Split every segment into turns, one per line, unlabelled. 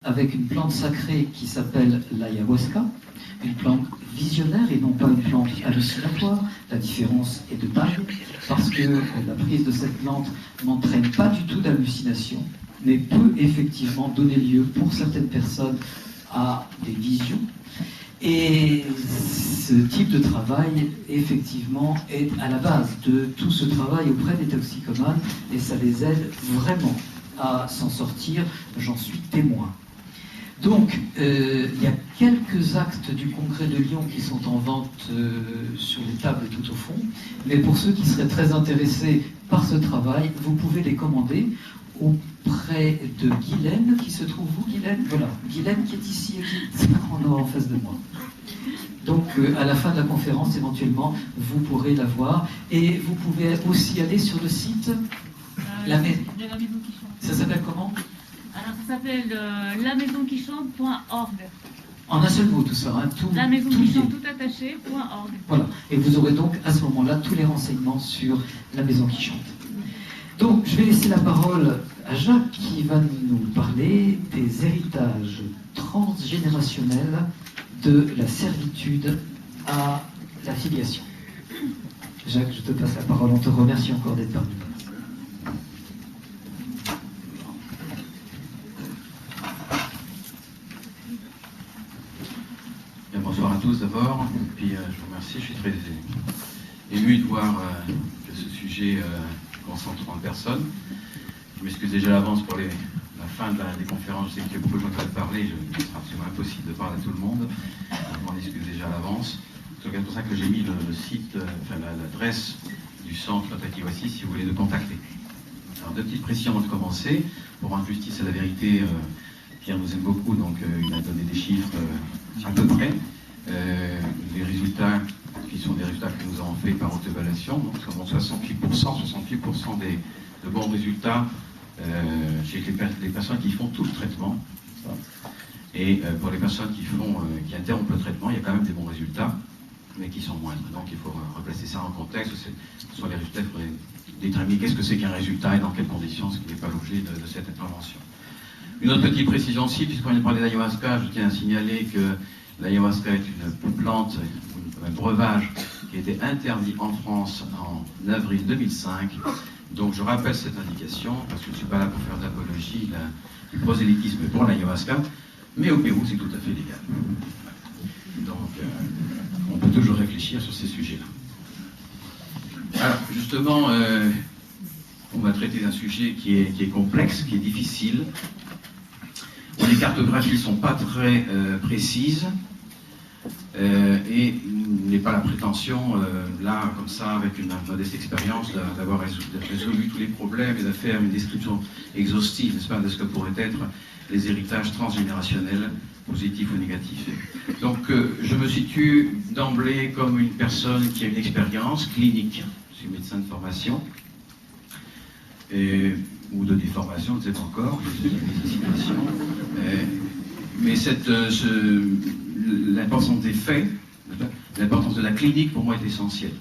avec une plante sacrée qui s'appelle l'ayahuasca, une plante visionnaire et non pas une plante hallucinatoire. La différence est de taille, parce que la prise de cette plante n'entraîne pas du tout d'hallucination, mais peut effectivement donner lieu pour certaines personnes à des visions. Et ce type de travail, effectivement, est à la base de tout ce travail auprès des toxicomanes, et ça les aide vraiment à s'en sortir, j'en suis témoin. Donc, il y a quelques actes du congrès de Lyon qui sont en vente sur les tables tout au fond, mais pour ceux qui seraient très intéressés par ce travail, vous pouvez les commander auprès de Guylaine, qui se trouve où, Guylaine? Voilà, Guylaine qui est ici en face de moi. Donc, à la fin de la conférence, éventuellement, vous pourrez la voir. Et vous pouvez aussi aller sur le site...
La Maison qui Chante.
Ça s'appelle comment?
Alors, ça s'appelle lamaisonquichante.org.
En un seul mot, tout ça. Hein, tout,
La Maison
tout
qui Chante, tout attaché.org.
Voilà. Et vous aurez donc, à ce moment-là, tous les renseignements sur la Maison qui Chante. Donc, je vais laisser la parole à Jacques qui va nous parler des héritages transgénérationnels de la servitude à la filiation. Jacques, je te passe la parole. On te remercie encore d'être parmi nous.
Bonsoir à tous d'abord, et puis je vous remercie, je suis très ému de voir que ce sujet concentre 30 personnes. Je m'excuse déjà à l'avance pour la fin des conférences, je sais qu'il y a beaucoup de gens qui veulent parler, il sera absolument impossible de parler à tout le monde, je m'en excuse déjà à l'avance. C'est pour ça que j'ai mis le site, l'adresse du centre Takiwasi si vous voulez le contacter. Alors deux petites précisions avant de commencer, pour rendre justice à la vérité, Pierre nous aime beaucoup, donc il a donné des chiffres à peu près. Les résultats qui sont des résultats que nous avons faits par auto-évaluation, donc nous avons 68% de bons résultats chez les personnes qui font tout le traitement. Et pour les personnes qui interrompent le traitement, il y a quand même des bons résultats, mais qui sont moindres. Donc il faut replacer ça en contexte. Ce sont les résultats, il faudrait déterminer qu'est-ce que c'est qu'un résultat et dans quelles conditions, ce qui n'est pas l'objet de cette intervention. Une autre petite précision aussi, puisqu'on vient de parler d'ayahuasca, je tiens à signaler que l'ayahuasca est une plante, un breuvage qui a été interdit en France en avril 2005. Donc je rappelle cette indication, parce que je ne suis pas là pour faire d'apologie du prosélytisme pour l'ayahuasca, mais au Pérou c'est tout à fait légal. Donc on peut toujours réfléchir sur ces sujets-là. Alors justement, on va traiter d'un sujet qui est complexe, qui est difficile. Les cartographies ne sont pas très précises et il n'est pas la prétention, là, comme ça, avec une modeste expérience, d'avoir résolu tous les problèmes et de faire une description exhaustive, n'est-ce pas, de ce que pourraient être les héritages transgénérationnels, positifs ou négatifs. Donc, je me situe d'emblée comme une personne qui a une expérience clinique. Je suis médecin de formation. Ou de déformation, je ne sais pas encore, je suis des situations. Mais l'importance des faits, l'importance de la clinique pour moi est essentielle.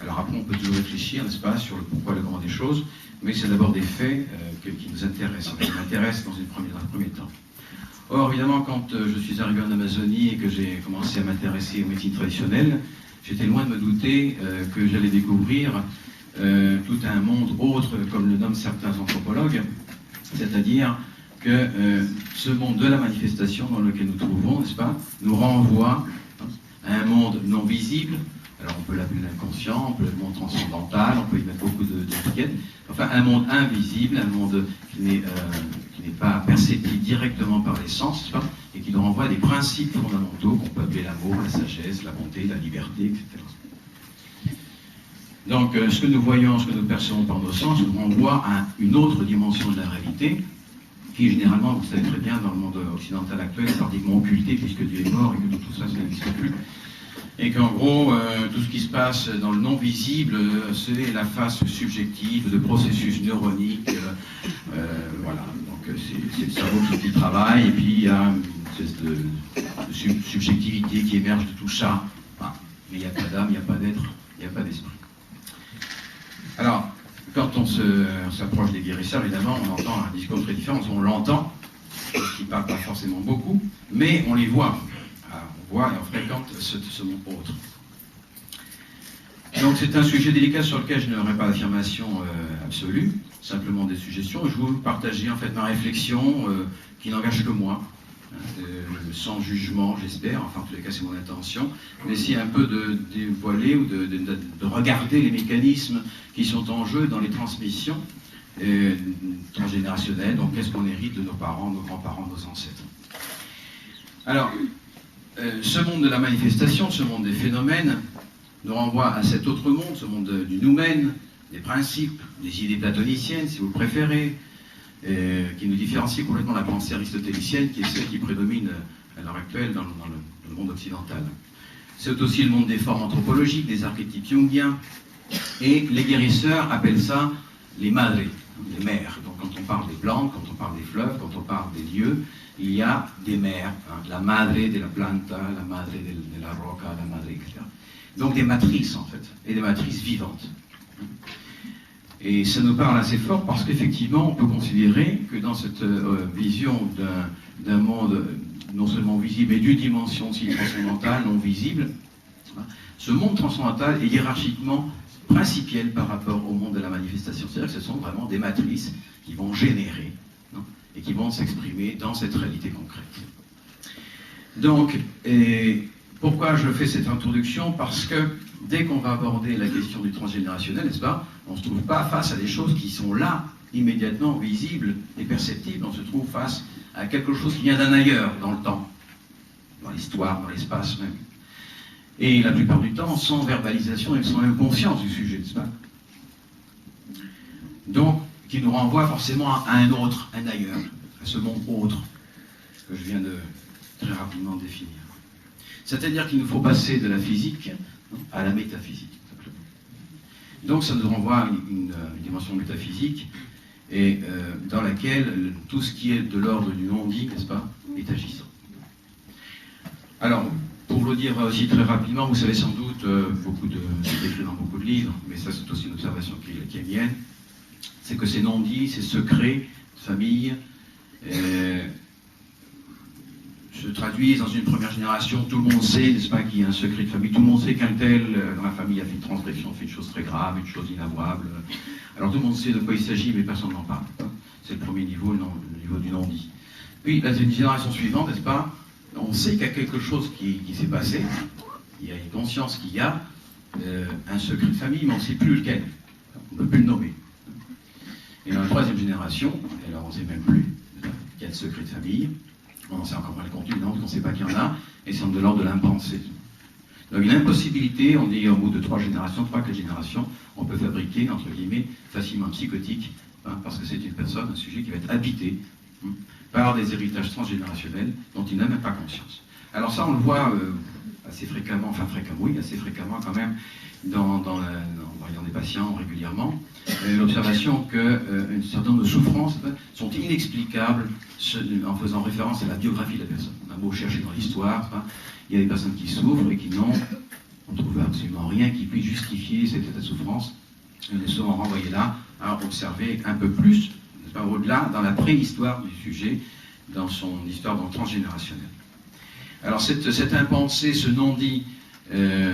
Alors après, on peut toujours réfléchir, n'est-ce pas, sur le pourquoi, le comment des choses, mais c'est d'abord des faits qui nous intéressent, qui m'intéressent dans un premier temps. Or, évidemment, quand je suis arrivé en Amazonie et que j'ai commencé à m'intéresser aux médecines traditionnelles, j'étais loin de me douter que j'allais découvrir tout un monde autre, comme le nomment certains anthropologues, c'est-à-dire que ce monde de la manifestation dans lequel nous trouvons, n'est-ce pas, nous renvoie à un monde non visible. Alors on peut l'appeler l'inconscient, on peut le monde transcendantal, on peut y mettre beaucoup d'étiquettes, enfin un monde invisible, un monde qui n'est pas perceptible directement par les sens, n'est-ce pas, et qui nous renvoie à des principes fondamentaux qu'on peut appeler l'amour, la sagesse, la bonté, la liberté, etc. Donc, ce que nous voyons, ce que nous percevons par nos sens, nous renvoie à une autre dimension de la réalité, qui généralement, vous le savez très bien, dans le monde occidental actuel, est pratiquement occulté, puisque Dieu est mort et que tout ça, ça n'existe plus. Et qu'en gros, tout ce qui se passe dans le non-visible, c'est la face subjective de processus neuroniques. Voilà, donc c'est le cerveau qui travaille, et puis il y a une espèce de subjectivité qui émerge de tout ça. Voilà. Mais il n'y a pas d'âme, il n'y a pas d'être, il n'y a pas d'esprit. Alors, quand on s'approche des guérisseurs, évidemment, on entend un discours très différent. On l'entend, qui ne parlent pas forcément beaucoup, mais on les voit. On voit et on fréquente ce monde autre. Donc c'est un sujet délicat sur lequel je n'aurai pas d'affirmation absolue, simplement des suggestions. Je vais vous partager en fait ma réflexion qui n'engage que moi, sans jugement j'espère, enfin en tous les cas c'est mon intention, mais essayer un peu de dévoiler ou de regarder les mécanismes qui sont en jeu dans les transmissions transgénérationnelles, donc qu'est-ce qu'on hérite de nos parents, nos grands-parents, nos ancêtres. Alors, ce monde de la manifestation, ce monde des phénomènes, nous renvoie à cet autre monde, ce monde du noumène, des principes, des idées platoniciennes, si vous préférez, qui nous différencie complètement de la pensée aristotélicienne, qui est celle qui prédomine à l'heure actuelle dans le monde occidental. C'est aussi le monde des formes anthropologiques, des archétypes jungiens, et les guérisseurs appellent ça les madres, les mères. Donc quand on parle des plantes, quand on parle des fleuves, quand on parle des lieux, il y a des mères, la madre de la planta, la madre de la roca, la madre, etc. Donc des matrices en fait, et des matrices vivantes. Et ça nous parle assez fort parce qu'effectivement on peut considérer que dans cette vision d'un monde non seulement visible et d'une dimension aussi transcendantale, non visible, ce monde transcendantal est hiérarchiquement principiel par rapport au monde de la manifestation. C'est-à-dire que ce sont vraiment des matrices qui vont générer et qui vont s'exprimer dans cette réalité concrète. Donc, pourquoi je fais cette introduction? Parce que dès qu'on va aborder la question du transgénérationnel, n'est-ce pas, on ne se trouve pas face à des choses qui sont là, immédiatement visibles et perceptibles. On se trouve face à quelque chose qui vient d'un ailleurs, dans le temps, dans l'histoire, dans l'espace même. Et la plupart du temps, sans verbalisation et sans même conscience du sujet, n'est-ce pas? Donc, qui nous renvoie forcément à un autre, un ailleurs, à ce monde autre, que je viens de très rapidement définir. C'est-à-dire qu'il nous faut passer de la physique à la métaphysique. Donc ça nous renvoie à une dimension métaphysique, et dans laquelle tout ce qui est de l'ordre du non-dit, n'est-ce pas, est agissant. Alors, pour le dire aussi très rapidement, vous savez sans doute, c'est écrit dans beaucoup de livres, mais ça c'est aussi une observation qui est mienne, c'est que ces non-dits, ces secrets de famille, se traduisent dans une première génération. Tout le monde sait, n'est-ce pas, qu'il y a un secret de famille. Tout le monde sait qu'un tel dans la famille a fait une transgression, fait une chose très grave, une chose inavouable. Alors tout le monde sait de quoi il s'agit, mais personne n'en parle. C'est le premier niveau, le niveau du non-dit. Puis la génération suivante, n'est-ce pas, on sait qu'il y a quelque chose qui s'est passé. Il y a une conscience qu'il y a un secret de famille, mais on ne sait plus lequel. On ne peut plus le nommer. Et dans la troisième génération, alors on ne sait même plus qu'il y a le secret de famille. On en sait encore moins le contenu, non, on ne sait pas qu'il y en a, et c'est de l'ordre de l'impensé. Donc une impossibilité, on dit au bout de 3 générations, 3-4 générations, on peut fabriquer, entre guillemets, facilement un psychotique, parce que c'est une personne, un sujet qui va être habité par des héritages transgénérationnels dont il n'a même pas conscience. Alors ça, on le voit assez fréquemment, assez fréquemment quand même, en voyant des patients régulièrement, l'observation qu'un certain nombre de souffrances sont inexplicables en faisant référence à la biographie de la personne. On a beau chercher dans l'histoire, il y a des personnes qui souffrent et on ne trouve absolument rien qui puisse justifier cet état de souffrance. On est souvent renvoyé là à observer un peu plus, au-delà, dans la préhistoire du sujet, dans son histoire transgénérationnelle. Alors cet impensé, ce non-dit, que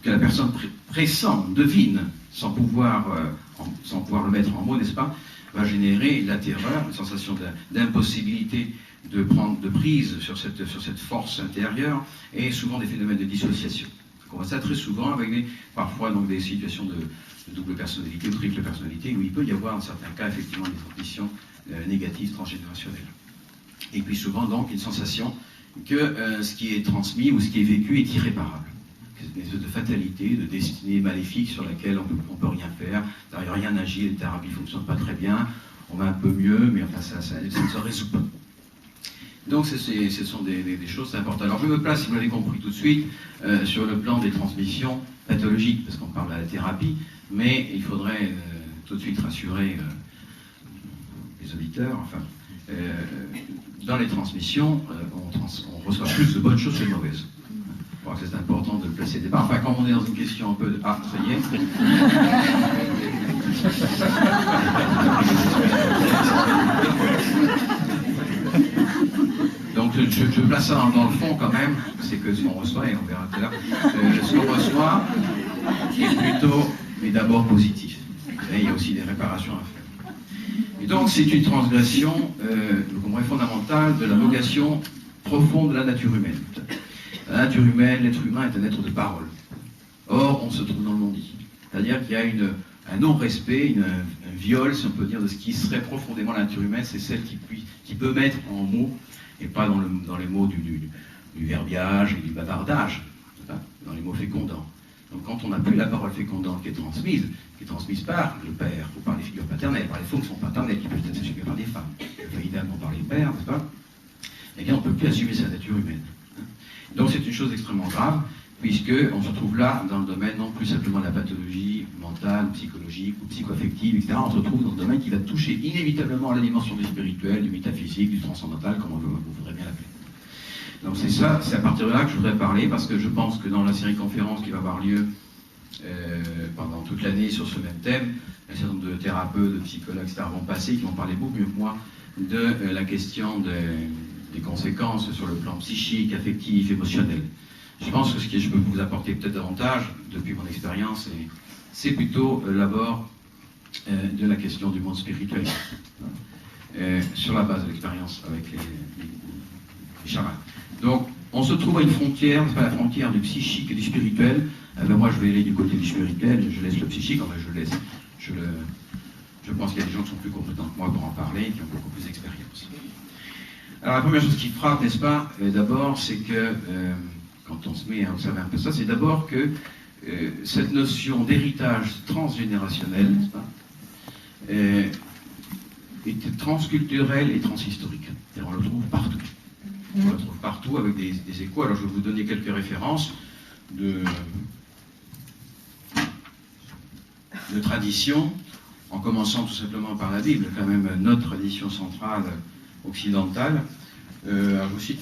la personne pressent, devine, sans pouvoir le mettre en mots, n'est-ce pas, va générer la terreur, une sensation d'impossibilité de prise sur cette force intérieure, et souvent des phénomènes de dissociation. On voit ça très souvent avec parfois donc des situations de double personnalité ou triple personnalité, où il peut y avoir en certains cas effectivement des transmissions négatives transgénérationnelles. Et puis souvent donc une sensation que ce qui est transmis ou ce qui est vécu est irréparable. C'est une espèce de fatalité, de destinée maléfique sur laquelle on peut rien faire, d'ailleurs rien n'agit, les thérapies ne fonctionnent pas très bien, on va un peu mieux, mais enfin ça ne se résout pas. Donc ce sont des choses importantes. Alors je me place, si vous l'avez compris tout de suite, sur le plan des transmissions pathologiques, parce qu'on parle de la thérapie, mais il faudrait tout de suite rassurer les auditeurs, dans les transmissions, on reçoit plus de bonnes choses que de mauvaises. Je crois que c'est important de le placer au départ. Enfin, quand on est dans une question un peu de... Ah, ça y est. je place ça dans le fond quand même, c'est que ce qu'on reçoit, et on verra tout à l'heure, ce qu'on reçoit est plutôt, mais d'abord positif. Et il y a aussi des réparations à faire. Et donc c'est une transgression, vous comprenez, fondamentale de la vocation profonde de la nature humaine. La nature humaine, l'être humain est un être de parole. Or, on se trouve dans le non-dit. C'est-à-dire qu'il y a un non-respect, un viol, si on peut dire, de ce qui serait profondément la nature humaine, c'est celle qui peut mettre en mots, et pas dans les mots du verbiage et du bavardage, dans les mots fécondants. Donc quand on n'a plus la parole fécondante qui est transmise par le père, ou par les figures paternelles, par les fonctions paternelles qui peuvent être assumées par des femmes, évidemment par les pères, n'est-ce pas? Eh bien on ne peut plus assumer sa nature humaine. Donc c'est une chose extrêmement grave, puisqu'on se trouve là dans le domaine non plus simplement de la pathologie mentale, psychologique ou psychoaffective, etc. On se trouve dans le domaine qui va toucher inévitablement à la dimension du spirituel, du métaphysique, du transcendantal, comme vous voudrez bien l'appeler. Donc c'est ça, c'est à partir de là que je voudrais parler, parce que je pense que dans la série conférence qui va avoir lieu pendant toute l'année sur ce même thème, un certain nombre de thérapeutes, de psychologues, etc. vont passer, qui vont parler beaucoup mieux que moi de la question des conséquences sur le plan psychique, affectif, émotionnel. Je pense que ce que je peux vous apporter peut-être davantage, depuis mon expérience, c'est plutôt l'abord de la question du monde spirituel, sur la base de l'expérience avec les chamans. Donc, on se trouve à une frontière, c'est pas la frontière du psychique et du spirituel. Moi, je vais aller du côté du spirituel, je laisse le psychique, enfin, je pense qu'il y a des gens qui sont plus compétents que moi pour en parler, qui ont beaucoup plus d'expérience. Alors, la première chose qui frappe, n'est-ce pas, d'abord, c'est que quand on se met à observer un peu ça, c'est d'abord que cette notion d'héritage transgénérationnel, n'est-ce pas, est transculturelle et transhistorique. On le trouve partout. On le trouve partout avec des échos. Alors je vais vous donner quelques références de tradition, en commençant tout simplement par la Bible, quand même notre tradition centrale occidentale. Alors je vous cite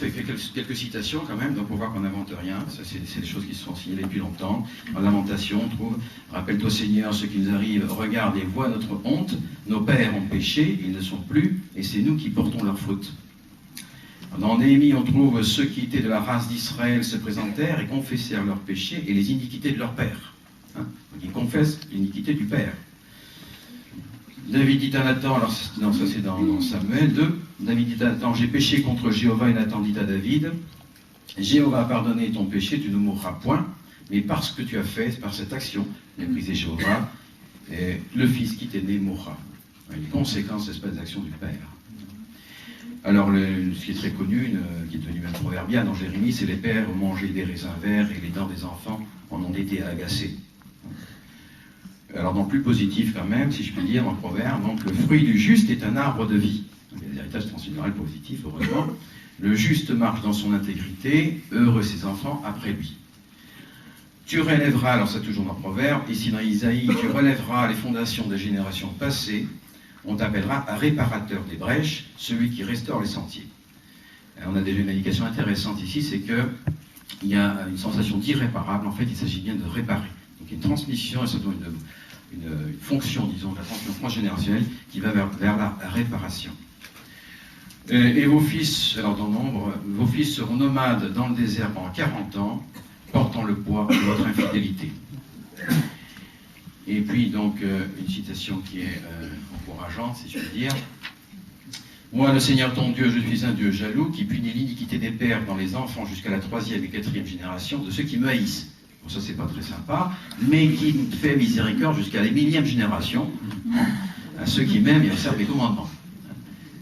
quelques citations quand même, donc on voit qu'on n'invente rien, ça c'est des choses qui se sont signalées depuis longtemps. En Lamentation, on trouve « Rappelle-toi Seigneur ce qui nous arrive, regarde et vois notre honte, nos pères ont péché, ils ne sont plus, et c'est nous qui portons leur faute. » Dans Néhémie, on trouve « Ceux qui étaient de la race d'Israël se présentèrent et confessèrent leurs péchés et les iniquités de leur père. » Donc ils confessent l'iniquité du père. David dit à Nathan, alors non, ça c'est dans Samuel 2, David dit à Nathan, j'ai péché contre Jéhovah, et Nathan dit à David, Jéhovah a pardonné ton péché, tu ne mourras point, mais parce que tu as fait, par cette action, mépriser Jéhovah, le fils qui t'est né mourra. Les conséquences, n'est-ce pas, des actions du père. Alors, ce qui est très connu, qui est devenu même proverbial dans Jérémie, c'est les pères ont mangé des raisins verts et les dents des enfants en ont été agacées. Alors, dans le plus positif quand même, si je puis dire, dans le proverbe, donc le fruit du juste est un arbre de vie. Donc, il y a des héritages transgénéraux positifs, heureusement. Le juste marche dans son intégrité, heureux ses enfants après lui. Tu relèveras, alors c'est toujours dans le proverbe, ici dans Isaïe, tu relèveras les fondations des générations passées, on t'appellera réparateur des brèches, celui qui restaure les sentiers. Alors, on a déjà une indication intéressante ici, c'est qu'il y a une sensation d'irréparable, en fait il s'agit bien de réparer. Donc une transmission, et surtout une fonction, disons, de la fonction transgénérationnelle qui va vers la réparation. Et vos fils, alors dans nombre, vos fils seront nomades dans le désert pendant 40 ans, portant le poids de votre infidélité. Et puis donc une citation qui est encourageante, si je puis dire. Moi, le Seigneur ton Dieu, je suis un Dieu jaloux qui punit l'iniquité des pères dans les enfants jusqu'à la 3e et 4e génération de ceux qui me haïssent. Bon, ça, c'est pas très sympa, mais qui fait miséricorde jusqu'à la 1000e génération à ceux qui m'aiment et observent mes commandements.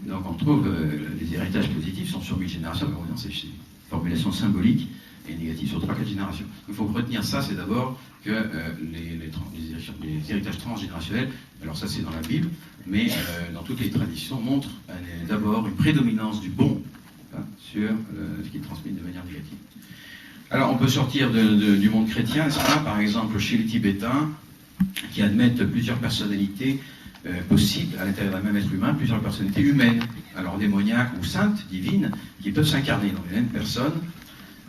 Donc, on trouve les héritages positifs sont sur 1000 générations, mais bon, c'est une formulation symbolique et négative sur 3-4 générations. Il faut retenir ça, c'est d'abord que les héritages transgénérationnels, alors ça c'est dans la Bible, mais dans toutes les traditions, montrent d'abord une prédominance du bon sur ce qui est transmis de manière négative. Alors on peut sortir du monde chrétien, n'est-ce pas, par exemple chez les Tibétains, qui admettent plusieurs personnalités possibles à l'intérieur d'un même être humain, plusieurs personnalités humaines, alors démoniaques ou saintes, divines, qui peuvent s'incarner dans les mêmes personnes.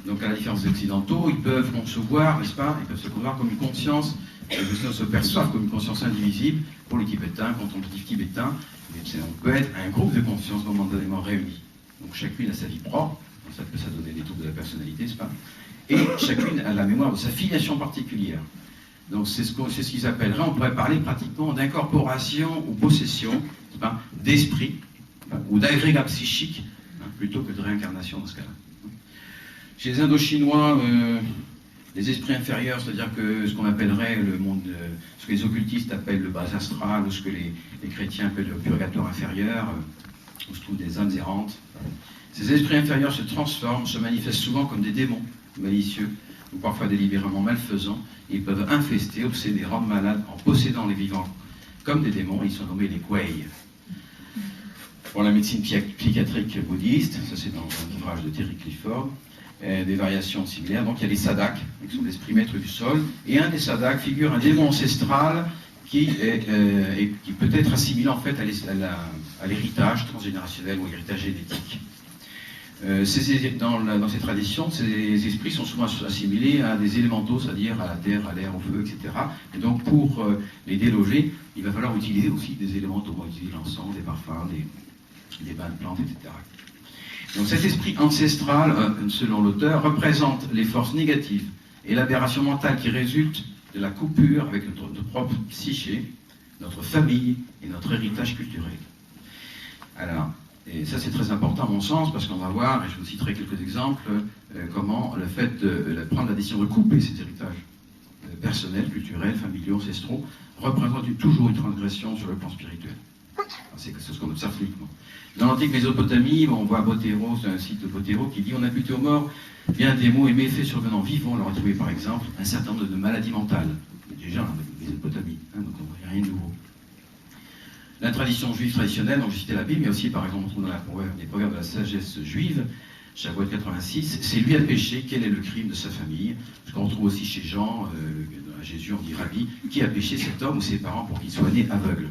Donc à la différence des Occidentaux, ils peuvent concevoir, n'est-ce pas, ils peuvent se concevoir comme une conscience, ils se perçoivent comme une conscience indivisible. Pour les Tibétains, contemplatifs tibétains, on peut être un groupe de consciences momentanément réunis. Donc chacune a sa vie propre, Ça peut ça donner des troubles de la personnalité, n'est-ce pas? Et chacune a la mémoire de sa filiation particulière. Donc c'est ce qu'ils appelleraient, on pourrait parler pratiquement d'incorporation ou possession d'esprit ou d'agrégat psychique, plutôt que de réincarnation dans ce cas-là. Chez les Indochinois, les esprits inférieurs, c'est-à-dire que ce qu'on appellerait le monde, ce que les occultistes appellent le bas astral, ou ce que les chrétiens appellent le purgatoire inférieur, où se trouvent des âmes errantes. Ces esprits inférieurs se transforment, se manifestent souvent comme des démons malicieux, ou parfois délibérément malfaisants. Ils peuvent infester, obséder, rendre malades en possédant les vivants comme des démons. Ils sont nommés les Kuei. Pour la médecine psychiatrique bouddhiste, ça c'est dans un ouvrage de Terry Clifford, des variations similaires. Donc il y a les sadaks, qui sont des esprits maîtres du sol, et un des sadaks figure un démon ancestral qui peut être assimilé en fait à l'héritage transgénérationnel ou l'héritage génétique. Dans ces traditions, ces esprits sont souvent assimilés à des élémentaux, c'est-à-dire à la terre, à l'air, au feu, etc. Et donc pour les déloger, il va falloir utiliser aussi des élémentaux, on va utiliser l'encens, des parfums, des bains de plantes, etc. Donc cet esprit ancestral, selon l'auteur, représente les forces négatives et l'aberration mentale qui résulte de la coupure avec notre propre psyché, notre famille et notre héritage culturel. Alors, et ça c'est très important à mon sens, parce qu'on va voir, et je vous citerai quelques exemples, comment le fait de prendre la décision de couper ces héritages personnels, culturels, familiaux, ancestraux, représente toujours une transgression sur le plan spirituel. C'est quelque chose qu'on observe uniquement. Dans l'antique Mésopotamie, on voit Botero, c'est un site de Botero qui dit « On imputait aux morts bien des maux et méfaits survenant vivants. On leur a trouvé par exemple un certain nombre de maladies mentales. » Déjà, en Mésopotamie, donc on voit rien de nouveau. La tradition juive traditionnelle, donc j'ai cité la Bible, mais aussi par exemple on trouve dans les proverbes de la sagesse juive, Shavuot 86, c'est lui a péché, quel est le crime de sa famille? Ce qu'on retrouve aussi chez Jean, à Jésus, on dit Rabbi, qui a péché cet homme ou ses parents pour qu'il soit né aveugle?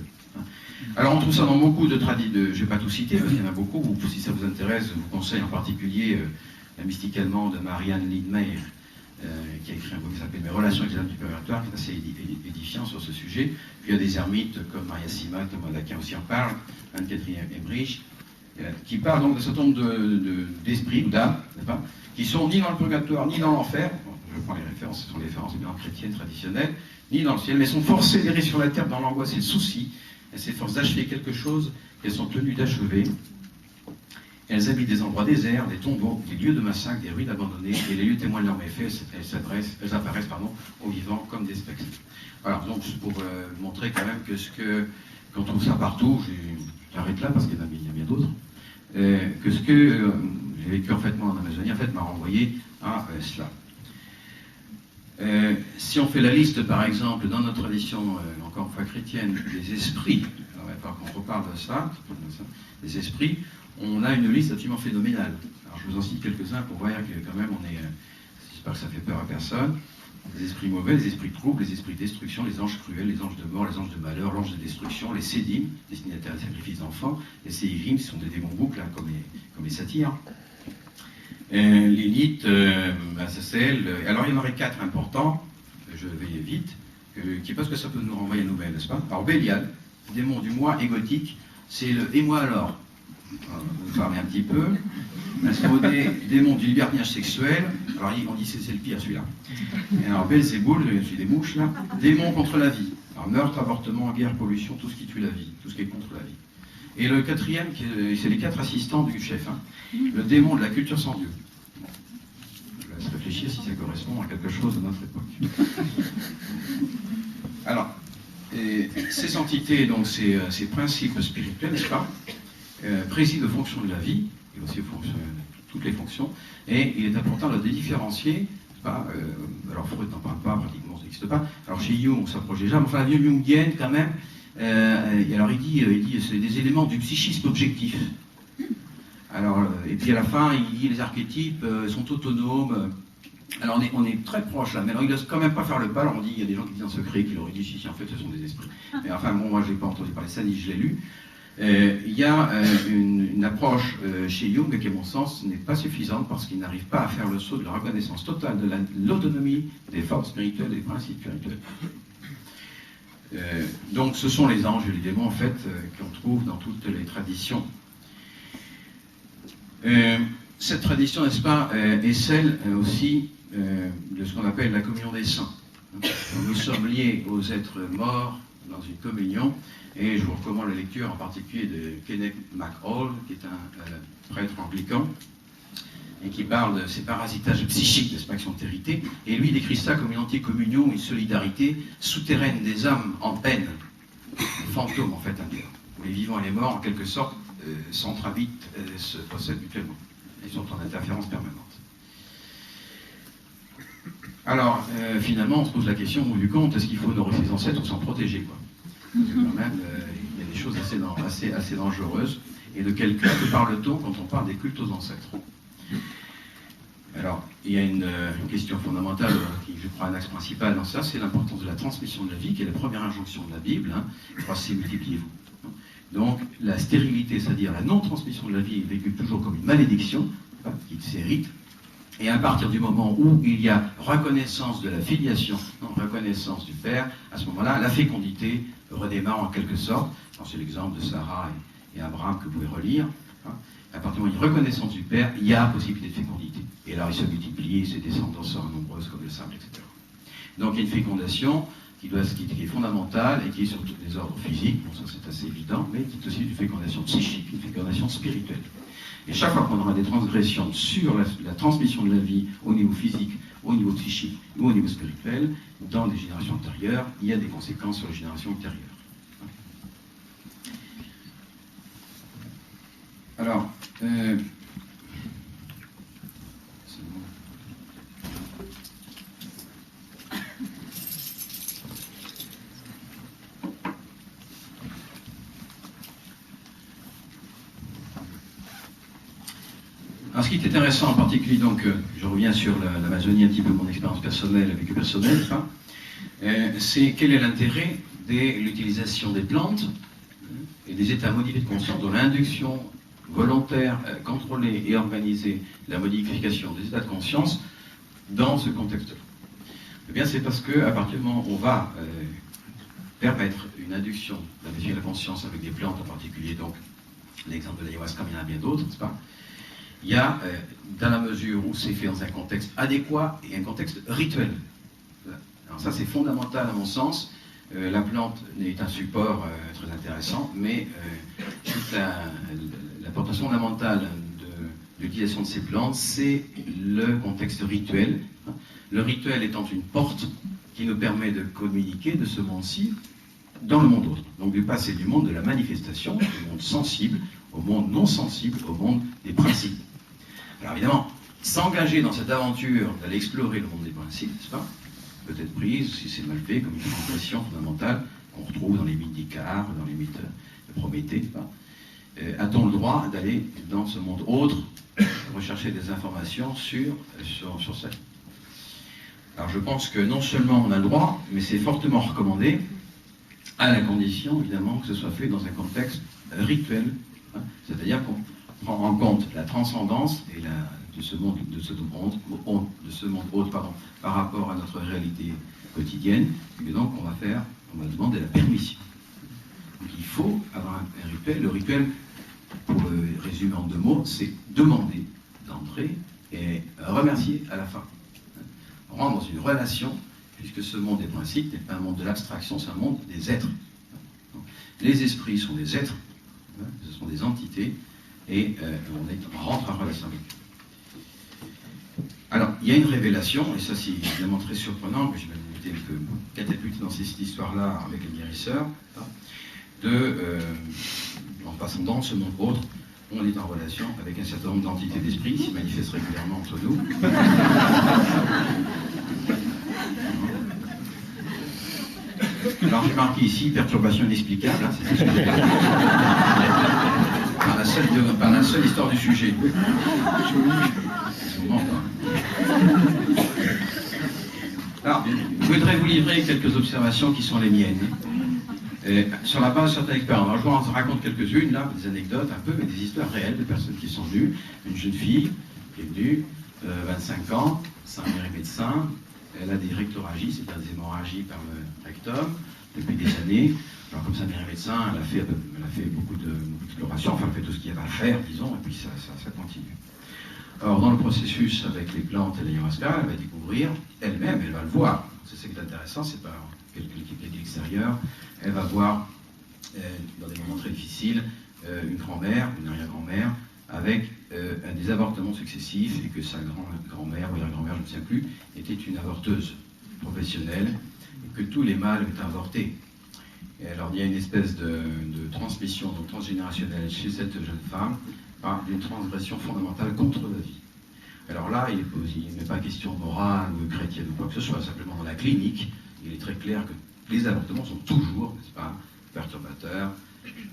Alors on trouve ça dans beaucoup de traditions, je ne vais pas tout citer, parce qu'il y en a beaucoup, si ça vous intéresse, je vous conseille en particulier la mystique allemande de Marianne Lindmeier, qui a écrit un livre qui s'appelle Mes relations avec les âmes du purgatoire, qui est assez édifiant sur ce sujet. Puis il y a des ermites comme Maria Sima, Thomas d'Aquin aussi en parle, Anne-Catherine Emmerich, qui parlent donc d'un certain nombre d'esprits ou d'âmes, qui sont ni dans le purgatoire, ni dans l'enfer. Je prends les références, ce sont les références bien chrétiennes traditionnelles, ni dans le ciel, mais sont forcées d'errer sur la terre dans l'angoisse et le souci. Elles s'efforcent d'achever quelque chose qu'elles sont tenues d'achever. Elles habitent des endroits déserts, des tombeaux, des lieux de massacre, des ruines abandonnées, et les lieux témoignent de leurs méfaits. Elles apparaissent aux vivants comme des spectres. Voilà, donc pour montrer quand même qu'on trouve ça partout, j'arrête là parce qu'il y a bien d'autres, que ce que j'ai vécu en fait moi en Amazonie, en fait m'a renvoyé à cela. Si on fait la liste, par exemple, dans notre tradition, encore une fois chrétienne, des esprits, alors il va falloir qu'on reparle de ça, des esprits, on a une liste absolument phénoménale. Alors je vous en cite quelques-uns pour voir que quand même on est, j'espère que ça fait peur à personne, les esprits mauvais, les esprits troubles, les esprits de destruction, les anges cruels, les anges de mort, les anges de malheur, l'ange de destruction, les sédim, destinataires des sacrifices d'enfants, les séirim, ce sont des démons boucles, hein, comme les satyres. Lilith, Azazel, alors il y en aurait 4 importants, je vais vite, parce que ça peut nous renvoyer à nous-mêmes, n'est-ce pas? Alors Bélial, démon du moi égotique, c'est le « et moi alors ?» Vous parlez un petit peu. Démon du libertinage sexuel, alors on dit c'est le pire celui-là. Et alors Belzéboul, je suis des mouches là, démon contre la vie. Alors meurtre, avortement, guerre, pollution, tout ce qui tue la vie, tout ce qui est contre la vie. Et le 4e, c'est les 4 assistants du chef, hein. Le démon de la culture sans Dieu. Je laisse réfléchir si ça correspond à quelque chose de notre époque. Alors, ces entités, donc ces principes spirituels, n'est-ce pas, président aux fonctions de la vie, et aussi aux fonctions, toutes les fonctions, et il est important de les différencier. Alors Freud n'en parle pas, pratiquement ça n'existe pas. Alors chez Jung, on s'approche déjà, mais enfin la vie jungienne quand même. Et alors il dit c'est des éléments du psychisme objectif. Alors, et puis à la fin, il dit les archétypes sont autonomes. Alors on est très proche là, mais alors il ne laisse quand même pas faire le pas. Alors on dit, il y a des gens qui disent en secret, qui leur disent si en fait ce sont des esprits. Mais enfin bon, moi je n'ai pas entendu parler de ça, ni je l'ai lu. Il y a une approche chez Jung qui, à mon sens, n'est pas suffisante parce qu'il n'arrive pas à faire le saut de la reconnaissance totale de l'autonomie des forces spirituelles et des principes spirituels. Donc ce sont les anges et les démons en fait qu'on trouve dans toutes les traditions. cette tradition, n'est-ce pas, est celle aussi de ce qu'on appelle la communion des saints. Nous sommes liés aux êtres morts dans une communion, et je vous recommande la lecture en particulier de Kenneth MacHall, qui est un prêtre anglican, et qui parle de ces parasitages psychiques, n'est-ce pas, qui sont hérités, et lui décrit ça comme une anticommunion, une solidarité souterraine des âmes en peine, des fantômes en fait, où les vivants et les morts, en quelque sorte, s'entravitent, se possèdent mutuellement. Ils sont en interférence permanente. Alors, finalement, on se pose la question, au bout du compte, est-ce qu'il faut honorer ses ancêtres ou s'en protéger, quoi? Parce que quand même, il y a des choses assez dangereuses. Et de quel culte parle-t-on quand on parle des cultes aux ancêtres? Alors, il y a une question fondamentale qui, je crois, un axe principal dans ça, c'est l'importance de la transmission de la vie, qui est la première injonction de la Bible, hein, croissez, multipliez-vous. Donc, la stérilité, c'est-à-dire la non-transmission de la vie, est vécue toujours comme une malédiction, qui s'hérite. Et à partir du moment où il y a reconnaissance de la filiation, reconnaissance du Père, à ce moment-là, la fécondité redémarre en quelque sorte. C'est l'exemple de Sarah et Abraham que vous pouvez relire. À partir du moment où il y a reconnaissance du Père, il y a possibilité de fécondité. Et alors il se multiplie, ses descendants seront nombreuses comme le sable, etc. Donc il y a une fécondation qui est fondamentale et qui est sur tous les ordres physiques, bon ça c'est assez évident, mais qui est aussi une fécondation psychique, une fécondation spirituelle. Et chaque fois qu'on aura des transgressions sur la transmission de la vie au niveau physique, au niveau psychique ou au niveau spirituel, dans les générations antérieures, il y a des conséquences sur les générations antérieures. Alors, alors, ce qui est intéressant en particulier, donc, je reviens sur l'Amazonie, un petit peu mon expérience personnelle, vécu personnelle, c'est quel est l'intérêt de l'utilisation des plantes et des états modifiés de conscience dont l'induction volontaire, contrôler et organiser la modification des états de conscience dans ce contexte-là. Eh bien, c'est parce qu'à partir du moment où on va permettre une induction de la conscience avec des plantes en particulier, donc l'exemple de l'ayahuasca, mais il y en a bien d'autres, n'est-ce pas? Il y a, dans la mesure où c'est fait dans un contexte adéquat et un contexte rituel. Alors ça, c'est fondamental à mon sens. La plante est un support très intéressant, mais toute l'importance fondamentale de l'utilisation de ces plantes, c'est le contexte rituel. Le rituel étant une porte qui nous permet de communiquer de ce monde-ci dans le monde autre. Donc de passer du monde de la manifestation, du monde sensible, au monde non sensible, au monde des principes. Alors évidemment, s'engager dans cette aventure d'aller explorer le monde des principes, n'est-ce pas, peut être prise, si c'est mal fait, comme une transgression fondamentale qu'on retrouve dans les mythes d'Icare, dans les mythes de Prométhée, n'est-ce pas. A-t-on le droit d'aller dans ce monde autre, rechercher des informations sur ça? Alors je pense que non seulement on a le droit, mais c'est fortement recommandé, à la condition évidemment que ce soit fait dans un contexte rituel, hein, c'est-à-dire qu'on prend en compte la transcendance et de ce monde autre par rapport à notre réalité quotidienne, et donc on va demander la permission. Donc il faut avoir un rituel. Le rituel, pour le résumer en 2 mots, c'est demander d'entrer et remercier à la fin. Rendre dans une relation, puisque ce monde des principes n'est pas un monde de l'abstraction, c'est un monde des êtres. Les esprits sont des êtres, ce sont des entités, et on rentre en relation avec eux. Alors, il y a une révélation, et ça c'est évidemment très surprenant, que je vais été catapulté dans cette histoire-là avec les guérisseurs, en passant dans ce monde autre, on est en relation avec un certain nombre d'entités d'esprit qui se manifestent régulièrement entre nous. Alors j'ai marqué ici perturbation inexplicable, hein, c'est ce que j'ai par la seule histoire du sujet. Alors, je voudrais vous livrer quelques observations qui sont les miennes. Sur la base de certaines expériences. Alors, je vous en raconte quelques-unes, là, des anecdotes un peu, mais des histoires réelles de personnes qui sont venues. Une jeune fille qui est venue, 25 ans, sa mère est médecin, elle a des rectoragies, c'est-à-dire des hémorragies par le rectum, depuis des années. Alors comme sa mère est médecin, elle a fait beaucoup d'exploration, enfin elle fait tout ce qu'il y avait à faire, disons, et puis ça continue. Or, dans le processus avec les plantes et l'ayahuasca, elle va découvrir elle-même, elle va le voir. C'est ce qui est intéressant, c'est pas quelqu'un qui est de l'extérieur. Elle va voir, dans des moments très difficiles, une grand-mère, une arrière-grand-mère, avec des avortements successifs, et que sa grand-mère, ou arrière-grand-mère, je ne sais plus, était une avorteuse professionnelle, et que tous les mâles étaient avortés. Et alors, il y a une espèce de transmission donc, transgénérationnelle chez cette jeune femme, par une transgression fondamentale contre la vie. Alors là, il n'est pas question morale ou chrétienne ou quoi que ce soit, simplement dans la clinique, il est très clair que les avortements sont toujours, n'est-ce pas, perturbateurs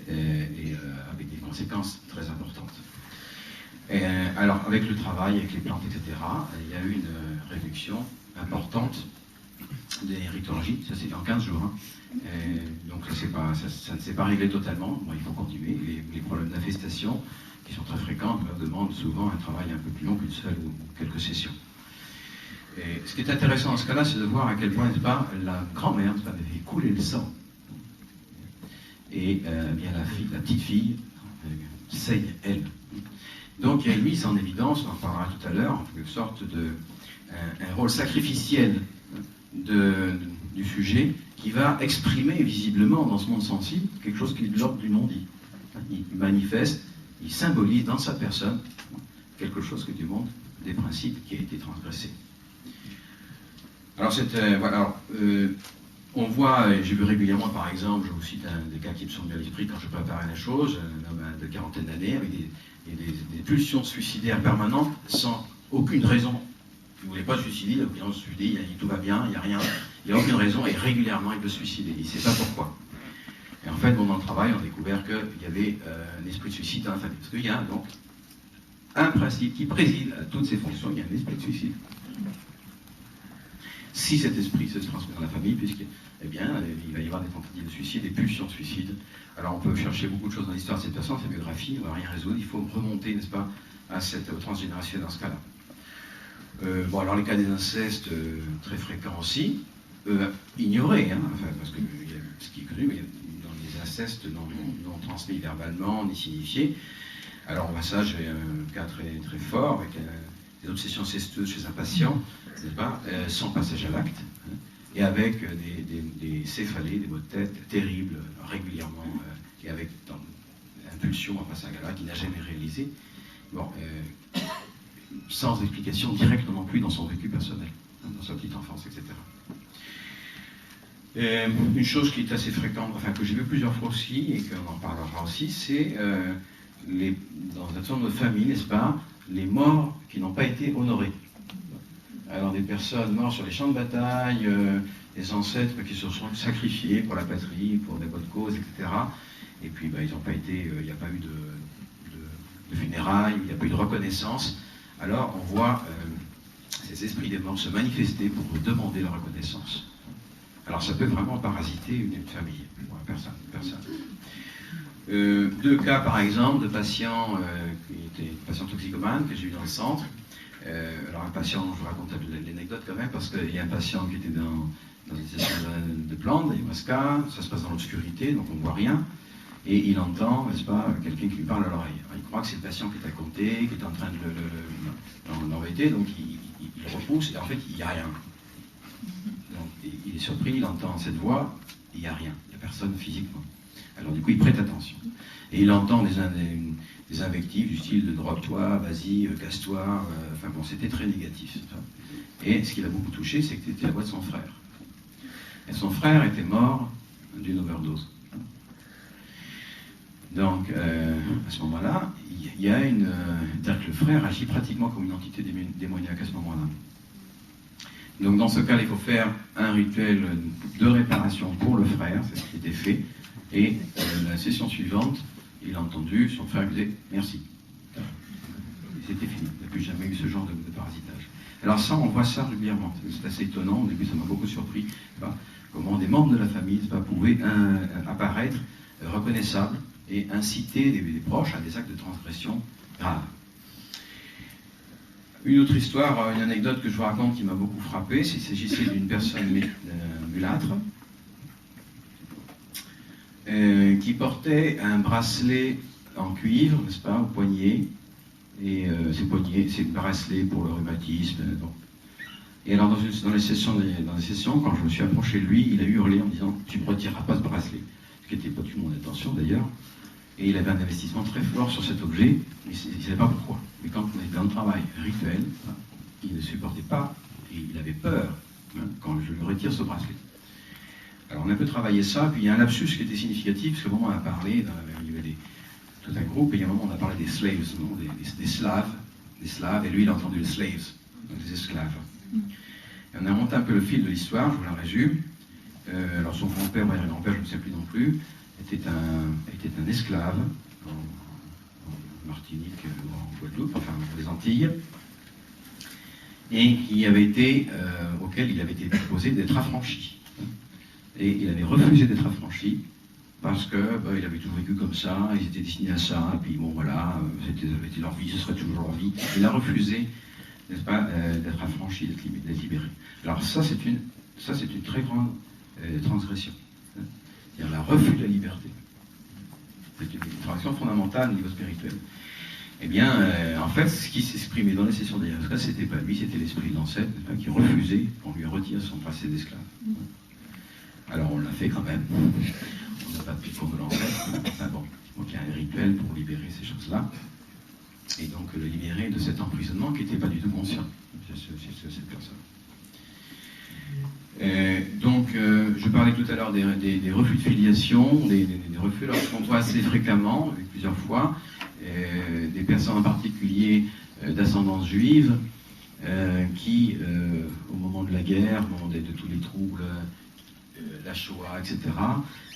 et avec des conséquences très importantes. Alors, avec le travail, avec les plantes, etc., il y a eu une réduction importante des rictologies, ça c'est en 15 jours. Donc ça ne s'est pas réglé totalement, bon, il faut continuer. Les problèmes d'infestation, qui sont très fréquents, demandent souvent un travail un peu plus long qu'une seule ou quelques sessions. Et ce qui est intéressant dans ce cas-là, c'est de voir à quel point, n'est-ce pas, la grand-mère avait couler le sang. Et bien la petite fille saigne, elle. Donc il y a une mise en évidence, on en parlera tout à l'heure, en quelque sorte un rôle sacrificiel du sujet qui va exprimer visiblement dans ce monde sensible quelque chose qui est de l'ordre du non-dit. Il manifeste, il symbolise dans sa personne quelque chose que du monde des principes qui a été transgressé. Alors, voilà, on voit, j'ai vu régulièrement par exemple, je vous cite des cas qui me sont venus à l'esprit quand je préparais la chose, un homme de quarantaine d'années avec des pulsions suicidaires permanentes sans aucune raison. Il ne voulait pas se suicider, il a se suicider, il dit tout va bien, il n'y a rien, il n'y a aucune raison, et régulièrement il peut se suicider, il ne sait pas pourquoi. Et en fait, dans le travail, on a découvert qu'il y avait un esprit de suicide dans la famille. Parce qu'il y a donc un principe qui préside à toutes ces fonctions, il y a un esprit de suicide. Si cet esprit se transmet dans la famille, eh bien, il va y avoir des tentatives de suicide, des pulsions de suicide. Alors on peut chercher beaucoup de choses dans l'histoire de cette personne, sa biographie, on ne va rien résoudre, il faut remonter, n'est-ce pas, au transgénérationnel dans ce cas-là. Bon, alors les cas des incestes, très fréquents aussi, ignorés, hein, enfin, parce que ce qui est connu, mais dans les incestes non transmis verbalement, ni signifiés. Alors ça, j'ai un cas très, très fort, avec des obsessions incestueuses chez un patient, n'est-ce pas, sans passage à l'acte, hein, et avec des céphalées, des maux de tête terribles, régulièrement, et avec impulsion en passage à l'acte, qu'il n'a jamais réalisé. Bon, sans explication directe non plus dans son vécu personnel, dans sa petite enfance, etc. Une chose qui est assez fréquente, enfin que j'ai vu plusieurs fois aussi, et qu'on en parlera aussi, c'est dans un certain nombre de familles, n'est-ce pas, les morts qui n'ont pas été honorés. Alors des personnes mortes sur les champs de bataille, des ancêtres qui se sont sacrifiés pour la patrie, pour des bonnes causes, etc. Et puis ils n'ont pas été, il n'y a pas eu de funérailles, il n'y a pas eu de reconnaissance. Alors on voit ces esprits des morts se manifester pour demander la reconnaissance. Alors ça peut vraiment parasiter une famille, ou une personne. Deux cas par exemple de patients qui étaient patients toxicomanes que j'ai eu dans le centre. Alors un patient, je vous raconte l'anecdote quand même, parce qu'il y a un patient qui était dans une session de plantes, d'ayahuasca, ça se passe dans l'obscurité, donc on ne voit rien. Et il entend, n'est-ce pas, quelqu'un qui lui parle à l'oreille. Il croit que c'est le patient qui est à côté, qui est en train de l'embêter, donc il repousse, et en fait, il n'y a rien. Donc il est surpris, il entend cette voix, il n'y a rien, il n'y a personne physiquement. Alors du coup, il prête attention. Et il entend des invectives du style de drogue-toi, vas-y, casse-toi, enfin bon, c'était très négatif. Et ce qui l'a beaucoup touché, c'est que c'était la voix de son frère. Et son frère était mort d'une overdose. Donc, à ce moment-là, il y a c'est-à-dire que le frère agit pratiquement comme une entité démoniaque à ce moment-là. Donc, dans ce cas, il faut faire un rituel de réparation pour le frère, c'est ce qui était fait. Et la session suivante, il a entendu son frère lui disait merci. Et c'était fini. Il n'y a plus jamais eu ce genre de parasitage. Alors ça, on voit ça régulièrement. C'est assez étonnant. Au début, ça m'a beaucoup surpris. Comment des membres de la famille pouvaient apparaître reconnaissables et inciter des proches à des actes de transgression graves. Une autre histoire, une anecdote que je vous raconte qui m'a beaucoup frappé, il s'agissait d'une personne mulâtre qui portait un bracelet en cuivre, n'est-ce pas, au poignet, et ses poignets, ses bracelets pour le rhumatisme. Bon. Et alors dans les sessions, quand je me suis approché de lui, il a hurlé en disant « Tu ne me retireras pas ce bracelet », ce qui n'était pas du tout mon intention d'ailleurs. Et il avait un investissement très fort sur cet objet, mais il ne savait pas pourquoi. Mais quand on était dans le travail rituel, il ne supportait pas, et il avait peur quand je lui retire ce bracelet. Alors on a un peu travaillé ça, puis il y a un lapsus qui était significatif, parce qu'à un moment on a parlé, il y avait tout un groupe, et il y a un moment on a parlé des slaves, des slaves, et lui il a entendu les slaves, donc des esclaves. Et on a monté un peu le fil de l'histoire, je vous la résume. Alors son grand-père, ou arrière-grand-père, je ne sais plus non plus, était un esclave en Martinique ou en Guadeloupe, enfin aux Antilles, et auquel il avait été proposé d'être affranchi. Et il avait refusé d'être affranchi parce qu'il avait toujours vécu comme ça, ils étaient destinés à ça, et puis bon voilà, c'était leur vie, ce serait toujours leur vie. Il a refusé, n'est-ce pas, d'être affranchi, d'être libéré. Alors ça c'est une très grande transgression. C'est-à-dire le refus de la liberté. C'est une transgression fondamentale au niveau spirituel. Eh bien, en fait, ce qui s'exprimait dans les sessions d'ayahuasca, c'était pas lui, c'était l'esprit de l'ancêtre qui refusait qu'on lui retire son passé d'esclave. Alors on l'a fait quand même. On n'a pas pris compte de l'ancêtre. Enfin bon, donc il y a un rituel pour libérer ces choses-là. Et donc le libérer de cet emprisonnement qui n'était pas du tout conscient chez cette personne. Je parlais tout à l'heure des refus de filiation, des refus qu'on voit assez fréquemment, plusieurs fois, des personnes en particulier d'ascendance juive qui, au moment de la guerre, au moment de tous les troubles, la Shoah, etc.,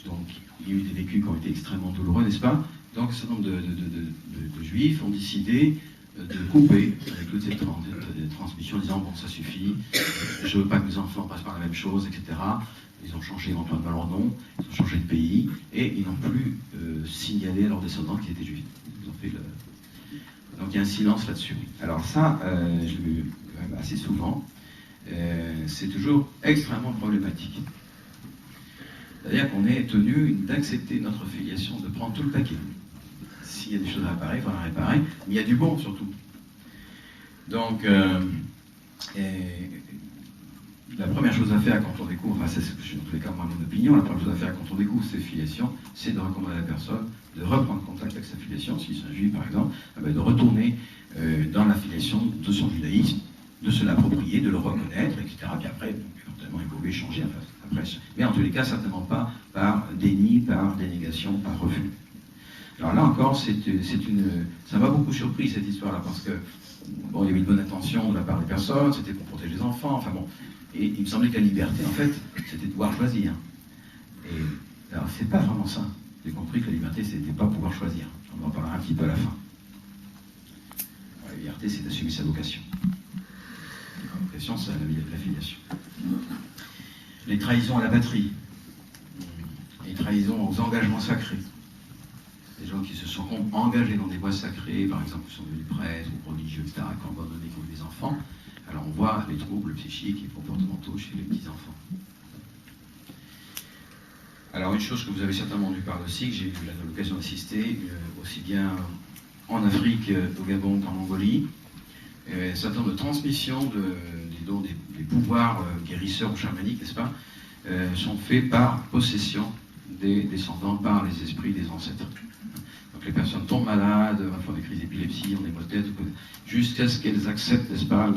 donc il y a eu des vécus qui ont été extrêmement douloureux, n'est-ce pas? Donc un certain nombre de juifs ont décidé de couper avec toute cette transmission en disant bon ça suffit, je ne veux pas que mes enfants passent par la même chose, etc. Ils ont changé éventuellement leur nom, ils ont changé de pays et ils n'ont plus signalé à leurs descendants qu'ils étaient juifs. Ils ont fait Donc il y a un silence là-dessus. Alors ça, je l'ai vu assez souvent, c'est toujours extrêmement problématique. C'est-à-dire qu'on est tenu d'accepter notre filiation, de prendre tout le paquet. S'il y a des choses à réparer, il faut la réparer, mais il y a du bon surtout. Donc, la première chose à faire quand on découvre, enfin, c'est en tous les cas moi mon opinion, la première chose à faire quand on découvre ses filiations, c'est de recommander à la personne de reprendre contact avec sa filiation, si c'est un juif par exemple, de retourner dans la filiation de son judaïsme, de se l'approprier, de le reconnaître, etc. Puis après, éventuellement évoluer, changer, enfin, après, mais en tous les cas, certainement pas par déni, par dénégation, par refus. Alors là encore, ça m'a beaucoup surpris cette histoire-là, parce que bon, il y avait une bonne intention de la part des personnes, c'était pour protéger les enfants, enfin bon, et il me semblait que la liberté, en fait, c'était de pouvoir choisir. Et alors, c'est pas vraiment ça. J'ai compris que la liberté, c'était pas pouvoir choisir. On en parlera un petit peu à la fin. Alors, la liberté, c'est d'assumer sa vocation. La vocation, c'est la filiation. Les trahisons à la patrie, les trahisons aux engagements sacrés. Des gens qui se sont engagés dans des voies sacrées, par exemple, qui sont devenus prêtres ou religieux, etc., qui ont abandonné comme des enfants. Alors on voit les troubles psychiques et comportementaux chez les petits-enfants. Alors une chose que vous avez certainement dû parler aussi, que j'ai eu l'occasion d'assister, aussi bien en Afrique, au Gabon qu'en Mongolie, un certain nombre de transmissions des pouvoirs guérisseurs ou chamaniques, n'est-ce pas, sont faits par possession des descendants, par les esprits des ancêtres. Donc les personnes tombent malades, font des crises d'épilepsie, ont des maux de tête, jusqu'à ce qu'elles acceptent, n'est-ce pas,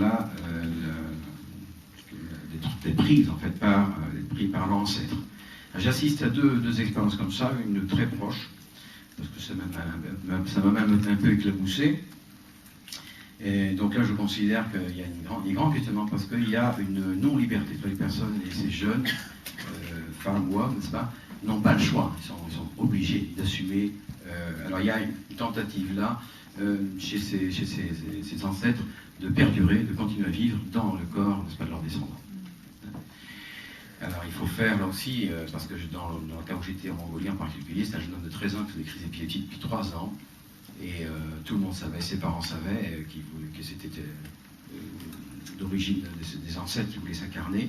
des prises, en fait, par l'ancêtre. J'assiste à deux expériences comme ça, une très proche, parce que ça m'a même un peu éclaboussé. Et donc là, je considère qu'il y a un grand questionnement, parce qu'il y a une non-liberté pour les personnes, et ces jeunes, femmes ou hommes, n'est-ce pas, n'ont pas le choix, ils sont obligés d'assumer. Alors il y a une tentative là, chez ces ancêtres, de perdurer, de continuer à vivre dans le corps, n'est-ce pas, de leurs descendants. Alors il faut faire là aussi, parce que dans le cas où j'étais en Mongolie en particulier, c'est un jeune homme de 13 ans qui faisait des crises épileptiques depuis 3 ans, et tout le monde savait, ses parents savaient que c'était d'origine des ancêtres qui voulaient s'incarner,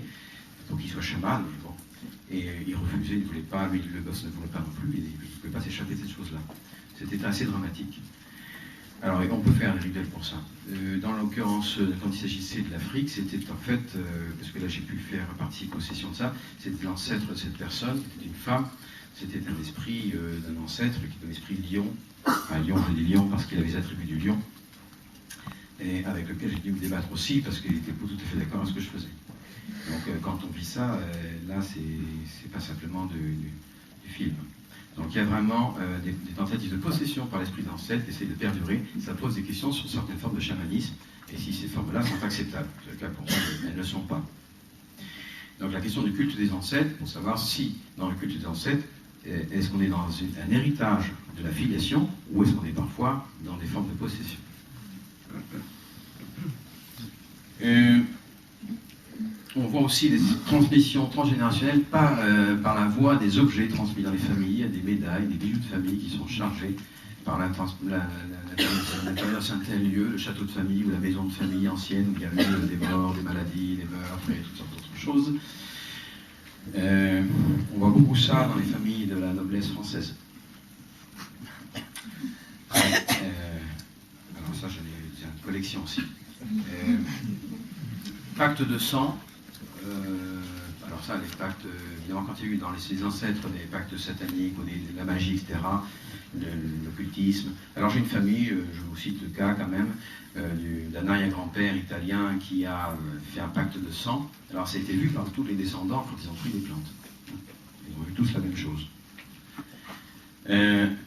pour qu'il soit chaman, mais bon. Et il refusait, il ne voulait pas, lui, le gosse ne voulait pas non plus, il ne pouvait pas s'échapper de cette chose-là. C'était assez dramatique. Alors, on peut faire des rituels pour ça. Dans l'occurrence, quand il s'agissait de l'Afrique, c'était en fait, parce que là j'ai pu faire participer aux sessions de ça, c'était l'ancêtre de cette personne, c'était une femme, c'était un esprit d'un ancêtre qui était un esprit lion. Enfin, lion, je dis lion parce qu'il avait les attributs du lion, et avec lequel j'ai dû me débattre aussi parce qu'il n'était pas tout à fait d'accord avec ce que je faisais. Donc quand on vit ça, là c'est pas simplement du film. Donc il y a vraiment des tentatives de possession par l'esprit d'ancêtre qui essaient de perdurer. Ça pose des questions sur certaines formes de chamanisme, et si ces formes-là sont acceptables. En tout cas, pour moi, elles ne le sont pas. Donc la question du culte des ancêtres, pour savoir si, dans le culte des ancêtres, est-ce qu'on est dans un héritage de la filiation, ou est-ce qu'on est parfois dans des formes de possession. On voit aussi des transmissions transgénérationnelles par la voie des objets transmis dans les familles. Il y a des médailles, des bijoux de famille qui sont chargés par l'intérieur d'un tel lieu, le château de famille ou la maison de famille ancienne où il y a eu des morts, des maladies, des meurtres et toutes sortes d'autres choses. On voit beaucoup ça dans les familles de la noblesse française. Alors ça, j'ai une collection aussi. Pacte de sang. Alors ça, les pactes, évidemment, quand il y a eu dans les ancêtres des pactes sataniques ou de la magie, etc., l'occultisme. Alors j'ai une famille, je vous cite le cas quand même, d'un arrière-grand-père italien qui a fait un pacte de sang. Alors ça a été vu par tous les descendants quand ils ont pris des plantes. Ils ont vu tous la même chose.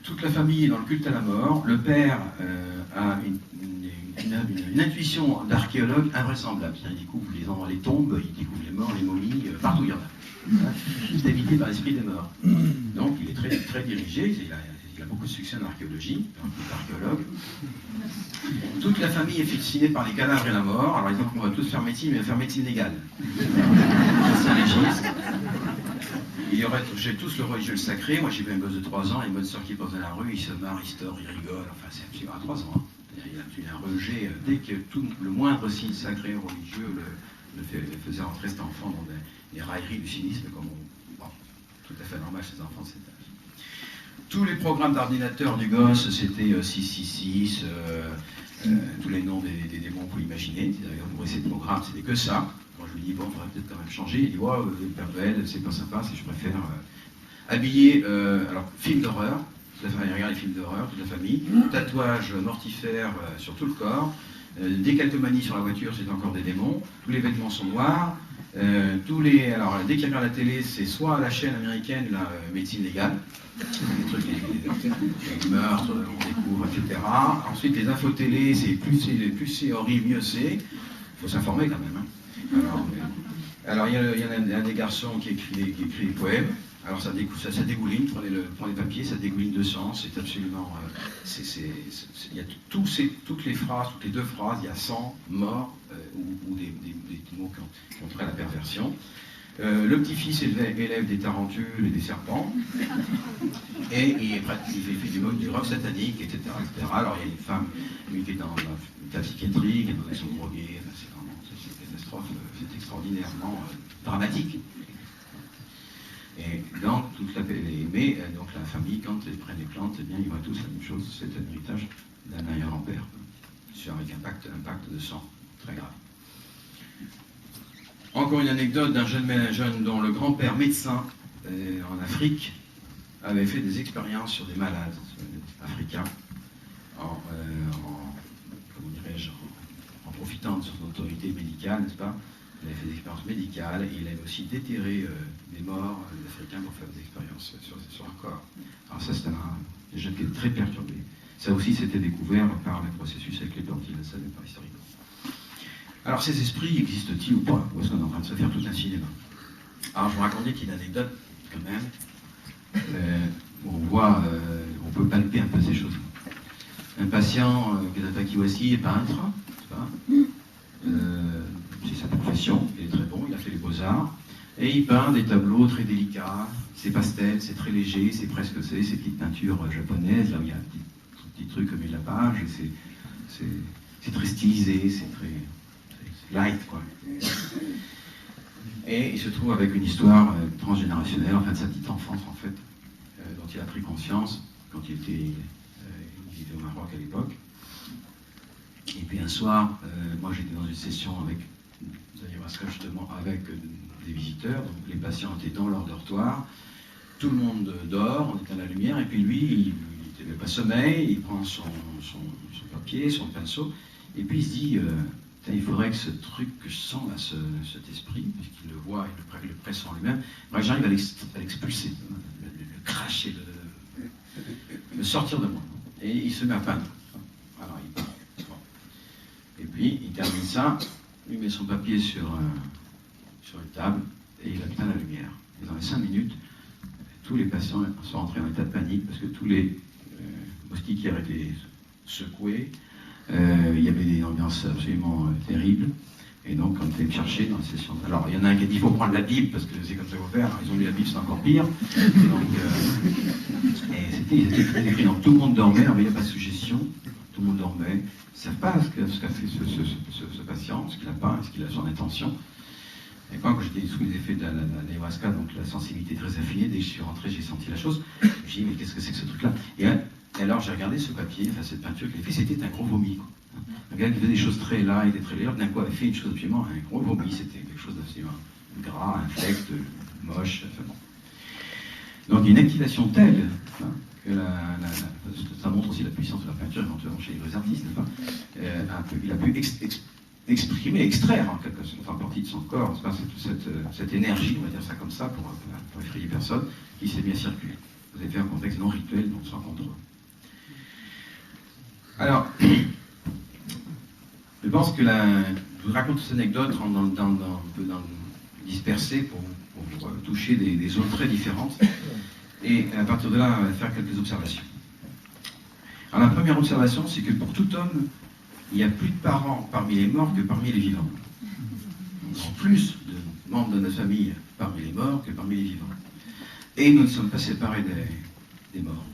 Toute la famille est dans le culte à la mort. Le père a une intuition d'archéologue invraisemblable. Il découvre les tombes, il découvre les morts, les momies, partout il y en a. Il est habité par l'esprit des morts. Donc il est très, très dirigé, il a beaucoup de succès en archéologie, en tant qu'archéologue. Toute la famille est fascinée par les cadavres et la mort. Alors exemple, on va tous faire médecine, mais on va faire médecine légale. C'est un légiste. J'ai tous le religieux le sacré. Moi j'ai vu un gosse de 3 ans, et une bonne soeur qui passe dans la rue, il se marre, il store, il rigole. Enfin, c'est absolument à 3 ans. Hein. Il y a un rejet, dès que le moindre signe sacré religieux le faisait entrer cet enfant dans des railleries du cynisme, comme tout à fait normal chez les enfants de cet âge. Tous les programmes d'ordinateur du gosse, c'était 666, tous les noms des démons que vous imaginez. D'ailleurs, vous voyez ces programmes, c'était que ça. Moi, je lui dis, bon, il faudrait peut-être quand même changer. Il dit, ouais, le Père Noël, c'est pas sympa, je préfère habiller, alors, film d'horreur. Il regarde les films d'horreur, toute la famille. Tatouage mortifère sur tout le corps. Décalcomanie sur la voiture, c'est encore des démons. Tous les vêtements sont noirs. Alors, dès qu'il regarde la télé, c'est soit la chaîne américaine, la médecine légale, les trucs, les meurtres, on découvre, etc. Ensuite, les infos télé, c'est plus c'est horrible, mieux c'est. Il faut s'informer quand même. Hein. Alors, il y en a un des garçons qui écrit des poèmes. Alors ça dégouline, prenez le papier, ça dégouline de sang, c'est absolument... il y a toutes les phrases, toutes les 2 phrases, il y a sang, mort, ou des mots qui ont trait à la perversion. Le petit-fils élève des tarentules et des serpents, et il fait du rock satanique, etc., etc. Alors il y a une femme, lui, qui est dans la psychiatrie, qui est dans des sommes droguées, c'est une catastrophe, c'est extraordinairement dramatique. Et donc, donc la famille, quand ils prennent les plantes, eh bien, ils voient tous la même chose, c'est un héritage d'un arrière-grand-père, avec un pacte de sang très grave. Encore une anecdote d'un jeune dont le grand-père médecin en Afrique avait fait des expériences sur des malades africains, en profitant de son autorité médicale, n'est-ce pas? Il avait fait des expériences médicales et il avait aussi déterré des morts des Africains pour faire des expériences sur un corps. Alors ça, c'est un jeune qui est très perturbé. Ça aussi, c'était découvert par le processus avec les plantes, il ne le savait pas historiquement. Alors ces esprits existent-ils ou pas? Ou est-ce qu'on est en train de se faire tout un cinéma? Alors je vous racontais une anecdote quand même. On voit, on peut palper un peu ces choses. Un patient qui est à Kiwasi est peintre, c'est sa profession, il est très bon, il a fait les beaux-arts, et il peint des tableaux très délicats, c'est pastel, c'est très léger, c'est presque ces petites peintures japonaises, là où il y a un petit truc au milieu de la page, et c'est très stylisé, c'est light, quoi. Et il se trouve avec une histoire transgénérationnelle, enfin de sa petite enfance, en fait, dont il a pris conscience quand il vivait au Maroc à l'époque. Et puis un soir, moi j'étais dans une session avec d'ayahuasca justement avec des visiteurs, donc les patients étaient dans leur dortoir, tout le monde dort, on éteint la lumière, et puis lui, il n'avait pas sommeil, il prend son papier, son pinceau, et puis il se dit, il faudrait que ce truc que je sens là, cet esprit, puisqu'il le voit, il le presse en lui-même, moi j'arrive à l'expulser, le cracher, le sortir de moi. Et il se met à peindre. Alors il part. Bon. Et puis il termine ça, il met son papier sur une table et il éteint la lumière. Et dans les 5 minutes, tous les patients sont entrés en état de panique parce que tous les moustiquaires étaient secoués. Il y avait des ambiances absolument terribles. Et donc, on était chercher dans la session. Alors, il y en a un qui a dit il faut prendre la Bible parce que c'est comme ça qu'il faut faire. Ils ont lu la Bible, c'est encore pire. Ils étaient très écrits. Donc, tout le monde dormait. Alors, il n'y a pas de suggestion. Tout le monde dormait. Ils ne savent pas ce qu'a fait ce patient, ce qu'il n'a pas, ce qu'il a son intention. Et quand j'étais sous les effets de l'ayahuasca, donc la sensibilité très affinée, dès que je suis rentré, j'ai senti la chose. Je me suis dit, mais qu'est-ce que c'est que ce truc-là? Et alors, j'ai regardé ce papier, enfin, cette peinture qu'il a fait, c'était un gros vomi, quoi. Un gars qui faisait des choses très là, il était très légère, d'un coup avait fait une chose absolument, un gros vomi, c'était quelque chose d'absolument gras, infect, moche, enfin bon. Donc une activation telle que ça montre aussi la puissance de la peinture éventuellement chez les artistes, n'est-ce pas, il a pu exprimer, extraire en quelque sorte, en partie de son corps, cette énergie, on va dire ça comme ça, pour effrayer personne, qui s'est mis à circuler. Vous avez fait un contexte non rituel, donc sans contrôle. Alors, je pense que je vous raconte cette anecdote un peu dispersée pour toucher des zones très différentes. Et à partir de là, on va faire quelques observations. Alors, la première observation, c'est que pour tout homme, il y a plus de parents parmi les morts que parmi les vivants. Il y a plus de membres de notre famille parmi les morts que parmi les vivants. Et nous ne sommes pas séparés des morts.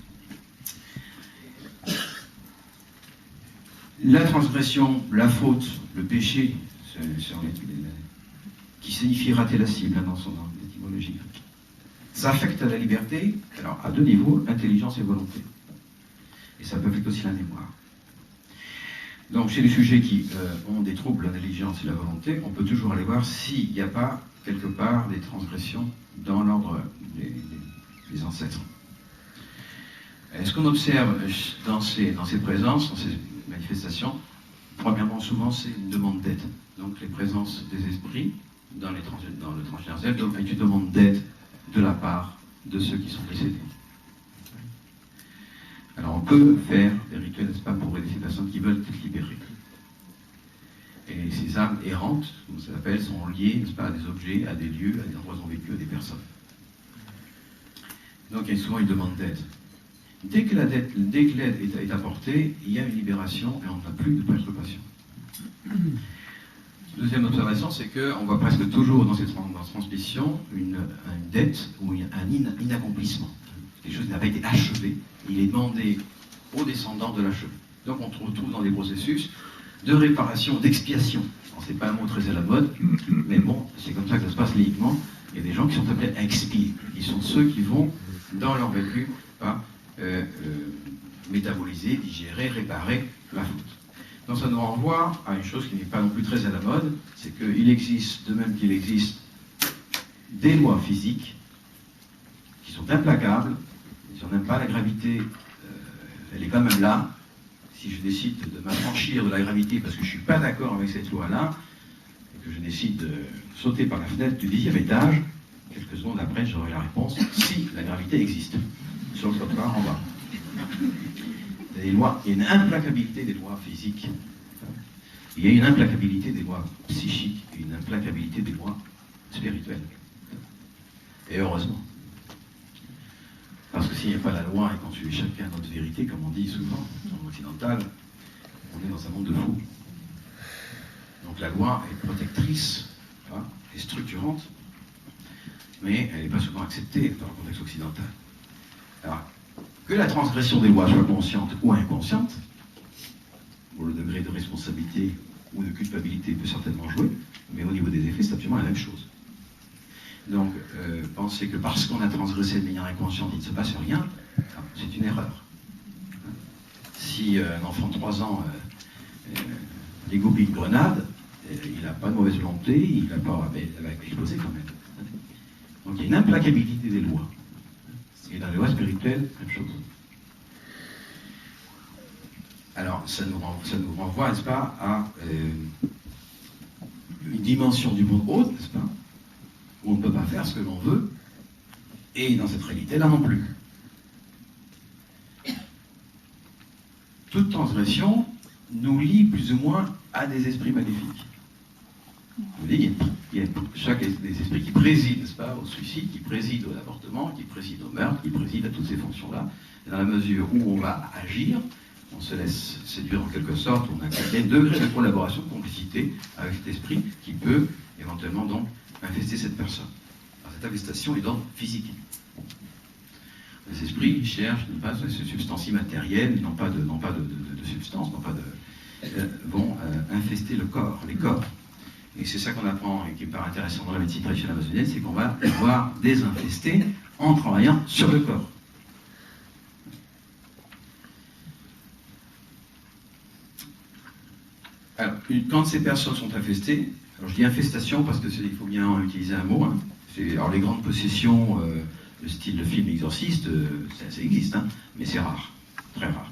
La transgression, la faute, le péché, qui signifie rater la cible dans son étymologie, ça affecte la liberté, alors à 2 niveaux, intelligence et volonté. Et ça peut affecter aussi la mémoire. Donc chez les sujets qui ont des troubles de l'intelligence et de la volonté, on peut toujours aller voir s'il n'y a pas quelque part des transgressions dans l'ordre des ancêtres. Et ce qu'on observe dans ces présences, dans ces manifestations, premièrement, souvent, c'est une demande d'aide. Donc, les présences des esprits dans le transgénérationnel, donc une demande d'aide de la part de ceux qui sont décédés. Alors, on peut faire des rituels, n'est-ce pas, pour aider ces personnes qui veulent être libérées. Et ces âmes errantes, comme ça s'appelle, sont liées, n'est-ce pas, à des objets, à des lieux, à des endroits où ont vécu, à des personnes. Donc, il y a souvent une demande d'aide. Dès que l'aide est apportée, il y a une libération et on n'a plus de perturbation. Deuxième observation, c'est qu'on voit presque toujours dans cette transmission une dette ou un inaccomplissement. Quelque chose qui n'a pas été achevé. Il est demandé aux descendants de l'achever. Donc on se retrouve dans des processus de réparation, d'expiation. C'est pas un mot très à la mode, mais bon, c'est comme ça que ça se passe librement. Il y a des gens qui sont appelés à expier. Ils sont ceux qui vont, dans leur vécu, métaboliser, digérer, réparer la faute. Donc ça nous renvoie à une chose qui n'est pas non plus très à la mode, c'est qu'il existe, de même qu'il existe des lois physiques qui sont implacables. Si on n'aime pas la gravité, elle est quand même là. Si je décide de m'affranchir de la gravité parce que je ne suis pas d'accord avec cette loi-là, et que je décide de sauter par la fenêtre du 10e étage, quelques secondes après, j'aurai la réponse si la gravité existe. Sur le trottoir en bas. Il y a une implacabilité des lois physiques. Il y a une implacabilité des lois psychiques et une implacabilité des lois spirituelles. Et heureusement. Parce que s'il n'y a pas la loi et qu'on suit chacun notre vérité, comme on dit souvent en occidental, on est dans un monde de fous. Donc la loi est protectrice, est structurante, mais elle n'est pas souvent acceptée dans le contexte occidental. Alors, que la transgression des lois soit consciente ou inconsciente, pour le degré de responsabilité ou de culpabilité peut certainement jouer, mais au niveau des effets, c'est absolument la même chose. Donc, penser que parce qu'on a transgressé de manière inconsciente, il ne se passe rien, c'est une erreur. Si un enfant de 3 ans
les goupilles de grenade, il n'a pas de mauvaise volonté, il n'a pas, mais elle va exploser quand même. Donc il y a une implacabilité des lois. Et dans les lois spirituelles, même chose. Alors, ça nous renvoie, n'est-ce pas, à une dimension du monde haute, n'est-ce pas, où on ne peut pas faire ce que l'on veut, et dans cette réalité-là non plus. Toute transgression nous lie plus ou moins à des esprits maléfiques. Vous voyez, il y a chaque des esprits qui président, n'est-ce pas, au suicide, qui président au avortement, qui président au meurtre, qui président à toutes ces fonctions-là. Et dans la mesure où on va agir, on se laisse séduire en quelque sorte, on a un certain degré de collaboration, de complicité avec cet esprit qui peut éventuellement donc infester cette personne. Alors, cette infestation est d'ordre physique. Les esprits cherchent, non pas ces substances immatérielles, non pas de substances, vont infester le corps, les corps. Et c'est ça qu'on apprend et qui me paraît intéressant dans la médecine traditionnelle amazonienne, c'est qu'on va pouvoir désinfester en travaillant sur le corps. Alors, quand ces personnes sont infestées, alors je dis infestation parce qu'il faut bien utiliser un mot. Hein. Alors les grandes possessions, le style de film exorciste, ça existe, hein, mais c'est rare, très rare.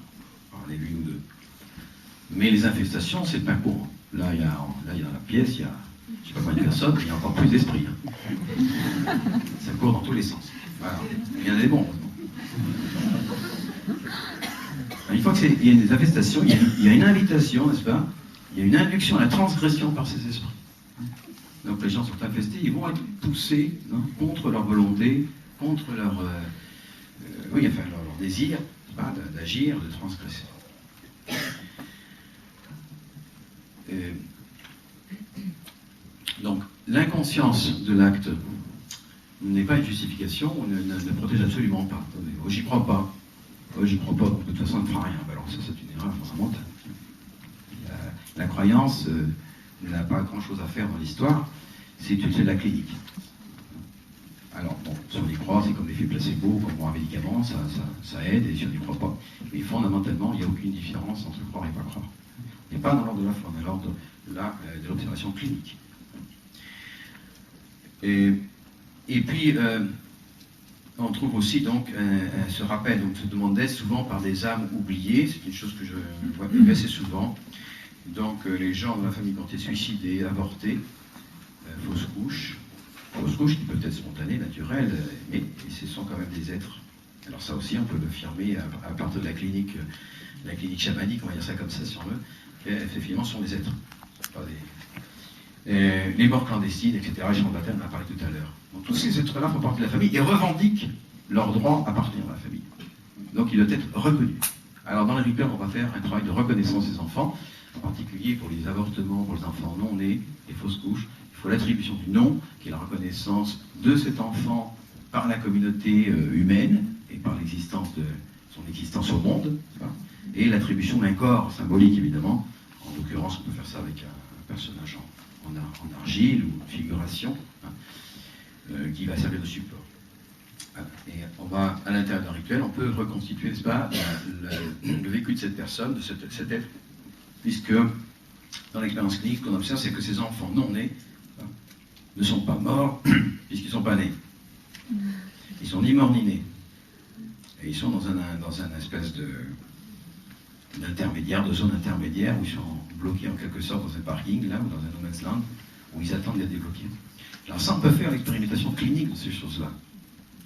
Alors, on en a vu une ou deux. Mais les infestations, c'est pas courant. Là, il y a dans la pièce, il y a, je ne sais pas combien de personnes, mais il y a encore plus d'esprits. Hein. Ça court dans tous les sens. Voilà. Il y en a des bons, heureusement. Une fois qu'il y a des infestations, il y a une invitation, n'est-ce pas? Il y a une induction à la transgression par ces esprits. Donc les gens sont infestés, ils vont être poussés contre leur volonté, contre leur, leur désir d'agir, de transgresser. Donc l'inconscience de l'acte n'est pas une justification, ne protège absolument pas. Oh, j'y crois pas. Oh, j'y crois pas, donc de toute façon, on ne fera rien. Alors ça, c'est une erreur fondamentale. La croyance n'a pas grand-chose à faire dans l'histoire, c'est de la clinique. Alors, bon, si on y croit, c'est comme l'effet placebo, comme un médicament, ça aide, et si on n'y croit pas. Mais fondamentalement, il n'y a aucune différence entre croire et pas croire. Il n'y a pas dans l'ordre de la foi, mais dans l'ordre de l'observation clinique. Et puis, on trouve aussi donc ce rappel, donc, se demandait souvent par des âmes oubliées, c'est une chose que je vois assez souvent. Donc les gens dans la famille qui ont été suicidés, avortés, fausses couches qui peuvent être spontanées, naturelles, mais ce sont quand même des êtres. Alors ça aussi, on peut l'affirmer à partir de la clinique chamanique, on va dire ça comme ça si on veut, qu'effectivement ce sont des êtres. Pas les morts clandestines, etc. Jean Baptiste en a parlé tout à l'heure. Donc tous ces êtres-là font partie de la famille et revendiquent leur droit à appartenir à la famille. Donc ils doivent être reconnus. Alors dans le rituel, on va faire un travail de reconnaissance des enfants, en particulier pour les avortements, pour les enfants non nés, les fausses couches. Il faut l'attribution du nom, qui est la reconnaissance de cet enfant par la communauté humaine et par son existence au monde, et l'attribution d'un corps symbolique évidemment. En l'occurrence, on peut faire ça avec un personnage en argile ou figuration, qui va servir de support. Et on va, à l'intérieur d'un rituel, on peut reconstituer, n'est-ce pas, le vécu de cette personne, de cet être, puisque dans l'expérience clinique, ce qu'on observe, c'est que ces enfants non nés ne sont pas morts, puisqu'ils ne sont pas nés. Ils sont ni morts ni nés. Et ils sont dans un espèce d'intermédiaire, de zone intermédiaire, où ils sont bloqués en quelque sorte dans un parking, là, ou dans un no man's land, où ils attendent d'être débloqués. Alors ça, on peut faire l'expérimentation clinique de ces choses-là.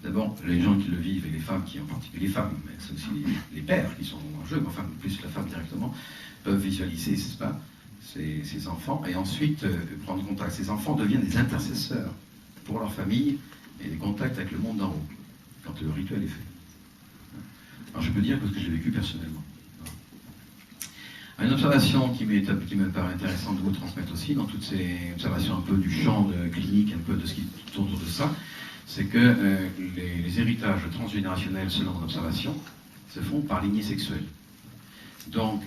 D'abord, les gens qui le vivent, et les femmes qui, en particulier les femmes, mais c'est aussi les pères qui sont en jeu, mais enfin, plus la femme directement, peuvent visualiser, n'est-ce pas, ces enfants, et ensuite prendre contact. Ces enfants deviennent des intercesseurs pour leur famille et des contacts avec le monde d'en haut, quand le rituel est fait. Alors je peux dire parce que je l'ai vécu personnellement. Une observation qui me paraît intéressante de vous transmettre aussi, dans toutes ces observations un peu du champ clinique, un peu de ce qui tourne autour de ça, c'est que les héritages transgénérationnels, selon mon observation, se font par lignée sexuelle. Donc,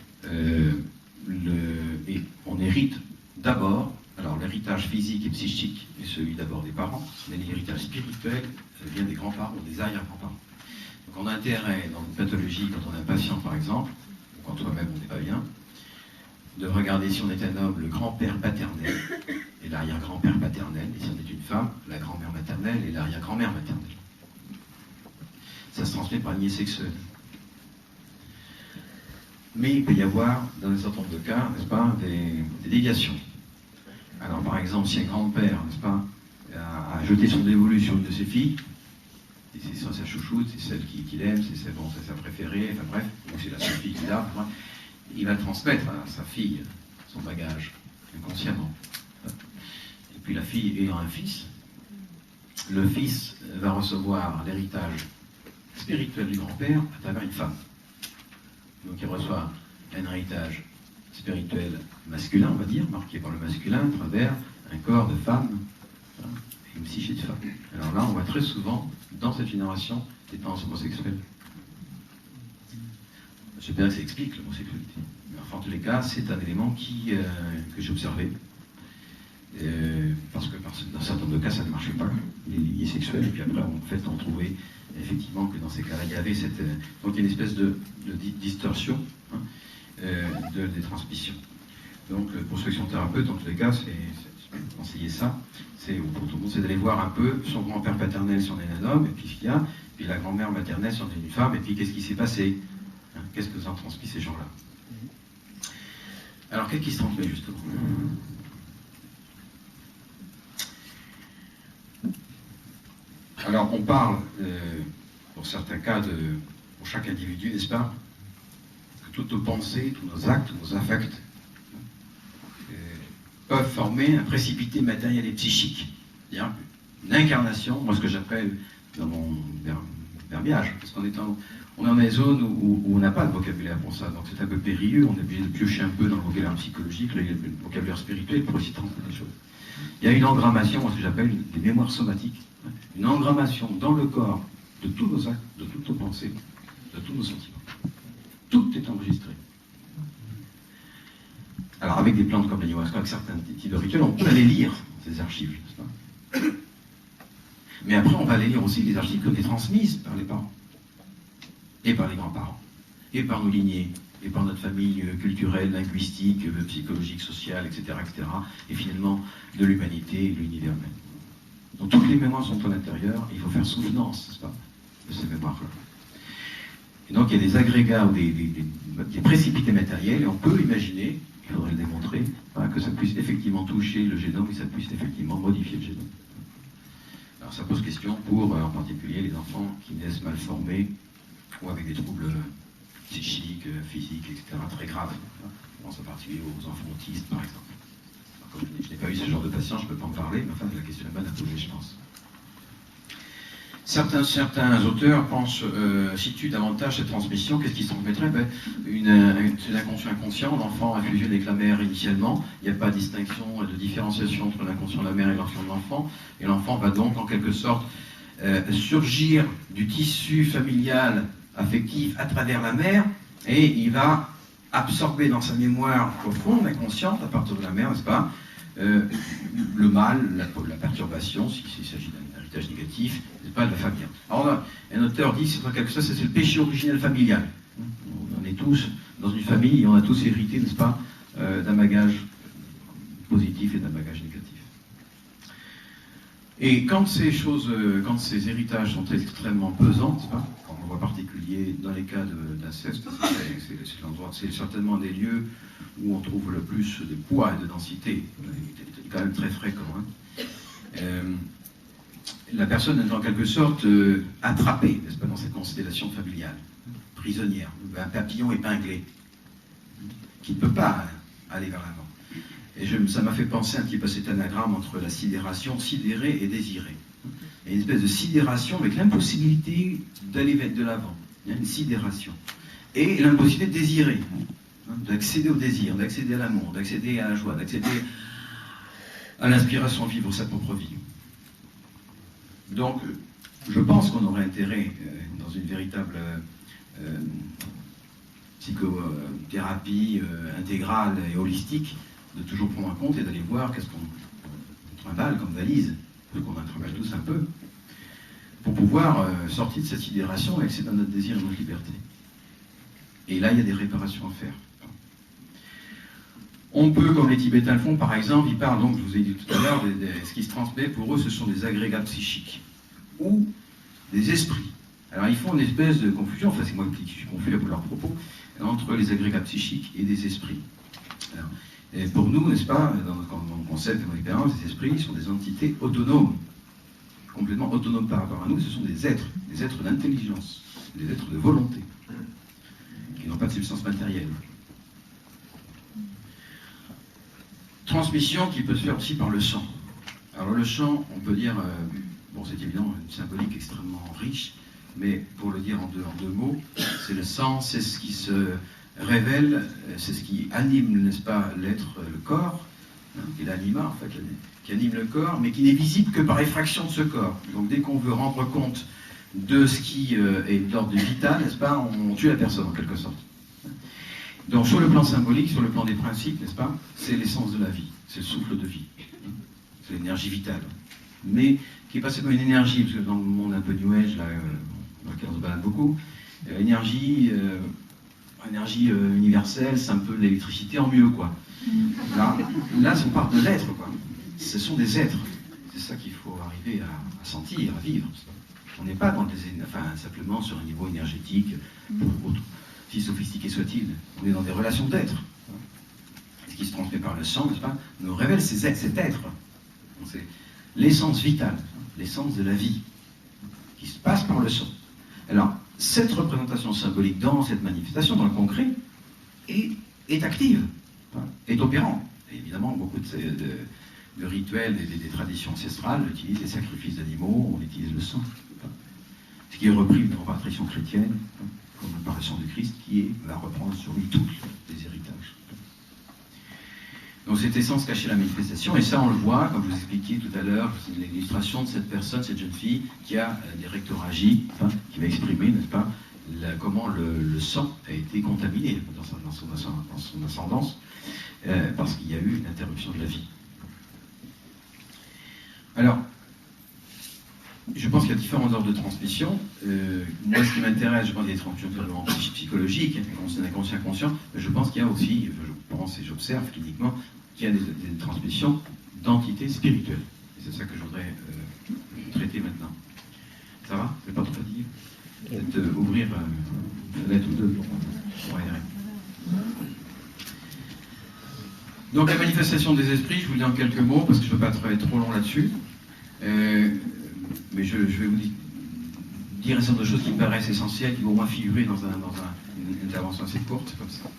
et on hérite d'abord, alors l'héritage physique et psychique est celui d'abord des parents, mais l'héritage spirituel vient des grands-parents ou des arrière-grands-parents. Donc on a intérêt, dans une pathologie, quand on a un patient par exemple, ou quand toi-même on n'est pas bien, de regarder si on est un homme, le grand-père paternel et l'arrière-grand-père paternel, et si on est une femme, la grand-mère maternelle et l'arrière-grand-mère maternelle. Ça se transmet par lignée sexuelle. Mais il peut y avoir, dans un certain nombre de cas, n'est-ce pas, des déviations. Alors par exemple, si un grand-père, n'est-ce pas, a jeté son dévolu sur une de ses filles, et c'est sa chouchoute, c'est celle qu'il aime, c'est sa préférée, enfin bref, ou c'est la seule fille qu'il a, il va transmettre à sa fille son bagage, inconsciemment. Et puis la fille ayant un fils, le fils va recevoir l'héritage spirituel du grand-père à travers une femme. Donc il reçoit un héritage spirituel masculin, on va dire, marqué par le masculin, à travers un corps de femme et une psyché de femme. Alors là, on voit très souvent, dans cette génération, des tendances homosexuelles. J'espère que ça explique l'homosexualité. Mais enfin, en tous les cas, c'est un élément que j'ai observé. Parce que dans certains nombre de cas, ça ne marchait pas, les liens sexuels, et puis après, en fait, on trouvait effectivement que dans ces cas-là, il y avait donc une espèce de distorsion des transmissions. Donc, pour ceux qui sont thérapeutes, en tous les cas, c'est conseiller ça, pour tout le monde, c'est d'aller voir un peu son grand-père paternel si on est un homme, et puis ce qu'il y a, puis la grand-mère maternelle si on est une femme, et puis qu'est-ce qui s'est passé, qu'est-ce que ça ont transmis ces gens-là. Alors, qu'est-ce qui se transmet justement? Alors, on parle, pour certains cas, pour chaque individu, n'est-ce pas, que toutes nos pensées, tous nos actes, tous nos affects peuvent former un précipité matériel et psychique. C'est-à-dire une incarnation, moi ce que j'appelle dans mon verbiage, parce qu'on est dans des zones où on n'a pas de vocabulaire pour ça, donc c'est un peu périlleux, on est obligé de piocher un peu dans le vocabulaire psychologique, là il y a le vocabulaire spirituel pour essayer de transmettre les choses. Il y a une engrammation, moi ce que j'appelle des mémoires somatiques, une engrammation dans le corps de tous nos actes, de toutes nos pensées, de tous nos sentiments. Tout est enregistré. Alors avec des plantes comme l'ayahuasca, avec certains types de rituels, on peut aller lire ces archives, n'est-ce pas? Mais après, on va aller lire aussi les archives qui ont été transmises par les parents, et par les grands-parents, et par nos lignées, et par notre famille culturelle, linguistique, psychologique, sociale, etc., etc., et finalement de l'humanité et de l'univers même. Donc toutes les mémoires sont à l'intérieur, et il faut faire souvenance, n'est-ce pas, de ces mémoires-là. Et donc il y a des agrégats ou des précipités matériels, et on peut imaginer, il faudrait le démontrer, que ça puisse effectivement toucher le génome, et ça puisse effectivement modifier le génome. Alors ça pose question pour, en particulier, les enfants qui naissent mal formés, ou avec des troubles psychiques, physiques, etc., très graves. Je pense en particulier aux enfants autistes, par exemple. Alors, comme je n'ai pas eu ce genre de patient, je ne peux pas en parler, mais enfin, la question est bonne à poser, je pense. Certains auteurs situent davantage cette transmission. Qu'est-ce qui se transmettrait? C'est l'inconscient inconscient. L'enfant a fusionné avec la mère initialement. Il n'y a pas de distinction et de différenciation entre l'inconscient de la mère et l'inconscient de l'enfant. Et l'enfant va donc, en quelque sorte, surgir du tissu familial affectif à travers la mère, et il va absorber dans sa mémoire profonde, inconsciente, à partir de la mère, n'est-ce pas, le mal, la perturbation, s'il s'agit d'un héritage négatif, n'est-ce pas, de la famille. Alors là, un auteur dit, c'est quelque chose, c'est le péché originel familial. On est tous dans une famille et on a tous hérité, n'est-ce pas, d'un bagage positif et d'un bagage négatif. Et quand ces héritages sont extrêmement pesants, n'est-ce pas, on voit particulier dans les cas d'inceste, c'est certainement des lieux où on trouve le plus de poids et de densité, c'est quand même très fréquent. La personne est en quelque sorte attrapée, n'est-ce pas, dans cette constellation familiale, prisonnière, un papillon épinglé, qui ne peut pas aller vers l'avant. Et ça m'a fait penser un petit peu à cet anagramme entre la sidération, sidérer et désirer. Il y a une espèce de sidération avec l'impossibilité d'aller de l'avant. Il y a une sidération. Et l'impossibilité de désirer, d'accéder au désir, d'accéder à l'amour, d'accéder à la joie, d'accéder à l'inspiration, vivre sa propre vie. Donc, je pense qu'on aurait intérêt, dans une véritable psychothérapie intégrale et holistique, de toujours prendre en compte et d'aller voir qu'est-ce qu'on trimballe comme valise, qu'on en trimballe tous un peu, pour pouvoir sortir de cette sidération et accéder à notre désir et notre liberté. Et là, il y a des réparations à faire. On peut, comme les Tibétains le font, par exemple, ils parlent, donc, je vous ai dit tout à l'heure, ce qui se transmet, pour eux, ce sont des agrégats psychiques, ou des esprits. Alors, ils font une espèce de confusion, enfin, c'est moi qui suis confus à leurs propos, entre les agrégats psychiques et des esprits. Alors, et pour nous, n'est-ce pas, dans le concept de mon expérience, les esprits sont des entités autonomes, complètement autonomes par rapport à nous, ce sont des êtres d'intelligence, des êtres de volonté, qui n'ont pas de substance matérielle. Transmission qui peut se faire aussi par le sang. Alors le sang, on peut dire, bon c'est évidemment une symbolique extrêmement riche, mais pour le dire en deux mots, c'est le sang, c'est ce qui se révèle, c'est ce qui anime, n'est-ce pas, l'être, le corps, hein, qui est l'anima en fait, qui anime le corps, mais qui n'est visible que par effraction de ce corps. Donc dès qu'on veut rendre compte de ce qui est d'ordre vital, n'est-ce pas, on tue la personne en quelque sorte. Donc sur le plan symbolique, sur le plan des principes, n'est-ce pas, c'est l'essence de la vie, c'est le souffle de vie, c'est l'énergie vitale, mais qui est passée comme une énergie, parce que dans le monde un peu New Age, là, dans lequel on se balade beaucoup, énergie universelle, c'est un peu l'électricité en mieux, quoi. Là, on parle de l'être, quoi. Ce sont des êtres, c'est ça qu'il faut arriver à sentir, à vivre. On n'est pas simplement sur un niveau énergétique, si sophistiqué soit-il, on est dans des relations d'être. Ce qui se transmet par le sang, n'est-ce pas, nous révèle cet être. C'est l'essence vitale, l'essence de la vie, qui se passe par le sang. Alors, cette représentation symbolique dans cette manifestation, dans le concret, est active, est opérante. Et évidemment, beaucoup de rituels, des traditions ancestrales utilisent les sacrifices d'animaux, on utilise le sang. Ce qui est repris dans la tradition chrétienne, comme par le sang de Christ, qui va reprendre sur lui tous les héritages. Donc cette essence cachée la manifestation, et ça on le voit, comme je vous expliquiez tout à l'heure, c'est l'illustration de cette personne, cette jeune fille, qui a des rectoragies, qui va exprimer, n'est-ce pas, comment le sang a été contaminé dans son ascendance, parce qu'il y a eu une interruption de la vie. Alors, je pense qu'il y a différents ordres de transmission. Moi, ce qui m'intéresse, je pense qu'il y a des transmissions vraiment psychologiques, inconscient, mais je pense qu'il y a aussi, je pense et j'observe cliniquement, qu'il y a des transmissions d'entités spirituelles. Et c'est ça que je voudrais traiter maintenant. Ça va? C'est pas trop fatigué? Peut-être ouvrir une fenêtre ou deux pour aérer. Donc la manifestation des esprits, je vous le dis en quelques mots, parce que je ne veux pas travailler trop long là-dessus. Mais je vais vous dire un certain nombre de choses qui me paraissent essentielles, qui vont au moins figurer dans une intervention assez courte, comme ça.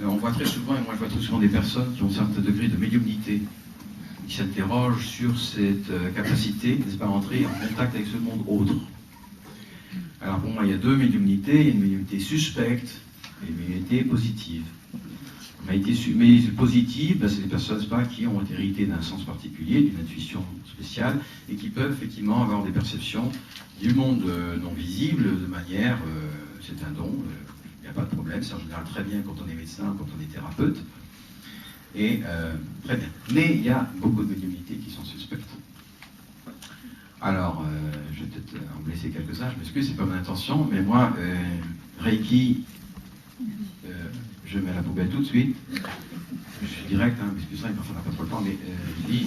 On voit très souvent, et moi je vois très souvent des personnes qui ont un certain degré de médiumnité, qui s'interrogent sur cette capacité, n'est-ce pas, à entrer en contact avec ce monde autre. Alors pour moi, il y a deux médiumnités, il y a une médiumnité suspecte et une médiumnité positive. Mais positive, c'est des personnes qui ont été héritées d'un sens particulier, d'une intuition spéciale, et qui peuvent effectivement avoir des perceptions du monde non visible de manière, c'est un don, il n'y a pas de problème, c'est en général très bien quand on est médecin, quand on est thérapeute, et très bien. Mais il y a beaucoup de médiumnités qui sont suspectes. Alors, je vais peut-être en blesser quelques-uns, je m'excuse, c'est pas mon intention, mais moi, Reiki, je mets à la poubelle tout de suite. Je suis direct, parce que ça, il ne n'a pas trop le temps, mais je dis,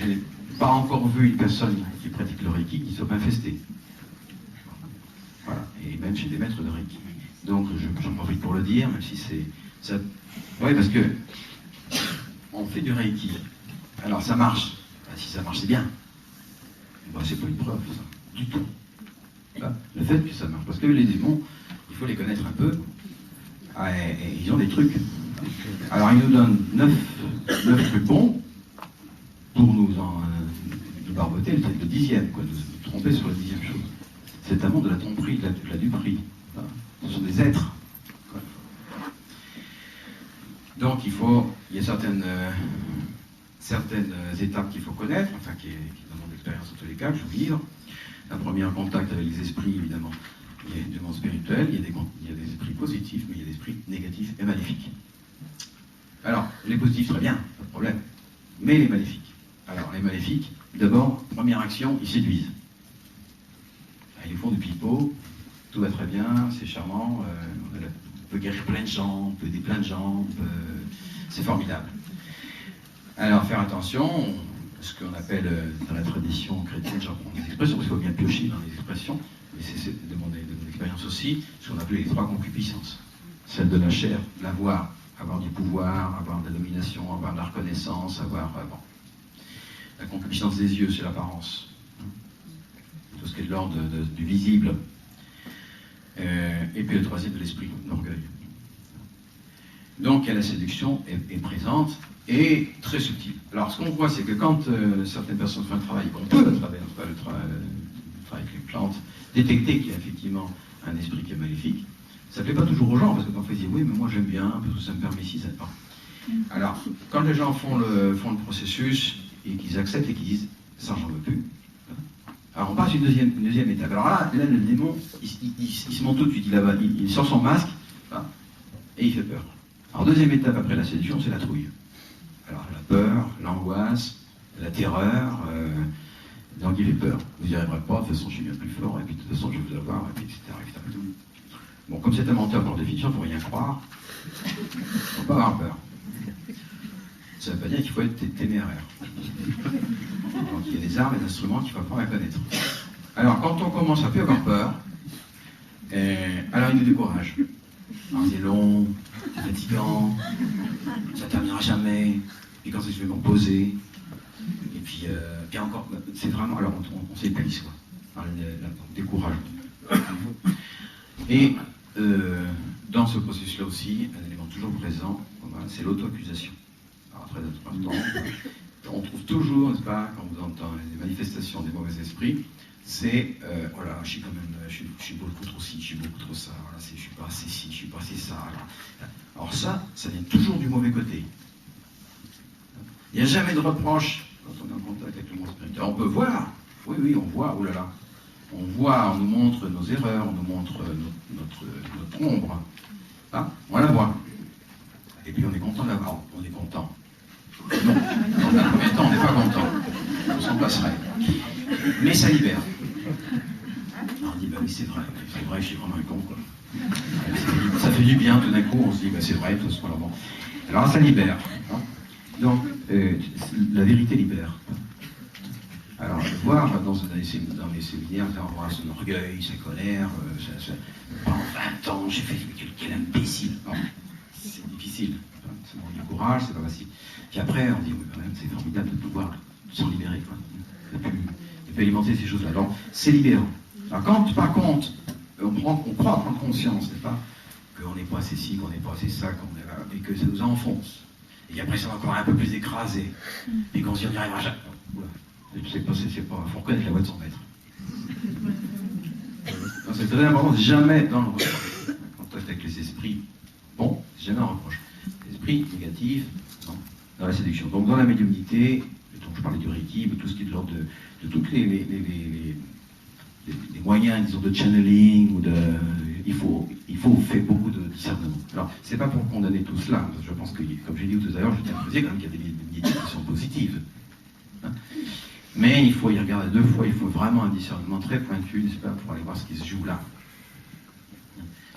je n'ai pas encore vu une personne qui pratique le Reiki qui soit infestée. Voilà, et même chez des maîtres de Reiki. Donc, j'en profite pour le dire, même si c'est... ça. Oui, parce que on fait du Reiki. Alors, ça marche. Si ça marche, c'est bien. C'est pas une preuve, ça, du tout. Le fait que ça marche. Parce que les démons, il faut les connaître un peu. Et ils ont des trucs. Alors ils nous donnent 9 trucs bons pour nous barboter le 10e, quoi, nous tromper sur la 10e chose. C'est un monde de la tromperie, de la duperie. Ce sont des êtres. Quoi. Donc il y a certaines étapes qu'il faut connaître, enfin qui dans mon expérience en tous les cas, que je vous livre. La première, contact avec les esprits, évidemment. Il y a une demande spirituelle, il y a des esprits positifs, mais il y a des esprits négatifs et maléfiques. Alors, les positifs, très bien, pas de problème. Mais les maléfiques. Alors, les maléfiques, d'abord, première action, ils séduisent. Ils font du pipeau, tout va très bien, c'est charmant, on a peut guérir plein de gens, on peut aider plein de gens, c'est formidable. Alors faire attention, ce qu'on appelle dans la tradition chrétienne, j'en prends des expressions, parce qu'il faut bien piocher dans les expressions, mais c'est de mon expérience aussi, ce qu'on appelait les 3 concupiscences. Celle de la chair, l'avoir, avoir du pouvoir, avoir de la domination, avoir de la reconnaissance, avoir... bon. La concupiscence des yeux, c'est l'apparence. Tout ce qui est de l'ordre du visible. Et puis le troisième de l'esprit, l'orgueil. Donc la séduction est présente et très subtile. Alors ce qu'on voit, c'est que quand certaines personnes font un travail, qu'on peut, à travers le travail avec les plantes, détecter qu'il y a effectivement un esprit qui est maléfique, ça ne plaît pas toujours aux gens, parce que parfois ils disent oui, mais moi j'aime bien, parce que ça me permet ci, ça pas. Alors, quand les gens font le processus et qu'ils acceptent et qu'ils disent ça, j'en veux plus. Alors on passe à une deuxième étape. Alors là le démon, il se monte tout de suite, il sort son masque, hein, et il fait peur. Alors deuxième étape après la séduction, c'est la trouille. Alors la peur, l'angoisse, la terreur, donc il fait peur. Vous n'y arriverez pas, de toute façon je suis bien plus fort, et puis de toute façon je vais vous avoir, et puis etc. Bon, comme c'est un menteur par définition, il ne faut rien croire, il ne faut pas avoir peur. Ça ne veut pas dire qu'il faut être téméraire. Donc il y a des armes et des instruments qu'il faut apprendre à connaître. Alors quand on commence à plus avoir peur, alors il nous décourage. Alors c'est long, c'est fatigant, ça ne terminera jamais, puis quand est-ce que je vais m'en poser, et puis encore, c'est vraiment, alors on s'épuise, quoi. Alors, on décourage. Et dans ce processus-là aussi, un élément toujours présent, c'est l'auto-accusation. Alors très important, on trouve toujours, n'est-ce pas, quand vous entendez les manifestations des mauvais esprits, c'est voilà, je suis beaucoup trop ci, je suis beaucoup trop ça, voilà, je suis pas assez ci, je suis pas assez ça. Alors ça vient toujours du mauvais côté. Il n'y a jamais de reproche quand on est en contact avec le monde spirituel. On peut voir, oui, on voit, oh là là. On voit, on nous montre nos erreurs, on nous montre notre ombre. Hein, on la voit. Et puis on est content de la voir. On est content. Non, dans un premier temps, on n'est pas content. On s'en passerait. Mais ça libère. Alors on dit, bah oui, c'est vrai, je suis vraiment un con, quoi. Ça fait du bien, tout d'un coup, on se dit, bah c'est vrai, tout ce qu'on bon. Alors ça libère. Hein. Donc, la vérité libère. Alors, voir dans les séminaires, on voit son orgueil, sa colère, pendant 20 ans, j'ai fait quel imbécile. C'est difficile, ça me décourage, c'est pas facile. Puis après, on dit, oui, quand même, c'est formidable de pouvoir s'en libérer, quoi. De plus alimenter ces choses-là. Alors, c'est libérant. Alors, quand, par contre, on croit prendre conscience, n'est-ce pas, qu'on n'est pas assez ci, qu'on n'est pas assez ça, et que ça nous enfonce. Et après, ça va encore un peu plus écrasé. Et qu'on se dit, on n'y arrivera jamais. Il faut reconnaître la voix de son maître. C'est très important, jamais dans le reproche. Contact avec les esprits, bon, c'est jamais un reproche. L'esprit négatif, non, dans la séduction. Donc dans la médiumnité, dont je parlais du Reiki, tout ce qui est de l'ordre de tous les moyens, disons, de channeling, ou il faut faire beaucoup de discernement. Alors, c'est pas pour condamner tout cela, je pense que, comme j'ai dit tout à l'heure, je tiens à préciser quand même qu'il y a des médiumnités qui sont positives. Hein. Mais il faut y regarder 2 fois, il faut vraiment un discernement très pointu, n'est-ce pas, pour aller voir ce qui se joue là.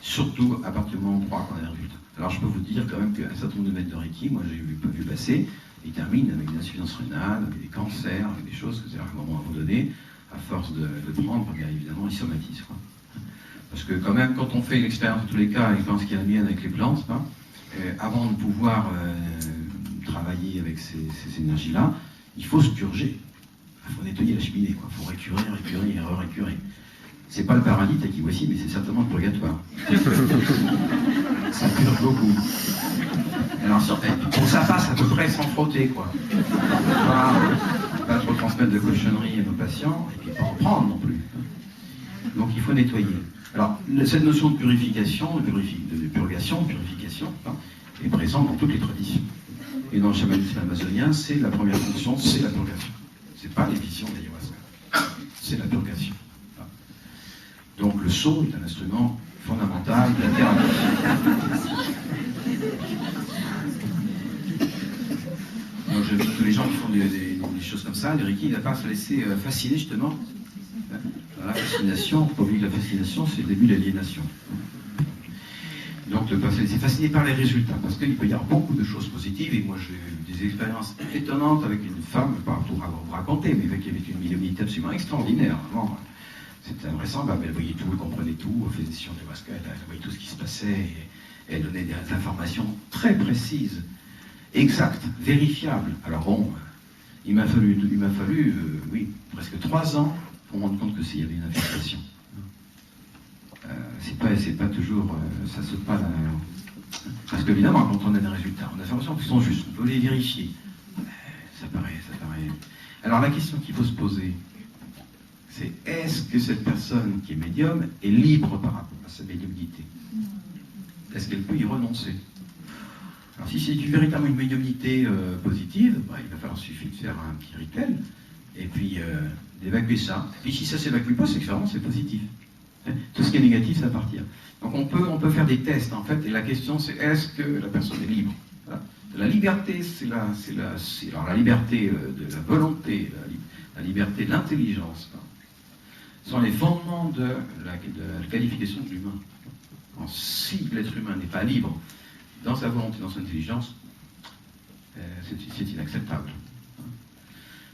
Surtout à partir du moment où on croit qu'on a un résultat. Alors je peux vous dire quand même qu'un certain nombre de maîtres de Reiki, moi j'ai vu passer, ils terminent avec une insuffisance rénale, avec des cancers, avec des choses que c'est à un moment donné, à force de prendre, bien évidemment, ils somatisent, quoi. Parce que quand même, quand on fait l'expérience de tous les cas, l'expérience qui est la mienne avec les plantes, hein, avant de pouvoir travailler avec ces énergies-là, il faut se purger. Il faut nettoyer la cheminée, quoi. Il faut récurer et récurer. C'est pas le paradis qui voici, mais c'est certainement le purgatoire. Ça purge beaucoup. Alors, pour ça passe à peu près sans frotter, quoi. Pas trop transmettre de cochonneries à nos patients, et puis pas en prendre non plus. Donc il faut nettoyer. Alors, cette notion de purification, de purgation, hein, est présente dans toutes les traditions. Et dans le chamanisme amazonien, c'est la première fonction, c'est la purgation. C'est pas l'édition d'ayahuasca, c'est la purgation. Donc le sceau est un instrument fondamental de la thérapie. Donc je dis que les gens qui font des choses comme ça, le Reiki, il n'a pas à se laisser fasciner justement. Dans la fascination, pour lui, la fascination, c'est le début de l'aliénation. Donc le patient est fasciné par les résultats, parce qu'il peut y avoir beaucoup de choses positives, et moi j'ai eu des expériences étonnantes avec une femme, pas tout vous raconter, mais qui avait une médiumnité absolument extraordinaire. Vraiment, c'était invraisemblable, elle voyait tout, elle comprenait tout, elle faisait des sessions de ayahuasca, elle voyait tout ce qui se passait, et elle donnait des informations très précises, exactes, vérifiables. Alors bon, il m'a fallu oui, presque 3 ans pour me rendre compte que s'il y avait une infiltration. C'est pas toujours, ça saute pas là. Parce qu'évidemment, quand on a des résultats, on a l'impression qu'ils sont justes, on peut les vérifier. Ça paraît. Alors la question qu'il faut se poser, c'est est-ce que cette personne qui est médium est libre par rapport à sa médiumnité? Est-ce qu'elle peut y renoncer? Alors si c'est véritablement une médiumnité positive, il va falloir suffire de faire un petit rituel, et puis d'évacuer ça. Et puis si ça ne s'évacue pas, c'est que vraiment c'est positif. Tout ce qui est négatif, ça va partir. Donc on peut faire des tests en fait, et la question c'est est-ce que la personne est libre? Voilà. La liberté, alors la liberté de la volonté, la liberté de l'intelligence, sont les fondements de la qualification de l'humain. Si l'être humain n'est pas libre dans sa volonté, dans son intelligence, c'est inacceptable.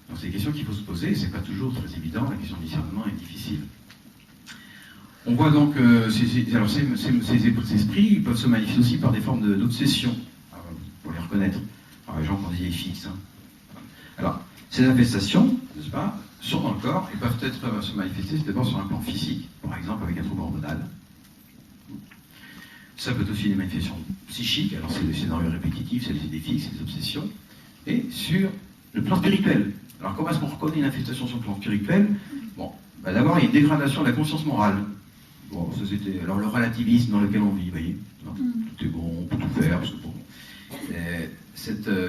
Donc c'est des questions qu'il faut se poser, et c'est pas toujours très évident, la question du discernement est difficile. On voit donc ces esprits ils peuvent se manifester aussi par des formes d'obsession, pour les reconnaître. Par exemple, on dit fixe. Alors, ces manifestations, n'est-ce pas, sont dans le corps et peuvent se manifester d'abord sur un plan physique, par exemple avec un trouble hormonal. Ça peut être aussi des manifestations psychiques, alors c'est des scénarios répétitifs, c'est des idées fixes, c'est des obsessions, et sur le plan spirituel. Alors comment est-ce qu'on reconnaît une manifestation sur le plan spirituel? Bon, d'abord il y a une dégradation de la conscience morale. Bon, ça c'était alors le relativisme dans lequel on vit, vous voyez, tout est bon, on peut tout faire, parce que bon.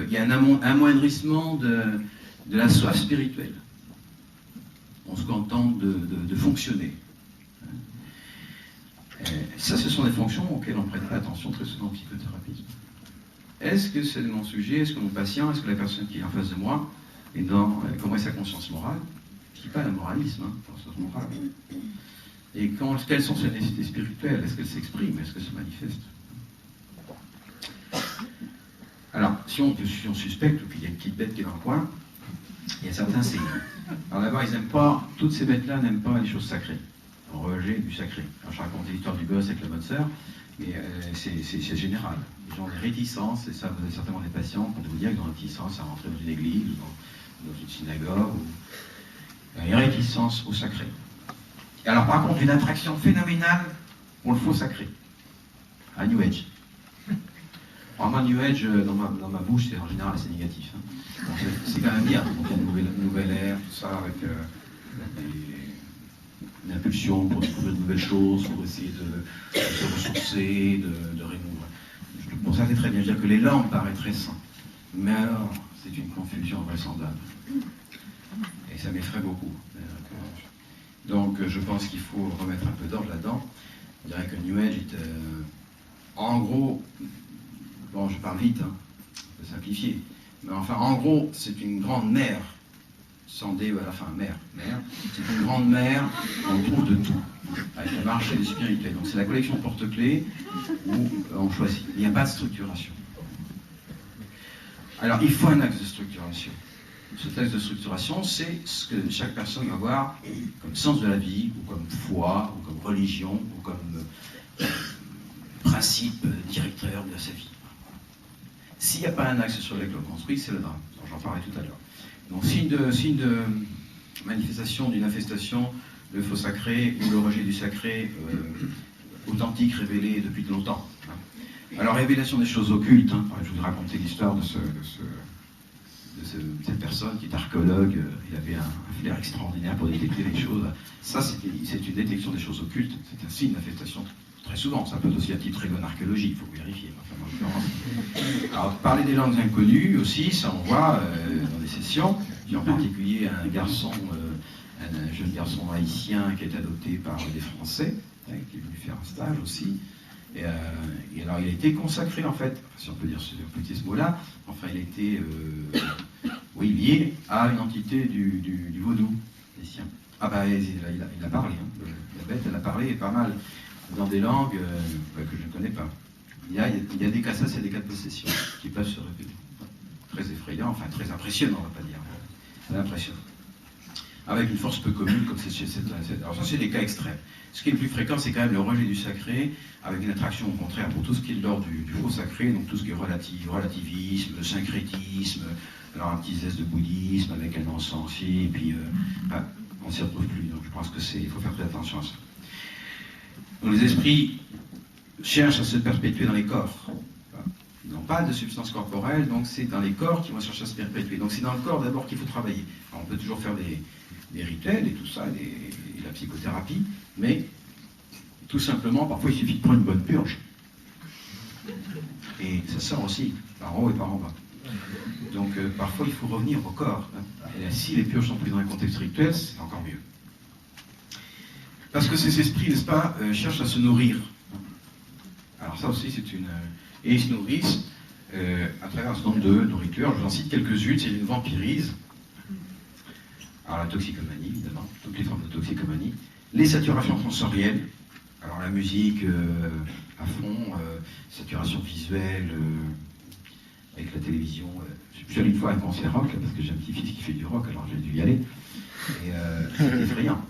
Il y a un amoindrissement de la soif spirituelle. On se contente de fonctionner. Ça, ce sont des fonctions auxquelles on ne prête pas attention très souvent en psychothérapie. Est-ce que c'est mon sujet, est-ce que mon patient, est-ce que la personne qui est en face de moi est dans comment est sa conscience morale? Je ne dis pas le moralisme, conscience morale. Et quelles sont ses nécessités spirituelles? Est-ce qu'elles s'expriment? Est-ce qu'elles se manifestent? Alors, si on suspecte qu'il y a une petite bête qui est dans le coin, il y a certains signes. Alors d'abord, ils n'aiment pas, toutes ces bêtes-là n'aiment pas les choses sacrées. On rejet du sacré. Alors, je raconte l'histoire du gosse avec la bonne sœur, mais c'est général. Les gens ont des réticences, et ça, vous avez certainement des patients qui vont vous dire qu'ils ont des réticences à rentrer dans une église, ou dans une synagogue, ou une réticence au sacré. Et alors, par contre, une attraction phénoménale pour le faux sacré, à New Age. Alors, moi, New Age, dans ma bouche, en général, c'est négatif. C'est quand même bien. Donc, il y a une nouvelle ère, tout ça, avec une impulsion pour découvrir de nouvelles choses, pour essayer de se ressourcer, de renouveler. Pour ça, c'est très bien. Je veux dire que les langues paraissent très sains. Mais alors, c'est une confusion vraisemblable. Et ça m'effraie beaucoup. Donc, je pense qu'il faut remettre un peu d'ordre là-dedans. Je dirais que New Age est, en gros, bon, je parle vite, je peux simplifier, mais enfin, en gros, c'est une grande mer, sans D à la fin, mer, c'est une grande mer où on trouve de tout, avec le marché du spirituel. Donc, c'est la collection porte-clés où on choisit. Il n'y a pas de structuration. Alors, il faut un axe de structuration. Ce axe de structuration, c'est ce que chaque personne va avoir comme sens de la vie, ou comme foi, ou comme religion, ou comme principe directeur de sa vie. S'il n'y a pas un axe sur lequel on construit, c'est le drame. J'en parlais tout à l'heure. Donc, signe de manifestation d'une infestation, le faux sacré ou le rejet du sacré authentique, révélé depuis longtemps. Alors, révélation des choses occultes. Je vous ai raconté l'histoire de cette personne qui est archéologue. Il avait un flair extraordinaire pour détecter les choses. Ça, c'est une détection des choses occultes. C'est un signe d'infestation. Très souvent, ça peut être aussi un type très bonne archéologie, il faut vérifier. Alors, parler des langues inconnues aussi, ça on voit dans des sessions, puis en particulier un jeune garçon haïtien qui est adopté par des Français, qui est venu faire un stage aussi. Et alors il a été consacré en fait, si on peut dire ce mot-là, enfin il a été lié à une entité du vaudou haïtien. Ah bah il a parlé, la bête elle a parlé pas mal. Dans des langues que je ne connais pas. il y a des cas, ça c'est des cas de possession qui peuvent se répéter. Très effrayant, enfin très impressionnant, on va pas dire. C'est impressionnant. Avec une force peu commune, comme c'est chez cette. Alors ça c'est des cas extrêmes. Ce qui est le plus fréquent, c'est quand même le rejet du sacré, avec une attraction au contraire pour tout ce qui est de l'ordre du faux sacré, donc tout ce qui est relativisme, le syncrétisme, alors un petit zeste de bouddhisme avec un encens aussi, et puis on ne s'y retrouve plus. Donc je pense il faut faire très attention à ça. Donc les esprits cherchent à se perpétuer dans les corps. Ils n'ont pas de substance corporelle, donc c'est dans les corps qu'ils vont chercher à se perpétuer. Donc c'est dans le corps d'abord qu'il faut travailler. Alors, on peut toujours faire des rituels et tout ça, et la psychothérapie, mais tout simplement, parfois il suffit de prendre une bonne purge. Et ça sort aussi, par en haut et par en bas. Donc parfois il faut revenir au corps. Et si les purges sont prises dans un contexte rituel, c'est encore mieux. Parce que ces esprits, n'est-ce pas, cherchent à se nourrir. Alors ça aussi c'est une... Et ils se nourrissent à travers un certain nombre de nourritures. Je vous en cite quelques-unes, c'est une vampirise. Alors la toxicomanie, évidemment, toutes les formes de toxicomanie. Les saturations sensorielles, alors la musique à fond, saturation visuelle, avec la télévision. Je suis allé une fois à un concert rock, parce que j'ai un petit-fils qui fait du rock, alors j'ai dû y aller. Et c'est effrayant.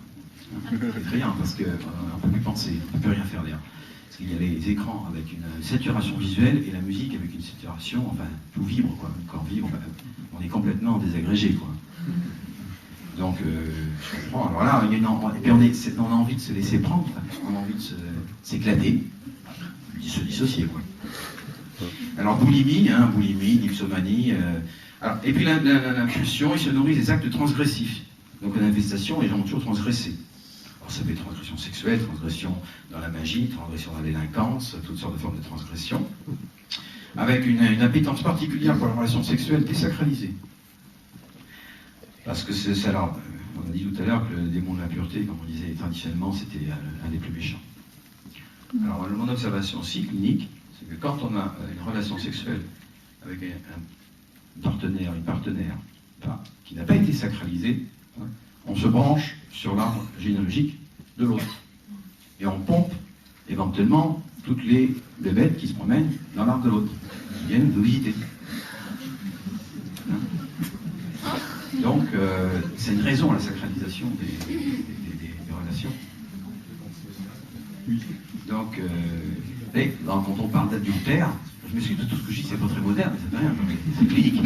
C'est effrayant, parce qu'on ne peut plus penser, on ne peut plus rien faire d'ailleurs. Parce qu'il y a les écrans avec une saturation visuelle et la musique avec une saturation, enfin, tout vibre, quoi. Le corps vibre, on est complètement désagrégé, quoi. Donc, je comprends. Alors là, et puis on a envie de se laisser prendre, on a envie de s'éclater, de se dissocier, quoi. Alors, boulimie, dipsomanie. Alors, et puis l'impulsion, ils se nourrissent des actes transgressifs. Donc, l'investation, les gens ont toujours transgressé. Alors, ça peut être transgression sexuelle, transgression dans la magie, transgression dans la délinquance, toutes sortes de formes de transgression, avec une appétence particulière pour la relation sexuelle désacralisée. Parce que c'est ça, alors, on a dit tout à l'heure que le démon de la pureté, comme on disait traditionnellement, c'était un des plus méchants. Alors, mon observation aussi clinique, c'est que quand on a une relation sexuelle avec un partenaire, une partenaire, qui n'a pas été sacralisée, on se branche sur l'arbre généalogique de l'autre. Et on pompe éventuellement toutes les bébêtes qui se promènent dans l'arbre de l'autre, qui viennent nous visiter. Donc, c'est une raison, la sacralisation des relations. Donc, quand on parle d'adultère, je m'excuse de tout ce que je dis, c'est pas très moderne, mais c'est rien, c'est clinique.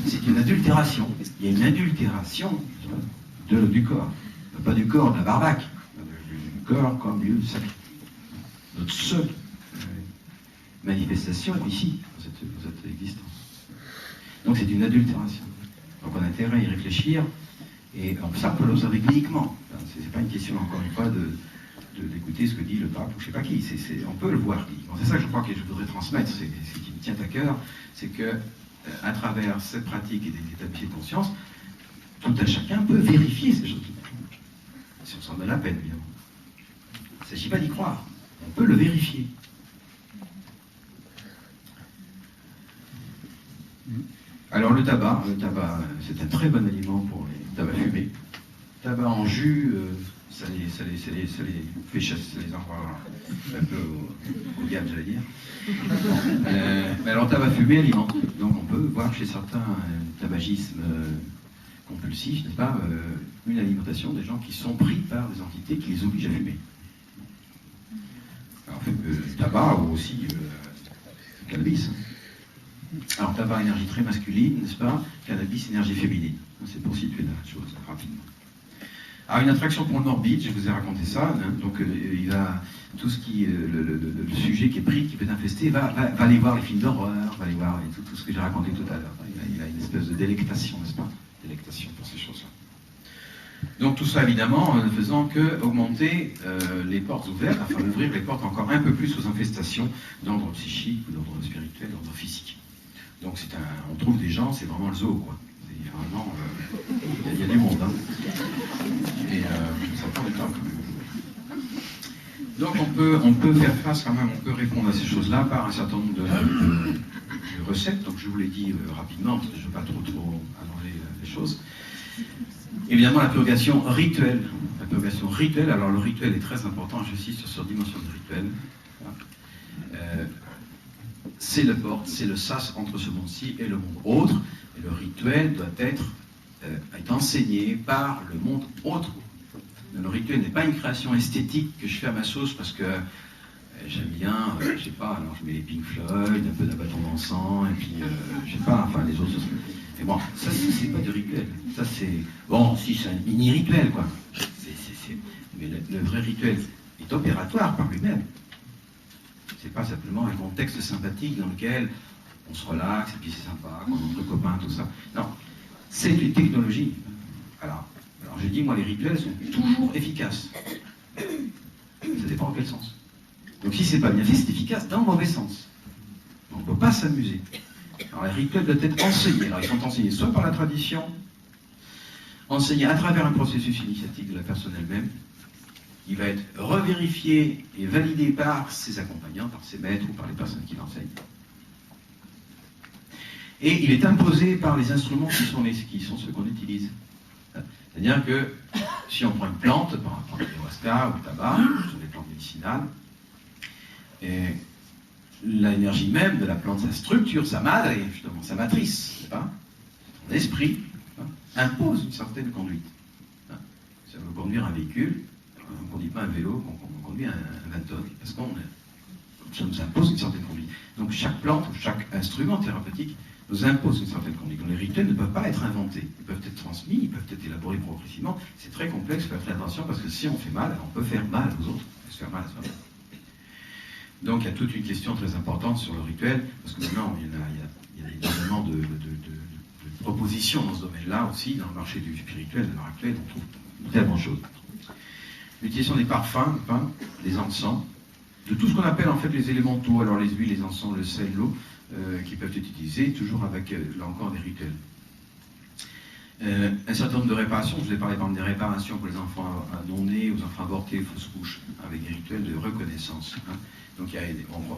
C'est une adultération. Il y a une adultération du corps. Pas du corps de la barbaque, du corps comme lieu sacré. Notre seule manifestation ici, dans cette existence. Donc c'est une adultération. Donc on a intérêt à y réfléchir, et ça on peut l'observer cliniquement. C'est pas une question, encore une fois, d'écouter ce que dit le pape ou je sais pas qui. On peut le voir cliniquement. C'est ça que je crois que je voudrais transmettre, c'est ce qui me tient à cœur, c'est que à travers cette pratique et des états de conscience, tout un chacun peut vérifier ces choses. Si on s'en donne la peine, évidemment. Il ne s'agit pas d'y croire. On peut le vérifier. Alors le tabac, c'est un très bon aliment pour les tabacs fumés. Tabac en jus, ça les fait chasser, ça les envoie un peu au diable, j'allais dire. Mais alors tabac fumé alimente. Donc on peut voir chez certains tabagismes compulsifs, n'est-ce pas, une alimentation des gens qui sont pris par des entités qui les obligent à fumer. Alors tabac ou aussi cannabis. Alors tabac, énergie très masculine, n'est-ce pas? Cannabis, énergie féminine. C'est pour situer la chose rapidement. Alors une attraction pour le morbide, je vous ai raconté ça, hein, donc il va, tout ce qui, le sujet qui est pris, qui peut être infesté, va aller voir les films d'horreur, va aller voir tout ce que j'ai raconté tout à l'heure. Il a une espèce de délectation, n'est-ce pas? Délectation pour ces choses-là. Donc tout ça évidemment ne faisant que augmenter les portes ouvertes, afin d'ouvrir les portes encore un peu plus aux infestations d'ordre psychique, d'ordre spirituel, d'ordre physique. Donc on trouve des gens, c'est vraiment le zoo, quoi. Vraiment, il y a du monde, hein. Et ça prend du temps quand même. Donc on peut faire face quand même, on peut répondre à ces choses-là par un certain nombre de recettes. Donc je vous l'ai dit rapidement, parce que je ne veux pas trop allonger les choses. Évidemment la purgation rituelle. La purgation rituelle, alors le rituel est très important, j'insiste sur cette dimension du rituel. c'est la porte, c'est le sas entre ce monde-ci et le monde autre. Et le rituel doit être enseigné par le monde autre. Le rituel n'est pas une création esthétique que je fais à ma sauce parce que j'aime bien, je sais pas, alors je mets les Pink Floyd, un peu d'un bâton d'encens, et puis, je sais pas, enfin les autres. Mais bon, ça c'est pas du rituel. Ça c'est, bon, si c'est un mini-rituel, quoi. Mais le vrai rituel est opératoire par lui-même. C'est pas simplement un contexte sympathique dans lequel on se relaxe, et puis c'est sympa, qu'on est entre copains, tout ça. Non, c'est une technologie. Alors je dis, moi, les rituels sont toujours efficaces. Ça dépend en quel sens. Donc si c'est pas bien fait, c'est efficace dans le mauvais sens. On ne peut pas s'amuser. Alors les rituels doivent être enseignés. Alors ils sont enseignés soit par la tradition, enseignés à travers un processus initiatique de la personne elle-même. Il va être revérifié et validé par ses accompagnants, par ses maîtres ou par les personnes qui l'enseignent. Et il est imposé par les instruments qui sont ceux qu'on utilise. C'est-à-dire que si on prend une plante, par exemple l'ayahuasca ou le tabac, ce sont des plantes médicinales, et l'énergie même de la plante, sa structure, sa madre, justement, sa matrice, son esprit, impose une certaine conduite. Si on veut conduire un véhicule, on ne conduit pas un vélo, on conduit un 20 tonnes, parce qu'on ça nous impose une certaine conduite. Donc chaque plante ou chaque instrument thérapeutique nous impose une certaine conduite. Donc les rituels ne peuvent pas être inventés. Ils peuvent être transmis, ils peuvent être élaborés progressivement. C'est très complexe, il faut faire attention, parce que si on fait mal, on peut faire mal aux autres. On peut se faire mal à soi-même. Donc il y a toute une question très importante sur le rituel, parce que maintenant il y a énormément de propositions dans ce domaine-là aussi, dans le marché du spirituel de l'heure actuelle, on trouve tellement de choses. L'utilisation des parfums, des encens, de tout ce qu'on appelle en fait les élémentaux, alors les huiles, les encens, le sel, l'eau, qui peuvent être utilisés, toujours avec, là encore, des rituels. Un certain nombre de réparations, je vous ai parlé par exemple des réparations pour les enfants non-nés, aux enfants avortés, fausses couches, avec des rituels de reconnaissance. Donc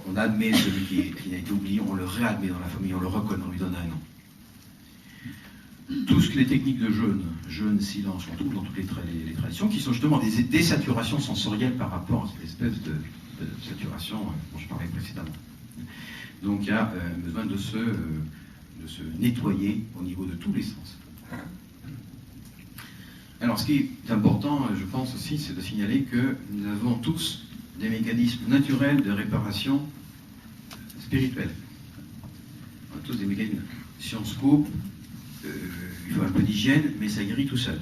on admet celui qui a été oublié, on le réadmet dans la famille, on le reconnaît, on lui donne un nom. Tout ce que les techniques de jeûne, silence, on trouve dans toutes les traditions, qui sont justement des désaturations sensorielles par rapport à cette espèce de saturation dont je parlais précédemment. Donc il y a besoin de se nettoyer au niveau de tous les sens. Alors ce qui est important, je pense aussi, c'est de signaler que nous avons tous des mécanismes naturels de réparation spirituelle. On a tous des mécanismes. Si on se coupe, il faut un peu d'hygiène, mais ça guérit tout seul.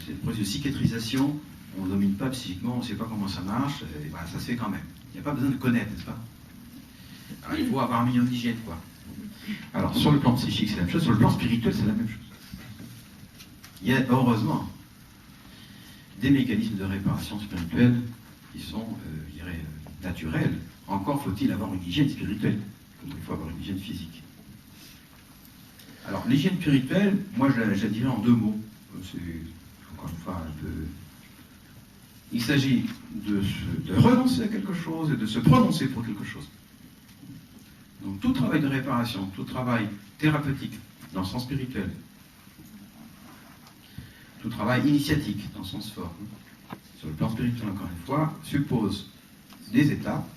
C'est le processus de cicatrisation, on ne domine pas psychiquement, on ne sait pas comment ça marche, et voilà, ça se fait quand même. Il n'y a pas besoin de connaître, n'est-ce pas? Alors, il faut avoir un minimum d'hygiène, quoi. Alors, sur le plan psychique, c'est la même chose, sur le plan spirituel, c'est la même chose. Il y a, heureusement, des mécanismes de réparation spirituelle qui sont, je dirais, naturels. Encore faut-il avoir une hygiène spirituelle, comme il faut avoir une hygiène physique. Alors, l'hygiène spirituelle, moi, je la dirais en deux mots. C'est, encore une fois, un peu... Il s'agit de renoncer à quelque chose et de se prononcer pour quelque chose. Donc, tout travail de réparation, tout travail thérapeutique, dans le sens spirituel, tout travail initiatique, dans le sens fort, sur le plan spirituel, encore une fois, suppose des étapes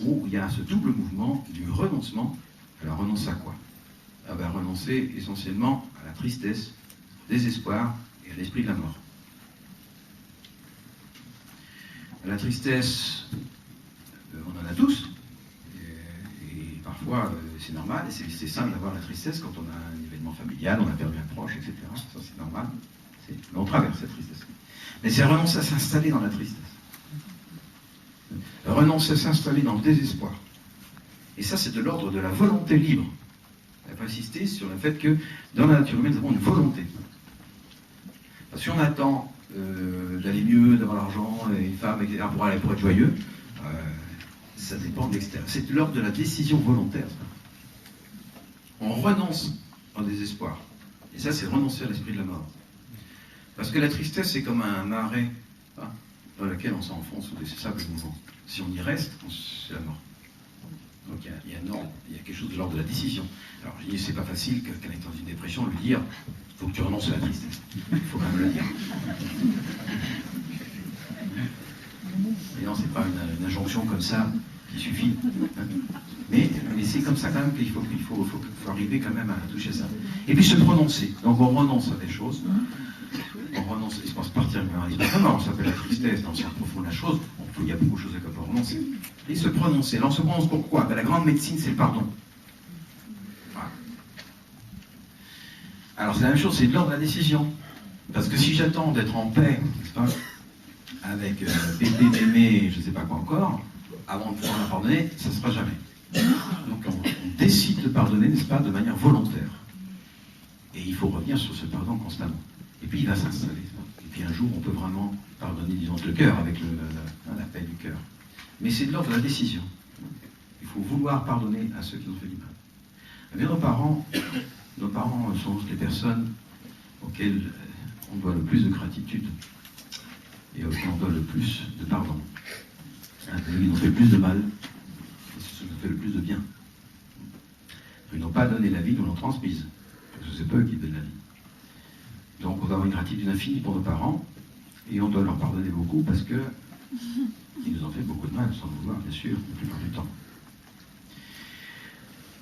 où il y a ce double mouvement du renoncement. Alors, renoncer à quoi? Renoncer essentiellement à la tristesse, au désespoir et à l'esprit de la mort. La tristesse, on en a tous, et parfois c'est normal, et c'est sain d'avoir la tristesse quand on a un événement familial, on a perdu un proche, etc. Ça c'est normal, mais on traverse cette tristesse. Mais c'est renoncer à s'installer dans la tristesse. Renoncer à s'installer dans le désespoir. Et ça c'est de l'ordre de la volonté libre. Il faut insister sur le fait que dans la nature humaine, nous avons une volonté. Parce que si on attend d'aller mieux, d'avoir l'argent, les femmes, etc., pour être joyeux, ça dépend de l'extérieur. C'est de l'ordre de la décision volontaire. Ça. On renonce au désespoir. Et ça, c'est renoncer à l'esprit de la mort. Parce que la tristesse, c'est comme un marais dans lequel on s'enfonce sous des sables mouvants. Si on y reste, c'est la mort. Donc il y a quelque chose de l'ordre de la décision. Alors je dis, c'est pas facile que quelqu'un est dans une dépression lui dire, il faut que tu renonces à la tristesse. Il faut quand même le dire. Et non, c'est pas une injonction comme ça qui suffit. Mais Mais c'est comme ça quand même qu'il faut arriver quand même à toucher ça. Et puis se prononcer. Donc on renonce à des choses. On renonce, il se passe partir, non, ça s'appelle la tristesse, dans le sens profond de la chose. Il y a beaucoup de choses à quoi renoncer. Et se prononcer. Alors on se prononce pourquoi? La grande médecine, c'est le pardon. Voilà. Alors c'est la même chose, c'est de l'ordre de la décision. Parce que si j'attends d'être en paix, n'est-ce pas, avec Pépé, Mémé, je ne sais pas quoi encore, avant de pouvoir la pardonner, ça ne sera jamais. Donc on décide de pardonner, n'est-ce pas, de manière volontaire. Et il faut revenir sur ce pardon constamment. Et puis il va s'installer. Et puis un jour, on peut vraiment pardonner, disons, le cœur, avec la paix du cœur. Mais c'est de l'ordre de la décision. Il faut vouloir pardonner à ceux qui nous ont fait du mal. Mais nos parents sont les personnes auxquelles on doit le plus de gratitude et auxquelles on doit le plus de pardon. Ils nous ont fait le plus de mal, et c'est ceux qui nous fait le plus de bien. Ils n'ont pas donné la vie, nous l'ont transmise. Parce que c'est pas eux qui donnent la vie. Donc on doit avoir une gratitude infinie pour nos parents, et on doit leur pardonner beaucoup parce que ils nous ont fait beaucoup de mal, sans le vouloir, bien sûr, la plupart du temps.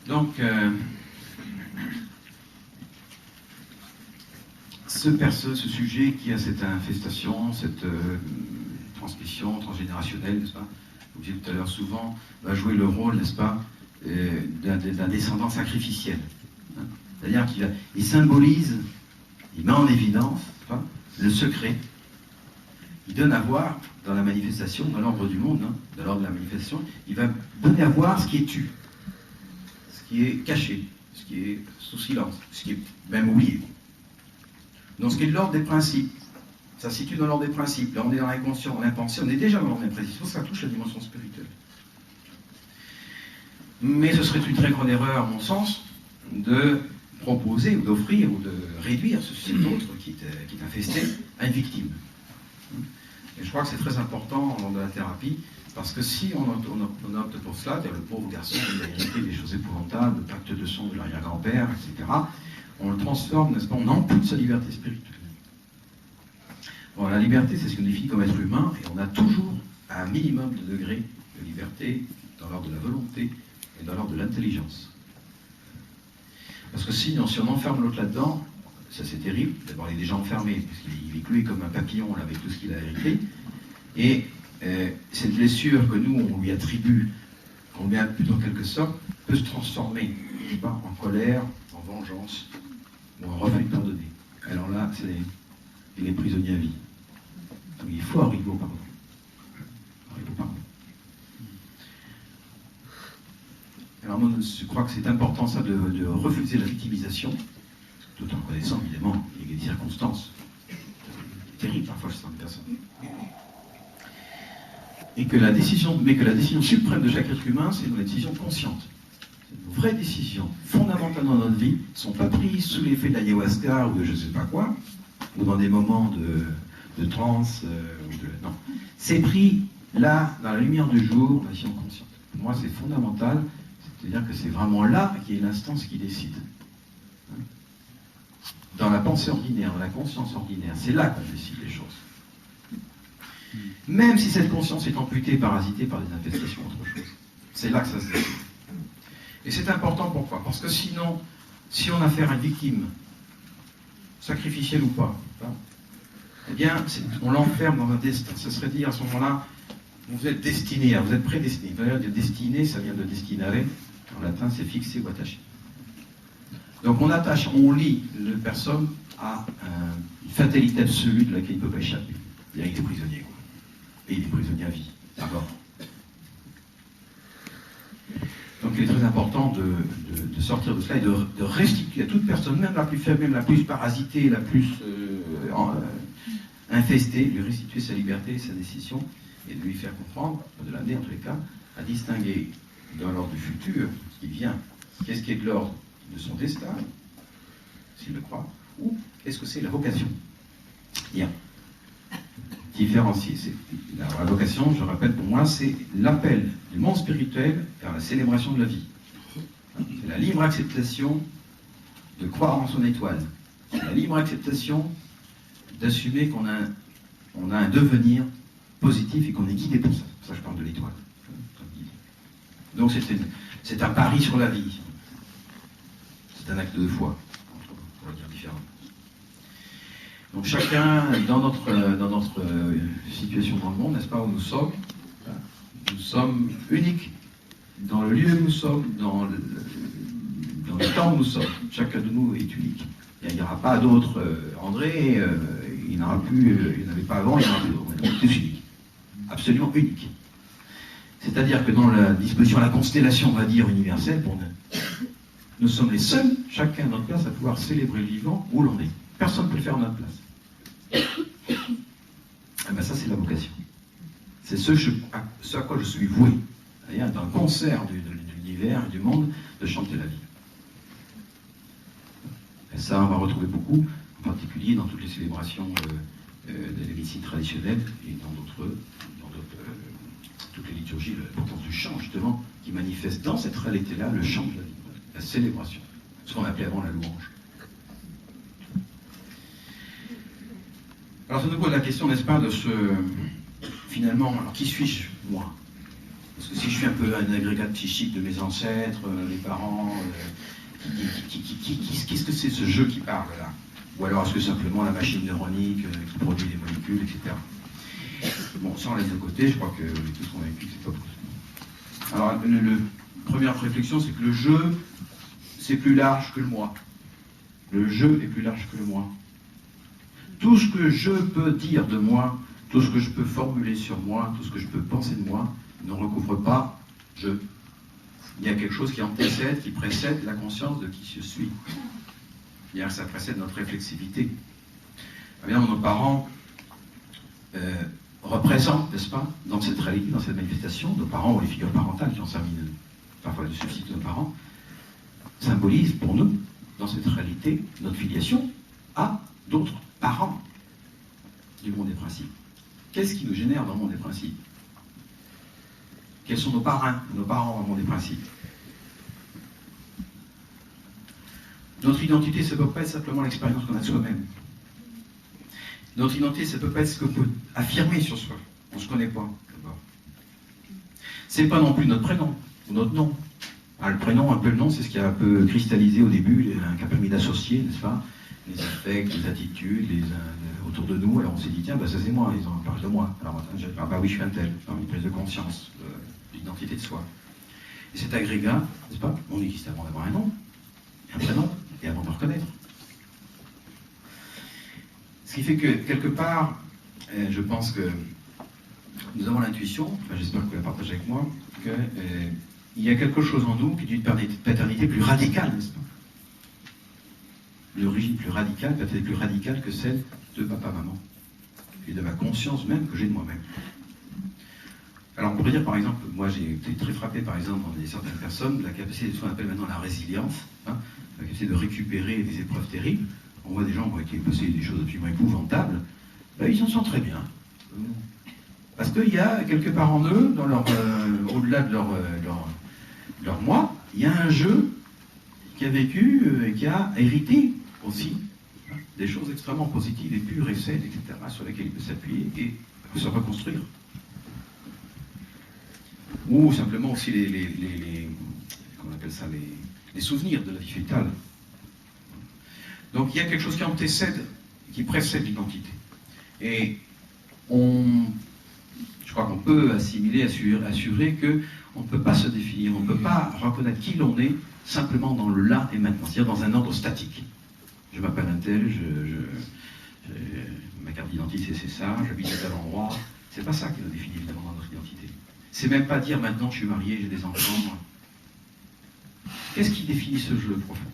Donc, ce sujet qui a cette infestation, cette transmission transgénérationnelle, n'est-ce pas? Vous disiez tout à l'heure, souvent, va jouer le rôle, n'est-ce pas, d'un descendant sacrificiel. Hein? C'est-à-dire qu'il symbolise, il met en évidence, n'est-ce pas, le secret. Il donne à voir dans la manifestation, dans l'ordre du monde, hein, dans l'ordre de la manifestation, il va donner à voir ce qui est tu, ce qui est caché, ce qui est sous silence, ce qui est même oublié. Donc ce qui est de l'ordre des principes, ça se situe dans l'ordre des principes. Là on est dans l'inconscient, l'impensé, on est déjà dans l'ordre des principes, ça touche la dimension spirituelle. Mais ce serait une très grande erreur, à mon sens, de proposer ou d'offrir ou de réduire cet autre qui est infesté à une victime. Et je crois que c'est très important dans la thérapie, parce que si on opte pour cela, le pauvre garçon qui a hérité des choses épouvantables, le pacte de sang de l'arrière-grand-père, etc., on le transforme, n'est-ce pas, on ampute sa liberté spirituelle. Bon, la liberté, c'est ce qu'on définit comme être humain, et on a toujours un minimum de degré de liberté dans l'ordre de la volonté et dans l'ordre de l'intelligence. Parce que si on enferme l'autre là-dedans, ça c'est terrible. D'abord, il est déjà enfermé, parce qu'il est cloué comme un papillon là, avec tout ce qu'il a hérité. Et cette blessure que nous, on lui attribue, qu'on met plutôt en quelque sorte, peut se transformer, je sais pas, en colère, en vengeance, ou en refus de pardonner. Alors là, il est prisonnier à vie. Donc il faut arriver au pardon. Arriver au pardon. Alors moi, je crois que c'est important ça de refuser la victimisation, tout en connaissant évidemment les circonstances terribles parfois chez certaines personnes. Et que la décision suprême de chaque être humain, c'est une décision consciente. Nos vraies décisions fondamentales dans notre vie ne sont pas prises sous l'effet de l'ayahuasca ou de je ne sais pas quoi, ou dans des moments de transe, non. C'est pris là, dans la lumière du jour, la décision consciente. Pour moi, c'est fondamental, c'est-à-dire que c'est vraiment là qu'il y a l'instance qui décide. Dans la pensée ordinaire, dans la conscience ordinaire, c'est là qu'on décide les choses. Même si cette conscience est amputée, parasitée par des infestations, autre chose. C'est là que ça se décide. Et c'est important, pourquoi? Parce que sinon, si on a affaire à une victime, sacrificielle ou pas, eh bien, on l'enferme dans un destin. Ce serait dire à ce moment-là, vous êtes destiné, vous êtes prédestiné. D'ailleurs, de destiné, ça vient de destinare. En latin, c'est fixé ou attaché. Donc on attache, on lie la personne à une fatalité absolue de laquelle il ne peut pas échapper. C'est-à-dire qu'il est prisonnier, quoi. Et il est prisonnier à vie, d'abord. Donc il est très important de sortir de cela et de restituer à toute personne, même la plus faible, même la plus parasitée, la plus infestée, lui restituer sa liberté et sa décision, et de lui faire comprendre, de l'amener en tous les cas, à distinguer dans l'ordre du futur, ce qui vient, qu'est-ce qui est de l'ordre de son destin, s'il le croit, ou est-ce que c'est la vocation? Bien. Différencier. La vocation, je répète, pour moi, c'est l'appel du monde spirituel vers la célébration de la vie. C'est la libre acceptation de croire en son étoile. C'est la libre acceptation d'assumer qu'on a un devenir positif et qu'on est guidé pour ça. C'est pour ça que je parle de l'étoile. Donc c'est un pari sur la vie. C'est un acte de foi, on va dire différemment. Donc chacun, dans notre situation dans le monde, n'est-ce pas, où nous sommes uniques. Dans le lieu où nous sommes, dans le temps où nous sommes, chacun de nous est unique. Il n'y aura pas d'autres André, il n'y en aura plus, il n'y en avait pas avant, il n'y en aura plus d'autres. On est tous uniques. Absolument uniques. C'est-à-dire que dans la disposition à la constellation, on va dire, universelle, pour nous sommes les seuls, chacun à notre place, à pouvoir célébrer le vivant où l'on est. Personne ne peut le faire à notre place. Ah ben ça, c'est la vocation. C'est ce à quoi je suis voué. C'est-à-dire, dans le concert de l'univers et du monde, de chanter la vie. Et ça, on va retrouver beaucoup, en particulier dans toutes les célébrations de la médecine traditionnelle et dans toutes les liturgies, l'importance du chant, justement, qui manifeste dans cette réalité-là le chant de la vie, la célébration, ce qu'on appelait avant la louange. Alors, ça nous pose la question, n'est-ce pas, de finalement, alors qui suis-je, moi? Parce que si je suis un peu un agrégat psychique de mes ancêtres, mes parents, qu'est-ce que c'est ce jeu qui parle là? Ou alors est-ce que simplement la machine neuronique qui produit des molécules, etc. Bon, ça on laisse de côté, je crois que on est tous convaincus que c'est pas possible. Alors, la première réflexion, c'est que le jeu, c'est plus large que le moi. Le jeu est plus large que le moi. Tout ce que je peux dire de moi, tout ce que je peux formuler sur moi, tout ce que je peux penser de moi, ne recouvre pas je. Il y a quelque chose qui antérieur, qui précède la conscience de qui je suis. C'est-à-dire que ça précède notre réflexivité. Évidemment, nos parents représentent, n'est-ce pas, dans cette réalité, dans cette manifestation, nos parents ou les figures parentales qui ont servi parfois de substitut de nos parents, symbolisent pour nous, dans cette réalité, notre filiation à d'autres parents du monde des principes. Qu'est-ce qui nous génère dans le monde des principes? Quels sont nos parrains dans le monde des principes? Notre identité, ça ne peut pas être simplement l'expérience qu'on a de soi-même. Notre identité, ça ne peut pas être ce qu'on peut affirmer sur soi. On ne se connaît pas, d'abord. Ce n'est pas non plus notre prénom ou notre nom. Le prénom, un peu le nom, c'est ce qui a un peu cristallisé au début, qui a permis d'associer, n'est-ce pas, les affects, les attitudes, autour de nous. Alors on s'est dit, tiens, bah, ça c'est moi, ils en parlent de moi. Alors bah oui, je suis un tel, une prise de conscience, l'identité de soi. Et cet agrégat, n'est-ce pas, on existe avant d'avoir un nom, un prénom, et avant de le reconnaître. Ce qui fait que, quelque part, je pense que nous avons l'intuition, enfin, j'espère que vous la partagez avec moi, qu'il y a quelque chose en nous qui est une paternité plus radicale, n'est-ce pas? L'origine plus radicale, peut-être plus radicale que celle de papa-maman, et de ma conscience même que j'ai de moi-même. Alors on pourrait dire par exemple, moi j'ai été très frappé par exemple dans certaines personnes de la capacité de ce qu'on appelle maintenant la résilience, la capacité de récupérer des épreuves terribles. On voit des gens qui ont passé des choses absolument épouvantables, ils s'en sortent très bien. Parce qu'il y a quelque part en eux, dans au-delà de leur moi, il y a un jeu qui a vécu et qui a hérité aussi des choses extrêmement positives et pures et saines, etc., sur lesquelles il peut s'appuyer et se reconstruire. Ou simplement aussi comment on appelle ça, les souvenirs de la vie fétale. Donc il y a quelque chose qui antécède, qui précède l'identité. Et je crois qu'on peut assimiler, assurer qu'on ne peut pas se définir, on ne peut pas reconnaître qui l'on est simplement dans le là et maintenant, c'est-à-dire dans un ordre statique. Je m'appelle un tel, ma carte d'identité c'est ça, j'habite à tel endroit. C'est pas ça qui nous définit évidemment dans notre identité. C'est même pas dire maintenant je suis marié, j'ai des enfants. Qu'est-ce qui définit ce jeu profond?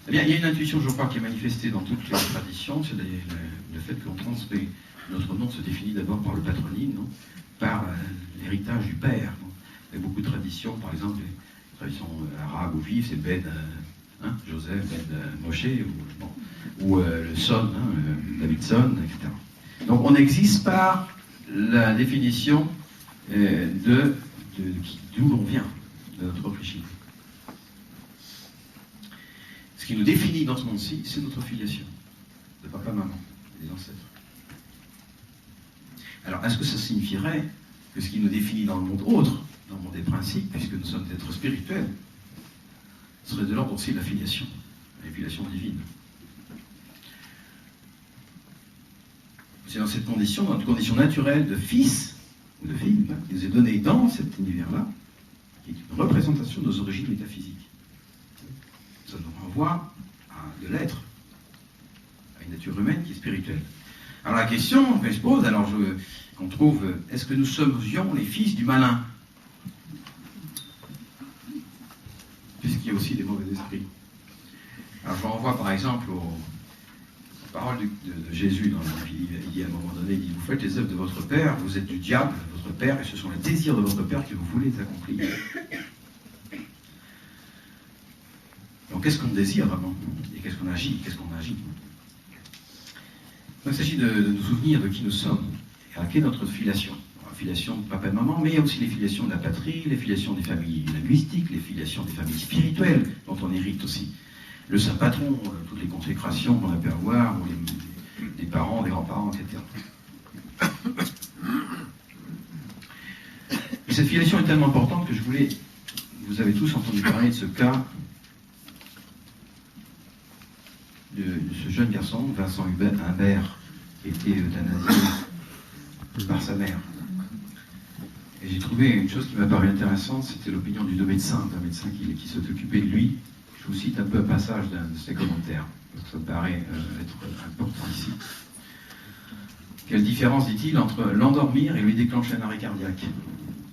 Eh bien, il y a une intuition, je crois, qui est manifestée dans toutes les traditions, c'est le fait qu'on transmet. Notre nom se définit d'abord par le patronyme, non, par l'héritage du père. Non. Il y a beaucoup de traditions, par exemple, les traditions arabes ou juives, c'est Ben, Joseph, Ben Moshe, ou le son, Davidson, etc. Donc on existe par la définition d'où l'on vient, de notre origine. Ce qui nous définit dans ce monde-ci, c'est notre filiation, de papa-maman, des ancêtres. Alors, est-ce que ça signifierait que ce qui nous définit dans le monde autre, dans des principes, puisque nous sommes des êtres spirituels, serait de l'ordre aussi de la filiation divine. C'est dans cette condition, dans une condition naturelle de fils ou de fille, qui nous est donnée dans cet univers-là, qui est une représentation de nos origines métaphysiques. Ça nous renvoie à de l'être, à une nature humaine qui est spirituelle. Alors la question que je pose, qu'on trouve, est-ce que nous serions les fils du malin? Puisqu'il y a aussi des mauvais esprits. Alors je renvoie par exemple aux paroles de Jésus dans la Bible. Il dit à un moment donné, il dit, vous faites les œuvres de votre Père, vous êtes du diable, votre Père, et ce sont les désirs de votre Père que vous voulez accomplir. Donc qu'est-ce qu'on désire vraiment? Et qu'est-ce qu'on agit? Donc, il s'agit de nous souvenir de qui nous sommes, et à quelle est notre filiation. La filiation de papa et de maman, mais il y a aussi les filiations de la patrie, les filiations des familles linguistiques, les filiations des familles spirituelles, dont on hérite aussi. Le saint patron, toutes les consécrations qu'on a pu avoir, ou les parents, les grands-parents, etc. Et cette filiation est tellement importante que vous avez tous entendu parler de ce cas de ce jeune garçon, Vincent Humbert, qui était euthanasié par sa mère. Et j'ai trouvé une chose qui m'a paru intéressante, c'était l'opinion d'un médecin qui s'est occupé de lui. Je vous cite un peu un passage d'un de ses commentaires, parce que ça me paraît être important ici. Quelle différence, dit-il, entre l'endormir et lui déclencher un arrêt cardiaque?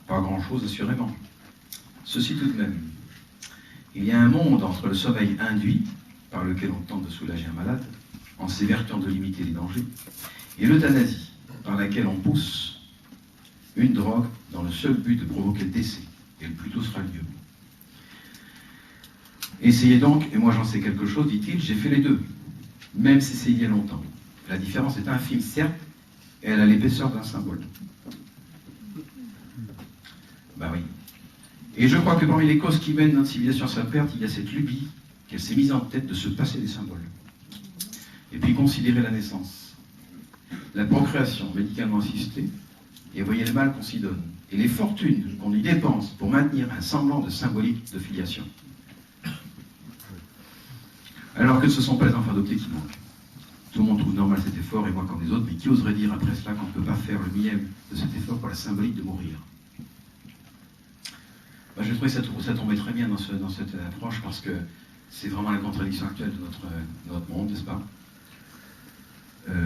Pas grand-chose, assurément. Ceci tout de même. Il y a un monde entre le sommeil induit, par lequel on tente de soulager un malade, en s'évertuant de limiter les dangers, et l'euthanasie, par laquelle on pousse une drogue dans le seul but de provoquer le décès, et le plus tôt sera le mieux. Essayez donc, et moi j'en sais quelque chose, dit-il, j'ai fait les deux, même si c'est il y a longtemps. La différence est infime, certes, et elle a l'épaisseur d'un symbole. Ben oui. Et je crois que parmi les causes qui mènent notre civilisation à sa perte, il y a cette lubie qu'elle s'est mise en tête de se passer des symboles. Et puis considérer la naissance, la procréation médicalement assistée, et voyez le mal qu'on s'y donne, et les fortunes qu'on y dépense pour maintenir un semblant de symbolique de filiation. Alors que ce ne sont pas les enfants adoptés qui manquent. Tout le monde trouve normal cet effort, et moi comme les autres, mais qui oserait dire après cela qu'on ne peut pas faire le millième de cet effort pour la symbolique de mourir? Ben, je trouvais que ça tombait très bien dans cette approche, parce que c'est vraiment la contradiction actuelle de notre monde, n'est-ce pas?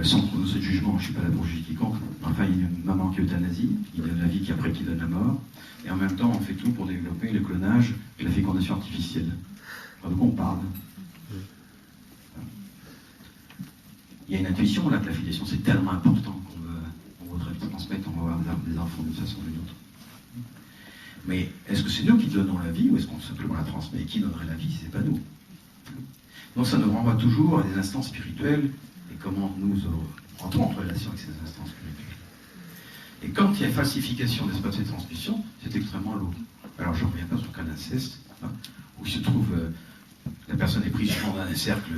Sans prononcer de jugement, je ne suis pas là pour juger quiconque. Enfin, il y a une maman qui euthanasie, qui donne la vie, qui après qui donne la mort, et en même temps on fait tout pour développer le clonage et la fécondation artificielle. Alors, de quoi on parle? Il y a une intuition là que la filiation c'est tellement important qu'on voudrait transmettre, on va avoir des enfants d'une façon ou d'une autre. Mais est-ce que c'est nous qui donnons la vie ou est-ce qu'on simplement la transmet? Et qui donnerait la vie si ce n'est pas nous? Donc ça nous renvoie toujours à des instants spirituels et comment nous entrons en relation avec ces instants spirituels. Et quand il y a falsification d'espace de transmission, c'est extrêmement lourd. Alors je ne reviens pas sur le cas d'inceste, où il se trouve, la personne est prise dans un cercle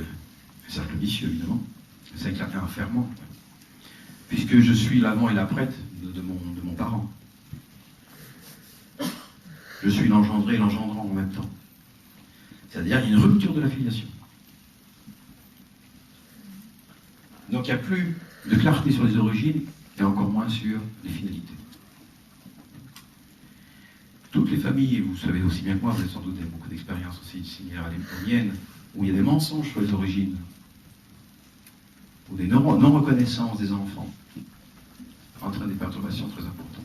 vicieux évidemment, c'est avec un enfermement, puisque je suis l'avant et l'après de mon parent. Je suis l'engendré et l'engendrant en même temps. C'est-à-dire qu'il y a une rupture de la filiation. Donc il n'y a plus de clarté sur les origines et encore moins sur les finalités. Toutes les familles, et vous savez aussi bien que moi, vous avez sans doute beaucoup d'expériences aussi similaires à les miennes, où il y a des mensonges sur les origines, ou des non-reconnaissances des enfants, entraînent des perturbations très importantes.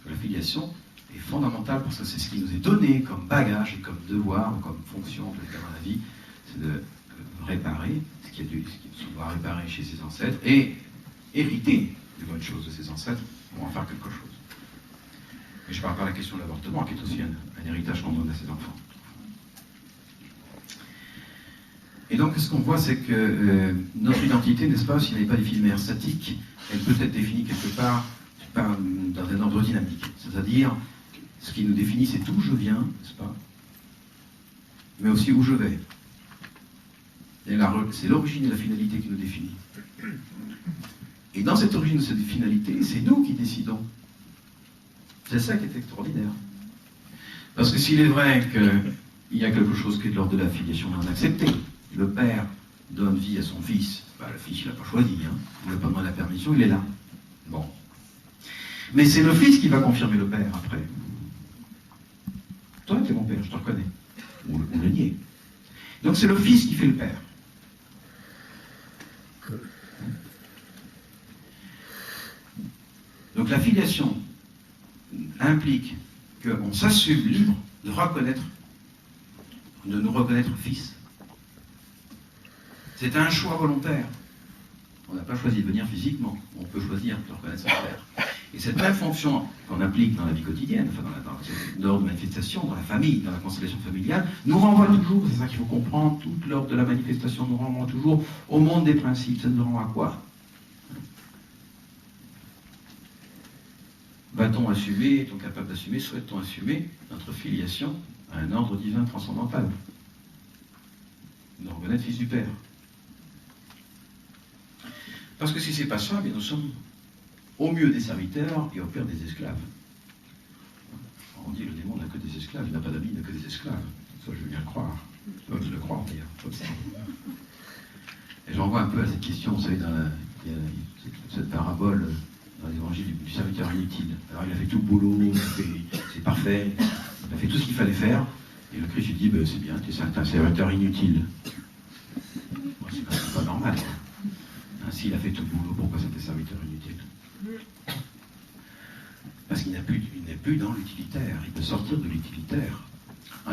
La filiation est fondamentale parce que c'est ce qui nous est donné comme bagage et comme devoir, ou comme fonction de dans la vie, c'est de réparer ce qui se doit réparer chez ses ancêtres et hériter de bonnes choses de ses ancêtres pour en faire quelque chose. Mais je ne parle pas de la question de l'avortement, qui est aussi un héritage qu'on donne à ses enfants. Et donc, ce qu'on voit, c'est que notre identité, n'est-ce pas, si elle n'est pas définie de manière statique, elle peut être définie quelque part dans un ordre dynamique. C'est-à-dire, ce qui nous définit, c'est d'où je viens, n'est-ce pas, mais aussi où je vais. C'est l'origine et la finalité qui nous définit. Et dans cette origine et cette finalité, c'est nous qui décidons C'est ça qui est extraordinaire. Parce que s'il est vrai qu'il y a quelque chose qui est de l'ordre de la filiation non acceptée, le père donne vie à son fils, le fils il n'a pas choisi, il n'a pas demandé la permission, il est là. Bon. Mais c'est le fils qui va confirmer le père après. Toi, tu es mon père, je te reconnais. Ou le nier. Donc c'est le fils qui fait le père. Donc la filiation implique qu'on s'assume libre de nous reconnaître fils. C'est un choix volontaire. On n'a pas choisi de venir physiquement, on peut choisir de reconnaître son père. Et cette même fonction qu'on applique dans la vie quotidienne, enfin dans l'ordre de manifestation, dans la famille, dans la constellation familiale, nous renvoie toujours, c'est ça qu'il faut comprendre, toute l'ordre de la manifestation nous renvoie toujours au monde des principes. Ça nous renvoie à quoi? Va-t-on assumer, est-on capable d'assumer, souhaite-t-on assumer notre filiation à un ordre divin transcendantal? Nous reconnaître fils du Père. Parce que si c'est pas ça, mais nous sommes au mieux des serviteurs et au pire des esclaves. On dit le démon n'a que des esclaves, il n'a pas d'amis, il n'a que des esclaves. Ça, je veux bien le croire. Je le crois d'ailleurs, comme ça. Et j'en vois un peu à cette question, vous savez, il y a cette parabole dans l'évangile du serviteur inutile. Alors il a fait tout le boulot, c'est parfait, il a fait tout ce qu'il fallait faire, et le Christ lui dit, c'est bien, tu es un serviteur inutile. Bon, c'est quand même pas normal. S'il a fait tout le boulot, pourquoi c'était serviteur inutile? Parce qu'il n'est plus dans l'utilitaire, il peut sortir de l'utilitaire.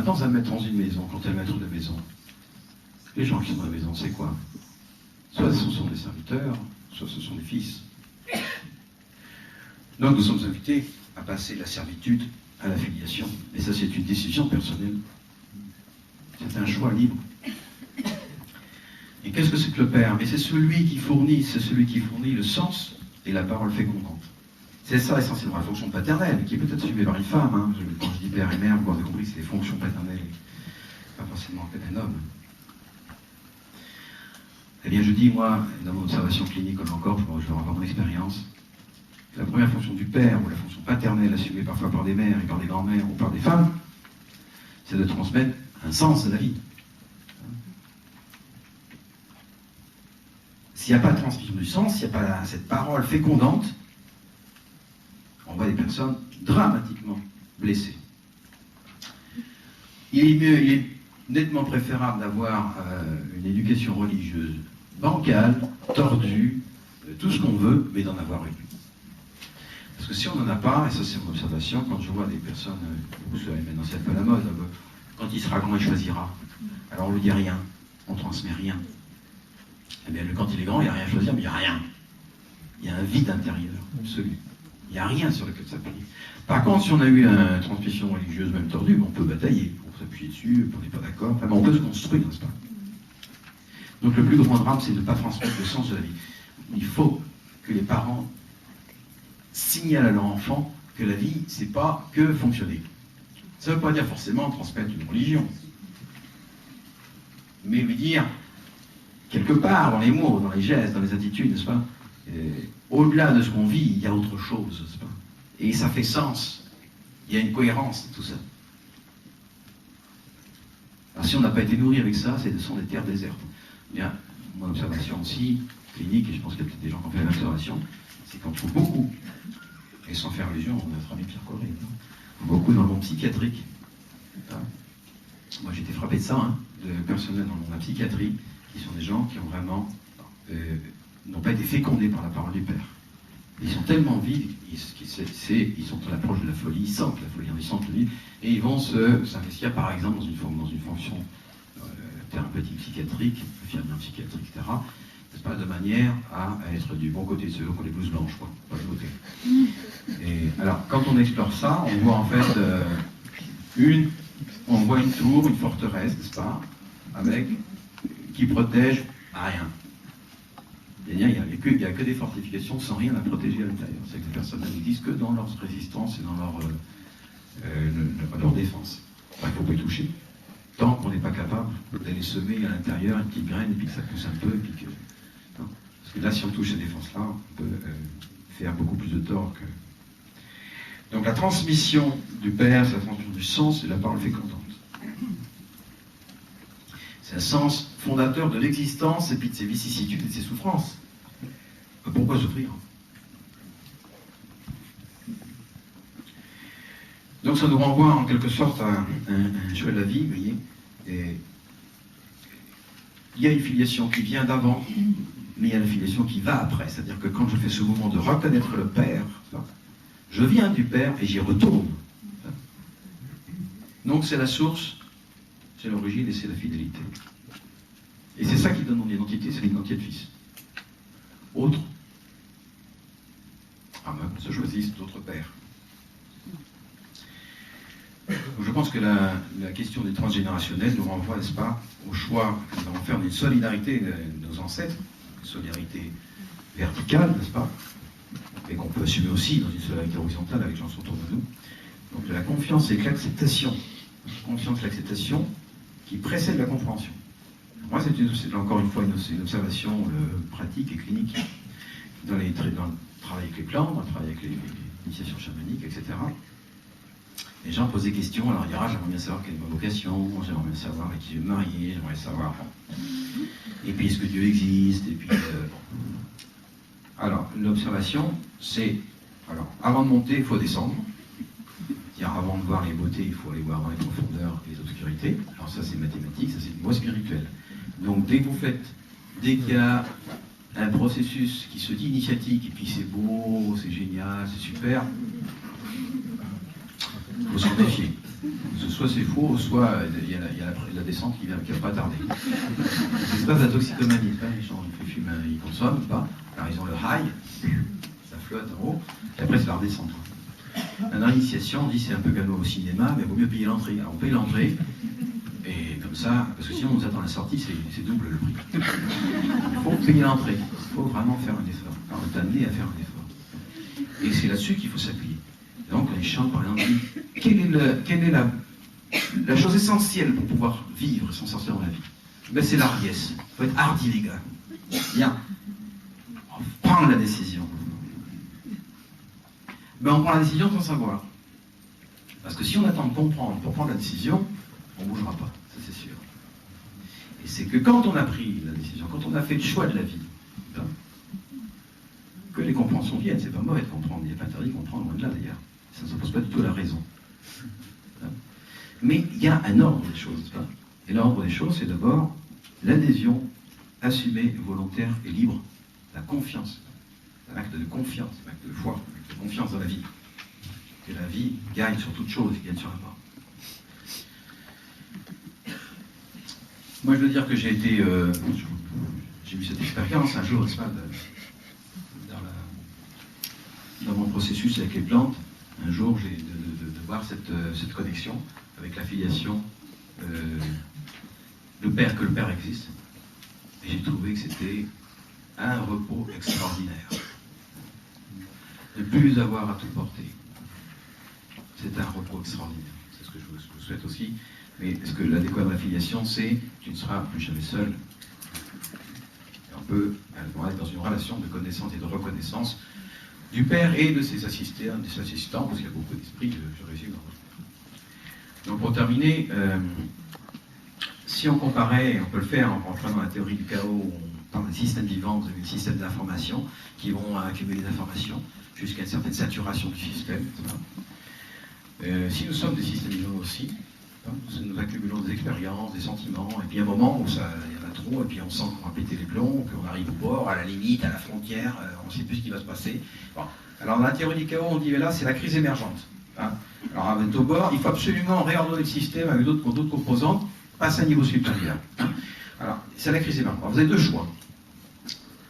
Dans un maître dans une maison, quand il y a un maître de maison, les gens qui sont dans la maison, c'est quoi? Soit ce sont des serviteurs, soit ce sont des fils. Donc nous sommes invités à passer de la servitude à la filiation. Et ça, c'est une décision personnelle. C'est un choix libre. Et qu'est-ce que c'est que le Père? Mais c'est celui qui fournit le sens et la parole fécondante. C'est ça essentiellement la fonction paternelle, qui est peut-être assumée par une femme. Quand je dis père et mère, vous avez compris que c'est des fonctions paternelles, pas forcément que d'un homme. Eh bien, je dis, moi, dans mon observation clinique, comme encore, je vais avoir mon expérience, la première fonction du père, ou la fonction paternelle, assumée parfois par des mères et par des grands-mères ou par des femmes, c'est de transmettre un sens à la vie. S'il n'y a pas de transmission du sens, s'il n'y a pas cette parole fécondante, on voit des personnes dramatiquement blessées. Il est nettement préférable d'avoir une éducation religieuse bancale, tordue, tout ce qu'on veut, mais d'en avoir une. Parce que si on n'en a pas, et ça c'est mon observation, quand je vois des personnes, maintenant c'est un peu la mode, quand il sera grand, il choisira. Alors on ne lui dit rien, on ne transmet rien. Eh bien, quand il est grand, il n'y a rien à choisir, mais il n'y a rien. Il y a un vide intérieur, absolu. Il n'y a rien sur lequel s'appuyer. Par contre, si on a eu une transmission religieuse même tordue, on peut batailler, on peut s'appuyer dessus, on n'est pas d'accord, enfin, on peut se construire, n'est-ce pas? Donc le plus grand drame, c'est de ne pas transmettre le sens de la vie. Il faut que les parents signalent à leur enfant que la vie, c'est pas que fonctionner. Ça ne veut pas dire forcément transmettre une religion. Mais lui dire, quelque part, dans les mots, dans les gestes, dans les attitudes, n'est-ce pas? Au-delà de ce qu'on vit, il y a autre chose, n'est-ce pas? Et ça fait sens. Il y a une cohérence dans tout ça. Alors si on n'a pas été nourri avec ça, ce sont des terres désertes. Bien, mon observation aussi, clinique, et je pense qu'il y a peut-être des gens qui ont fait la même observation, c'est qu'on trouve beaucoup, et sans faire allusion à notre ami Pierre Corré, beaucoup dans le monde psychiatrique. Moi j'ai été frappé de ça, de personnel dans le monde de la psychiatrie, qui sont des gens qui ont vraiment n'ont pas été fécondés par la parole du Père. Ils sont tellement vides, ils sont à l'approche de la folie, ils sentent la folie, ils sentent le vide, et ils vont s'investir par exemple dans une fonction thérapeutique psychiatrique, infirmière psychiatrique, etc., n'est-ce pas, de manière à être du bon côté de ceux qui ont les blouses blanches, quoi, pas le côté. Et alors, quand on explore ça, on voit en fait on voit une tour, une forteresse, n'est-ce pas, qui protège à rien. Il n'y a que des fortifications sans rien à protéger à l'intérieur. C'est que les personnes ne disent que dans leur résistance et dans leur défense. Enfin, il ne faut pas y toucher. Tant qu'on n'est pas capable d'aller semer à l'intérieur une petite graine et puis que ça pousse un peu. Et puis non. Parce que là, si on touche ces défenses-là, on peut faire beaucoup plus de tort que... Donc la transmission du Père, c'est la transmission du sens de la parole fécondante. C'est un sens fondateur de l'existence et puis de ses vicissitudes et de ses souffrances. Pourquoi souffrir? Donc ça nous renvoie en quelque sorte à un choix de la vie, vous voyez. Et il y a une filiation qui vient d'avant, mais il y a la filiation qui va après. C'est-à-dire que quand je fais ce mouvement de reconnaître le Père, je viens du Père et j'y retourne. Donc c'est la source, c'est l'origine et c'est la fidélité. Et c'est ça qui donne mon identité, c'est l'identité de fils. Autres, se choisissent d'autres pères. Je pense que la question du transgénérationnel nous renvoie, n'est-ce pas, au choix que nous allons faire d'une solidarité de nos ancêtres, une solidarité verticale, n'est-ce pas, et qu'on peut assumer aussi dans une solidarité horizontale avec les gens qui sont autour de nous. Donc de la confiance et de l'acceptation. Confiance et l'acceptation qui précède la compréhension. Moi, c'est encore une fois une observation pratique et clinique dans le travail avec les plantes, dans le travail avec les initiations chamaniques, etc. Les gens posent des questions, alors il dira, j'aimerais bien savoir quelle est ma vocation, j'aimerais bien savoir avec qui je vais me marier, j'aimerais savoir... Et puis, est-ce que Dieu existe? Et puis... Alors, l'observation, c'est... Alors, avant de monter, il faut descendre. C'est-à-dire, avant de voir les beautés, il faut aller voir dans les profondeurs et les obscurités. Alors ça, c'est mathématique, ça, c'est une voie spirituelle. Donc, dès qu'il y a un processus qui se dit initiatique, et puis c'est beau, c'est génial, c'est super, il faut s'en méfier. Soit c'est faux, soit il y a la descente qui va pas tarder. C'est pas de la toxicomanie, les gens ils fument, ils consomment pas. Alors ils ont le high, ça flotte en haut, et après c'est la redescente. Dans l'initiation, on dit c'est un peu comme au cinéma, mais il vaut mieux payer l'entrée. Alors on paye l'entrée, et comme ça, parce que sinon on nous attend la sortie, c'est double le prix. Il faut payer l'entrée, il faut vraiment faire un effort. Alors on est amené à faire un effort. Et c'est là-dessus qu'il faut s'appuyer. Donc les chants, par exemple, quelle est la chose essentielle pour pouvoir vivre et s'en sortir dans la vie? Ben, c'est l'hardiesse. Il faut être hardi, les gars. Bien. Prendre la décision. Ben, on prend la décision sans savoir. Parce que si on attend de comprendre pour prendre la décision, on ne bougera pas, ça c'est sûr. Et c'est que quand on a pris la décision, quand on a fait le choix de la vie, ben, que les compréhensions viennent. C'est pas mauvais de comprendre, il n'y a pas interdit de comprendre, loin de là d'ailleurs. Ça ne s'oppose pas du tout à la raison. Mais il y a un ordre des choses. Et l'ordre des choses, c'est d'abord l'adhésion assumée, volontaire et libre, la confiance. Un acte de confiance, un acte de foi, un acte de confiance dans la vie. Que la vie gagne sur toute chose, gagne sur la mort. Moi, je veux dire que j'ai eu cette expérience un jour, n'est-ce pas, dans mon processus avec les plantes. Un jour, j'ai de voir cette connexion avec l'affiliation, que le Père existe. Et j'ai trouvé que c'était un repos extraordinaire. Ne plus avoir à tout porter. C'est un repos extraordinaire. C'est ce que je vous souhaite aussi. Mais ce que l'adéquat de l'affiliation, c'est tu ne seras plus jamais seul. Et on peut être dans une relation de connaissance et de reconnaissance du Père et de ses assistants, parce qu'il y a beaucoup d'esprits, je résume. Donc pour terminer, si on comparait, on peut le faire en prenant la théorie du chaos, où on parle d'un système vivant, vous avez un système d'informations qui vont accumuler des informations jusqu'à une certaine saturation du système. Si nous sommes des systèmes vivants aussi, nous accumulons des expériences, des sentiments, et puis il y a un moment où il y en a trop, et puis on sent qu'on va péter les plombs, qu'on arrive au bord, à la limite, à la frontière, on ne sait plus ce qui va se passer. Bon. Alors dans la théorie du chaos, on dit, mais là, c'est la crise émergente. Alors à au bord, il faut absolument réordonner le système avec d'autres composantes, passer à un niveau supérieur. Alors, c'est la crise émergente. Alors, vous avez deux choix,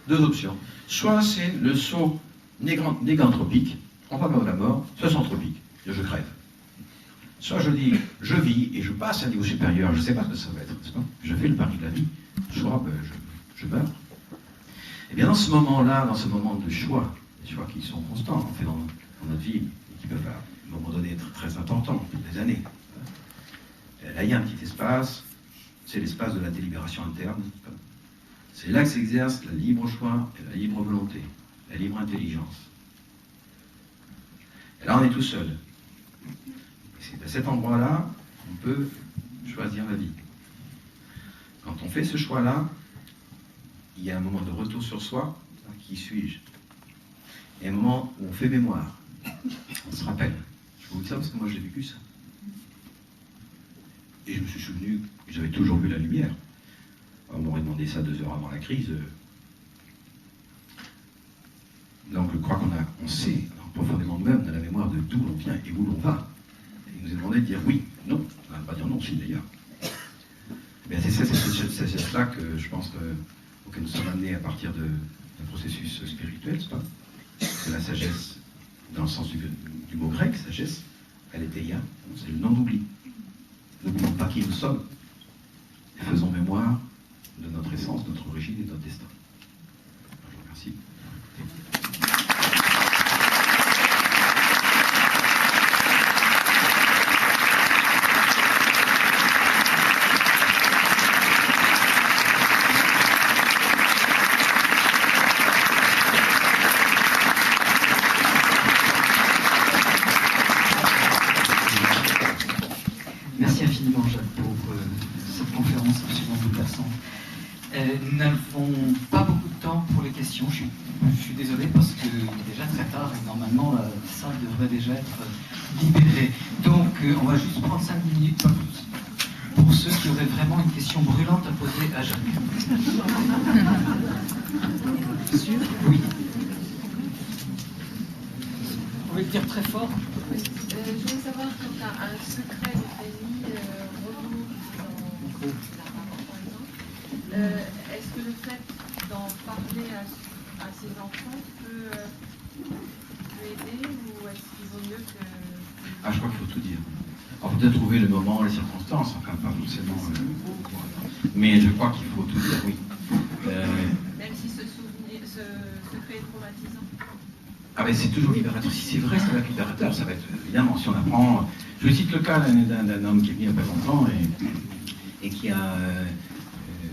deux options. Soit c'est le saut négantropique, on va vers la mort, soit centropique, je crève. Soit je dis, je vis et je passe à un niveau supérieur, je ne sais pas ce que ça va être, n'est-ce pas? Je fais le pari de la vie, soit je meurs. Et bien dans ce moment-là, dans ce moment de choix, des choix qui sont constants, on fait dans notre vie, et qui peuvent à un moment donné être très importants, depuis des années. Là, il y a un petit espace, c'est l'espace de la délibération interne. C'est là que s'exerce le libre choix et la libre volonté, la libre intelligence. Et là, on est tout seul. Et c'est à cet endroit-là qu'on peut choisir la vie. Quand on fait ce choix-là, il y a un moment de retour sur soi. Qui suis-je? Et un moment où on fait mémoire. On se rappelle. Je peux vous dire ça parce que moi, j'ai vécu ça. Et je me suis souvenu que j'avais toujours vu la lumière. On m'aurait demandé ça 2 heures avant la crise. Donc je crois qu'on sait profondément nous-mêmes, dans la mémoire de d'où l'on vient et où l'on va. Et il nous est demandé de dire oui, non. On ne va pas dire non, si d'ailleurs. Mais c'est cela que je pense auquel nous sommes amenés à partir d'un processus spirituel, c'est pas? De la sagesse, dans le sens du mot grec, sagesse, aletheia, c'est le non-oubli. N'oublions pas qui nous sommes. Et faisons mémoire de notre essence, de notre origine et de notre destin. Je vous remercie.
Merci infiniment, Jacques, pour cette conférence absolument bouleversante. Nous n'avons pas beaucoup de temps pour les questions. Je suis désolé parce qu'il est déjà très tard et normalement la salle devrait déjà être libérée. Donc on va juste prendre 5 minutes, pas plus, pour ceux qui auraient vraiment une question brûlante à poser à Jacques. Sûr? Oui. Vous pouvez le dire très fort?
Je voulais savoir quand un secret de famille remonte dans la maman, par exemple. Est-ce que le fait d'en parler à ses enfants peut aider ou est-ce qu'il vaut mieux que...
Ah, je crois qu'il faut tout dire. Alors peut-être trouver le moment, les circonstances, enfin pas forcément. Mais je crois qu'il faut tout dire, oui.
Même si ce secret est traumatisant.
Ah ben c'est toujours libérateur. Si c'est vrai, ça va être libérateur. Ça va être évidemment si on apprend. Je cite le cas d'un homme qui est venu il n'y a pas longtemps et qui a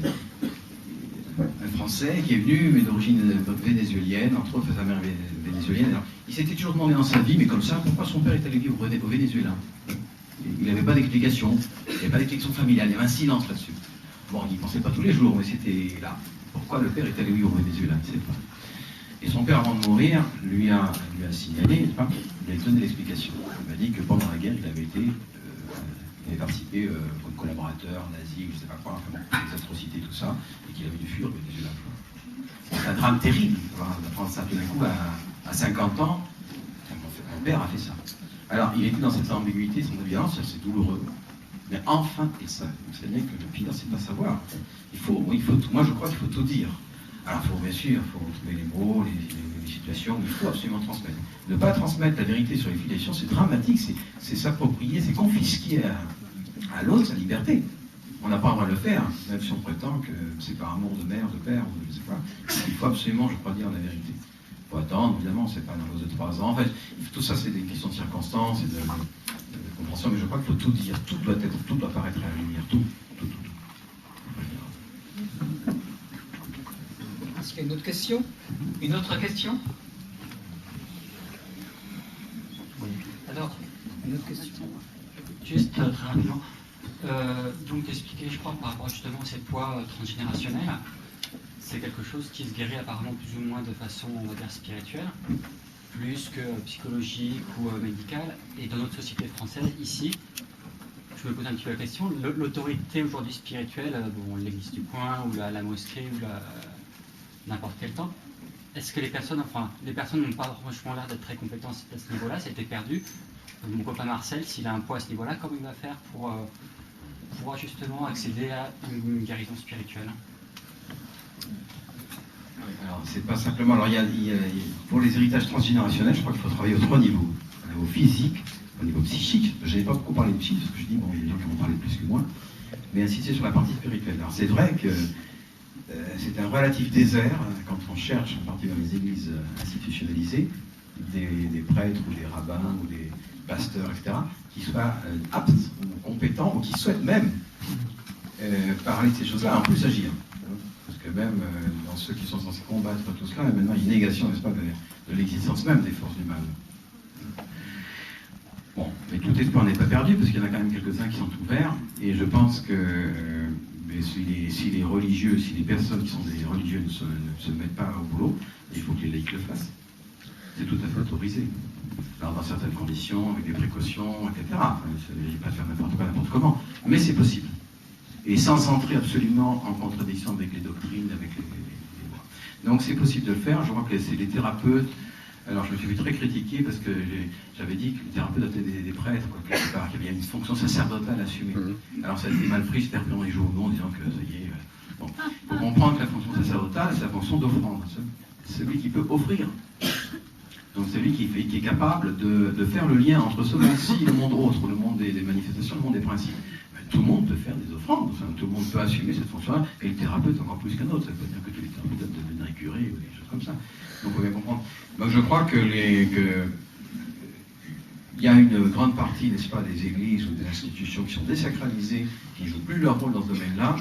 un Français qui est venu, mais d'origine vénézuélienne, entre autres sa mère vénézuélienne. Alors, il s'était toujours demandé dans sa vie, mais comme ça, pourquoi son père est allé vivre au Venezuela. Il n'avait pas d'explication. Il n'y avait pas d'explication familiale. Il y avait un silence là-dessus. Bon, il n'y pensait pas tous les jours, mais c'était là. Pourquoi le père est allé vivre au Venezuela? Il ne sait pas. Et son père, avant de mourir, lui a signalé, il a donné l'explication. Il m'a dit que pendant la guerre, il avait participé comme collaborateur nazi, je ne sais pas quoi, enfin, des atrocités, tout ça, et qu'il avait dû fuir le Venezuela. C'est un drame terrible, d'apprendre ça tout d'un coup à 50 ans. Mon père a fait ça. Alors, il était dans cette ambiguïté, son ambiance, c'est douloureux. Mais enfin, il savait. Vous savez que le pire, c'est pas savoir. Moi, je crois qu'il faut tout dire. Alors, bien sûr, il faut trouver les mots, les situations, mais il faut absolument transmettre. Ne pas transmettre la vérité sur les filiations, c'est dramatique, c'est s'approprier, c'est confisquer à l'autre sa liberté. On n'a pas le droit de le faire, même si on prétend que c'est par amour de mère, de père, ou je ne sais pas. Il faut absolument, je crois, dire la vérité. Il faut attendre, évidemment, c'est pas dans l'os de 3 ans. En fait, tout ça, c'est des questions de circonstances et de compréhension, mais je crois qu'il faut tout dire, tout doit paraître à la lumière, tout.
Est-ce qu'il y a une autre question? Une autre question? Oui. Alors, une autre question.
Juste très rapidement. Donc expliquer, je crois, par rapport justement à ces poids transgénérationnels, c'est quelque chose qui se guérit apparemment plus ou moins de façon, on va dire, spirituelle, plus que psychologique ou médicale. Et dans notre société française, ici, je me pose un petit peu la question, l'autorité aujourd'hui spirituelle, l'église du coin, ou la mosquée, ou n'importe quel temps, est-ce que les personnes n'ont pas franchement l'air d'être très compétentes à ce niveau-là? C'était perdu. Mon copain Marcel, s'il a un poids à ce niveau-là, comment il va faire pour pouvoir justement accéder à une guérison spirituelle?
Alors, c'est pas simplement. Alors, pour les héritages transgénérationnels, je crois qu'il faut travailler aux 3 niveaux. Au niveau physique, au niveau psychique. Je n'ai pas beaucoup parlé de psychique, parce que je dis, il y a des gens qui vont parler plus que moi, mais insister sur la partie spirituelle. Alors, c'est vrai que c'est un relatif désert quand on cherche, en particulier dans les églises institutionnalisées, des prêtres ou des rabbins ou des pasteurs, etc., qui soient aptes ou compétents ou qui souhaitent même parler de ces choses-là, en plus agir. Parce que même dans ceux qui sont censés combattre tout cela, maintenant il y a une négation, n'est-ce pas, de l'existence même des forces du mal. tout espoir n'est pas perdu, parce qu'il y en a quand même quelques-uns qui sont ouverts, et je pense que si les religieux, si les personnes qui sont des religieux ne se mettent pas au boulot, il faut que les laïcs le fassent. C'est tout à fait autorisé. Alors dans certaines conditions, avec des précautions, etc. Enfin, il ne s'agit pas de faire n'importe quoi, n'importe comment, mais c'est possible. Et sans entrer absolument en contradiction avec les doctrines, avec les lois. Donc c'est possible de le faire. Je crois que c'est les thérapeutes. Alors je me suis vu très critiqué parce que j'avais dit que les thérapeutes étaient des prêtres, quoi, quelque part, qu'il y avait une fonction sacerdotale assumée. Alors ça a été mal pris, j'étais repris dans les journaux en disant que ça y est. Bon, il faut comprendre que la fonction sacerdotale, c'est la fonction d'offrande. Celui qui peut offrir. Donc celui qui est capable de faire le lien entre ce monde-ci et le monde autre, le monde des manifestations, le monde des principes. Tout le monde peut faire des offrandes, enfin, tout le monde peut assumer cette fonction-là, et le thérapeute encore plus qu'un autre. Ça ne veut pas dire que tous les thérapeutes doivent devenir curés ou des choses comme ça. Donc vous pouvez comprendre. Donc je crois qu'il y a une grande partie, n'est-ce pas, des églises ou des institutions qui sont désacralisées, qui ne jouent plus leur rôle dans ce domaine-là,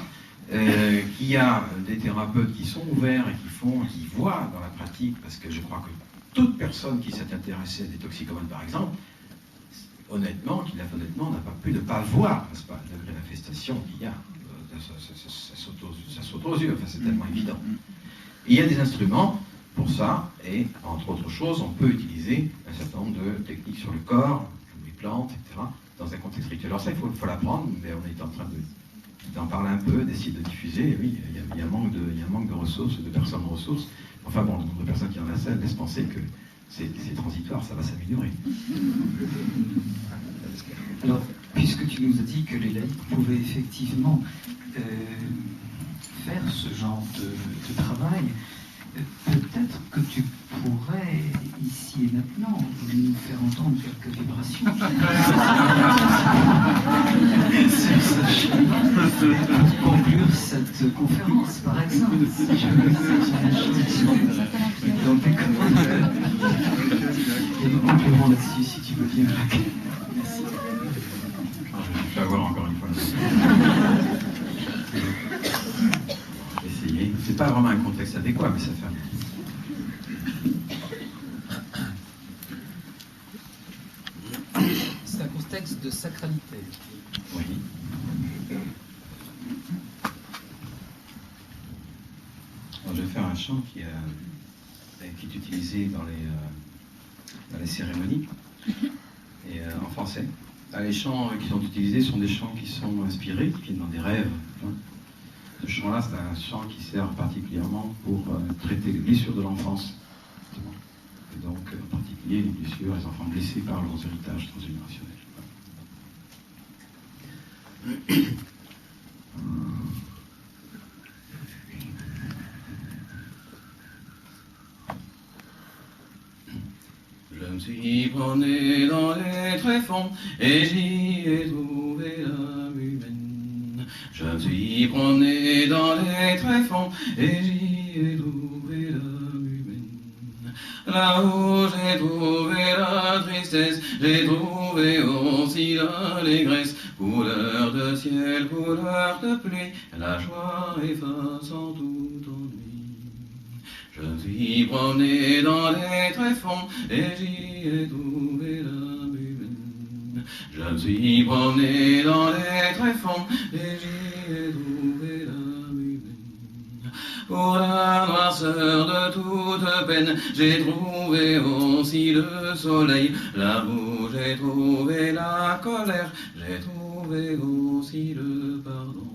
qu'il y a des thérapeutes qui sont ouverts et qui voient dans la pratique, parce que je crois que toute personne qui s'est intéressée à des toxicomanes, par exemple, honnêtement, n'a pas pu ne pas voir, n'est-ce pas, la manifestation qu'il y a. Ça saute aux yeux, enfin, c'est tellement évident. Et il y a des instruments pour ça, et entre autres choses, on peut utiliser un certain nombre de techniques sur le corps, les plantes, etc., dans un contexte rituel. Alors ça, il faut l'apprendre, mais on est en train d'en parler un peu, d'essayer de diffuser. Et oui, il y a un manque de ressources, de personnes ressources. Enfin bon, le nombre de personnes qui sont dans la salle laisse penser que c'est transitoire, ça va s'améliorer.
Alors, puisque tu nous as dit que les laïcs pouvaient effectivement faire ce genre de travail, peut-être que tu pourrais, ici et maintenant, nous faire entendre quelques vibrations pour conclure cette conférence, par exemple. Donc, et nous conclurons là-dessus, si tu veux bien. Merci.
Je vais avoir encore une fois. Essayer. C'est pas vraiment un contexte adéquat, mais ça fait.
C'est un contexte de sacralité.
Oui. Alors, je vais faire un chant qui est utilisé dans les cérémonies, et en français. Les chants qui sont utilisés sont des chants qui sont inspirés, qui viennent dans des rêves. Ce chant-là, c'est un chant qui sert particulièrement pour traiter les blessures de l'enfance. Et donc, en particulier, les blessures, les enfants blessés par leurs héritages transgénérationnels. Je me suis promené dans les tréfonds et j'y ai trouvé l'âme humaine. Je me suis promené dans les tréfonds et j'y ai trouvé l'âme humaine. Là-haut j'ai trouvé la tristesse, j'ai trouvé aussi l'allégresse. Couleur de ciel, couleur de pluie, la joie effaçant tout ennui. Je me suis promené dans les tréfonds et j'y ai trouvé l'âme humaine. Je me suis promené dans les tréfonds et j'y ai trouvé l'âme humaine. Pour la noirceur de toute peine, j'ai trouvé aussi le soleil. Là-haut j'ai trouvé la colère, j'ai trouvé aussi le pardon.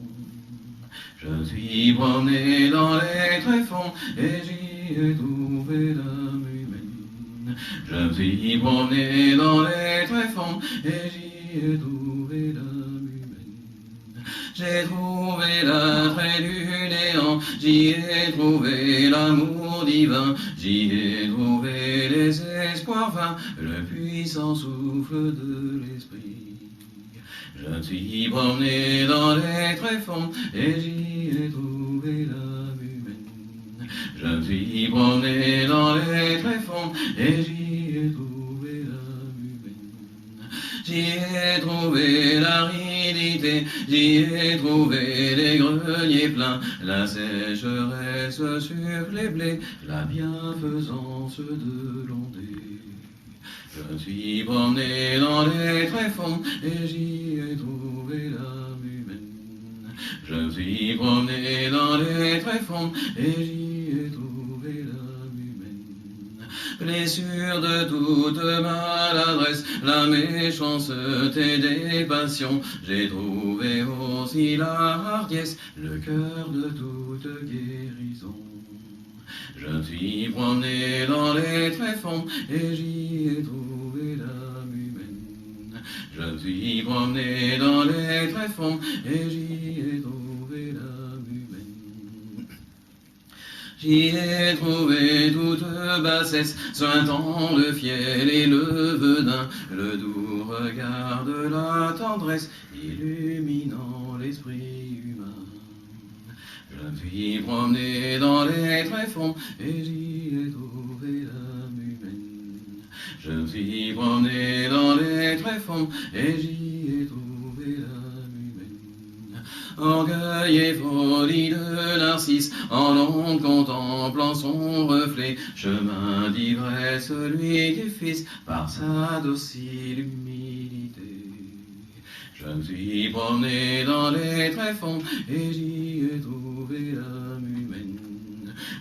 Je me suis promené dans les tréfonds et j'y ai trouvé l'âme humaine. Je me suis promené dans les tréfonds et j'y ai trouvé l'âme humaine. J'ai trouvé l'attrait du néant, j'y ai trouvé l'amour divin, j'y ai trouvé les espoirs vains, le puissant souffle de l'esprit. Je me suis promené dans les tréfonds et j'y ai trouvé l'âme humaine. Je me suis promené dans les tréfonds et j'y ai trouvé l'âme humaine. J'y ai trouvé l'aridité, j'y ai trouvé les greniers pleins, la sécheresse sur les blés, la bienfaisance de l'ondée.
Je me suis promené dans les tréfonds et j'y ai trouvé l'âme humaine. Je me suis promené dans les tréfonds et j'y ai trouvé l'âme humaine. Blessure de toute maladresse, la méchanceté des passions, j'ai trouvé aussi la hardiesse, le cœur de toute guérison. Je me suis promené dans les tréfonds et j'y ai trouvé l'âme humaine. Je me suis promené dans les tréfonds et j'y ai trouvé l'âme humaine. J'y ai trouvé toute bassesse, suintant le fiel et le venin, le doux regard de la tendresse, illuminant l'esprit humain. Je me suis promené dans les tréfonds et j'y ai trouvé l'âme humaine. Je me suis promené dans les tréfonds et j'y ai trouvé l'âme humaine. Orgueil et folie de Narcisse, en ondes contemplant son reflet, chemin d'ivresse celui du Fils par sa docile humilité. Je me suis promené dans les tréfonds et j'y ai trouvé l'âme humaine.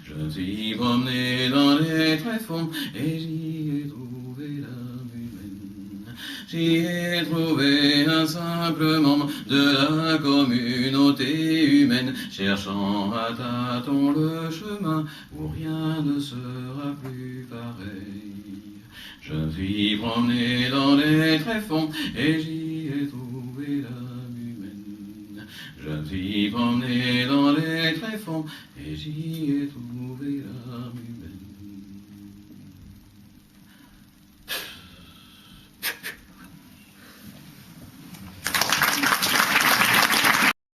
Je me suis promené dans les tréfonds et j'y ai trouvé l'âme humaine. J'y ai trouvé un simple membre de la communauté humaine, cherchant à tâtons le chemin où rien ne sera plus pareil. Je me suis promené dans les tréfonds et j'y ai trouvé l'âme humaine. Je me suis promené dans les tréfonds et j'y ai trouvé l'âme humaine.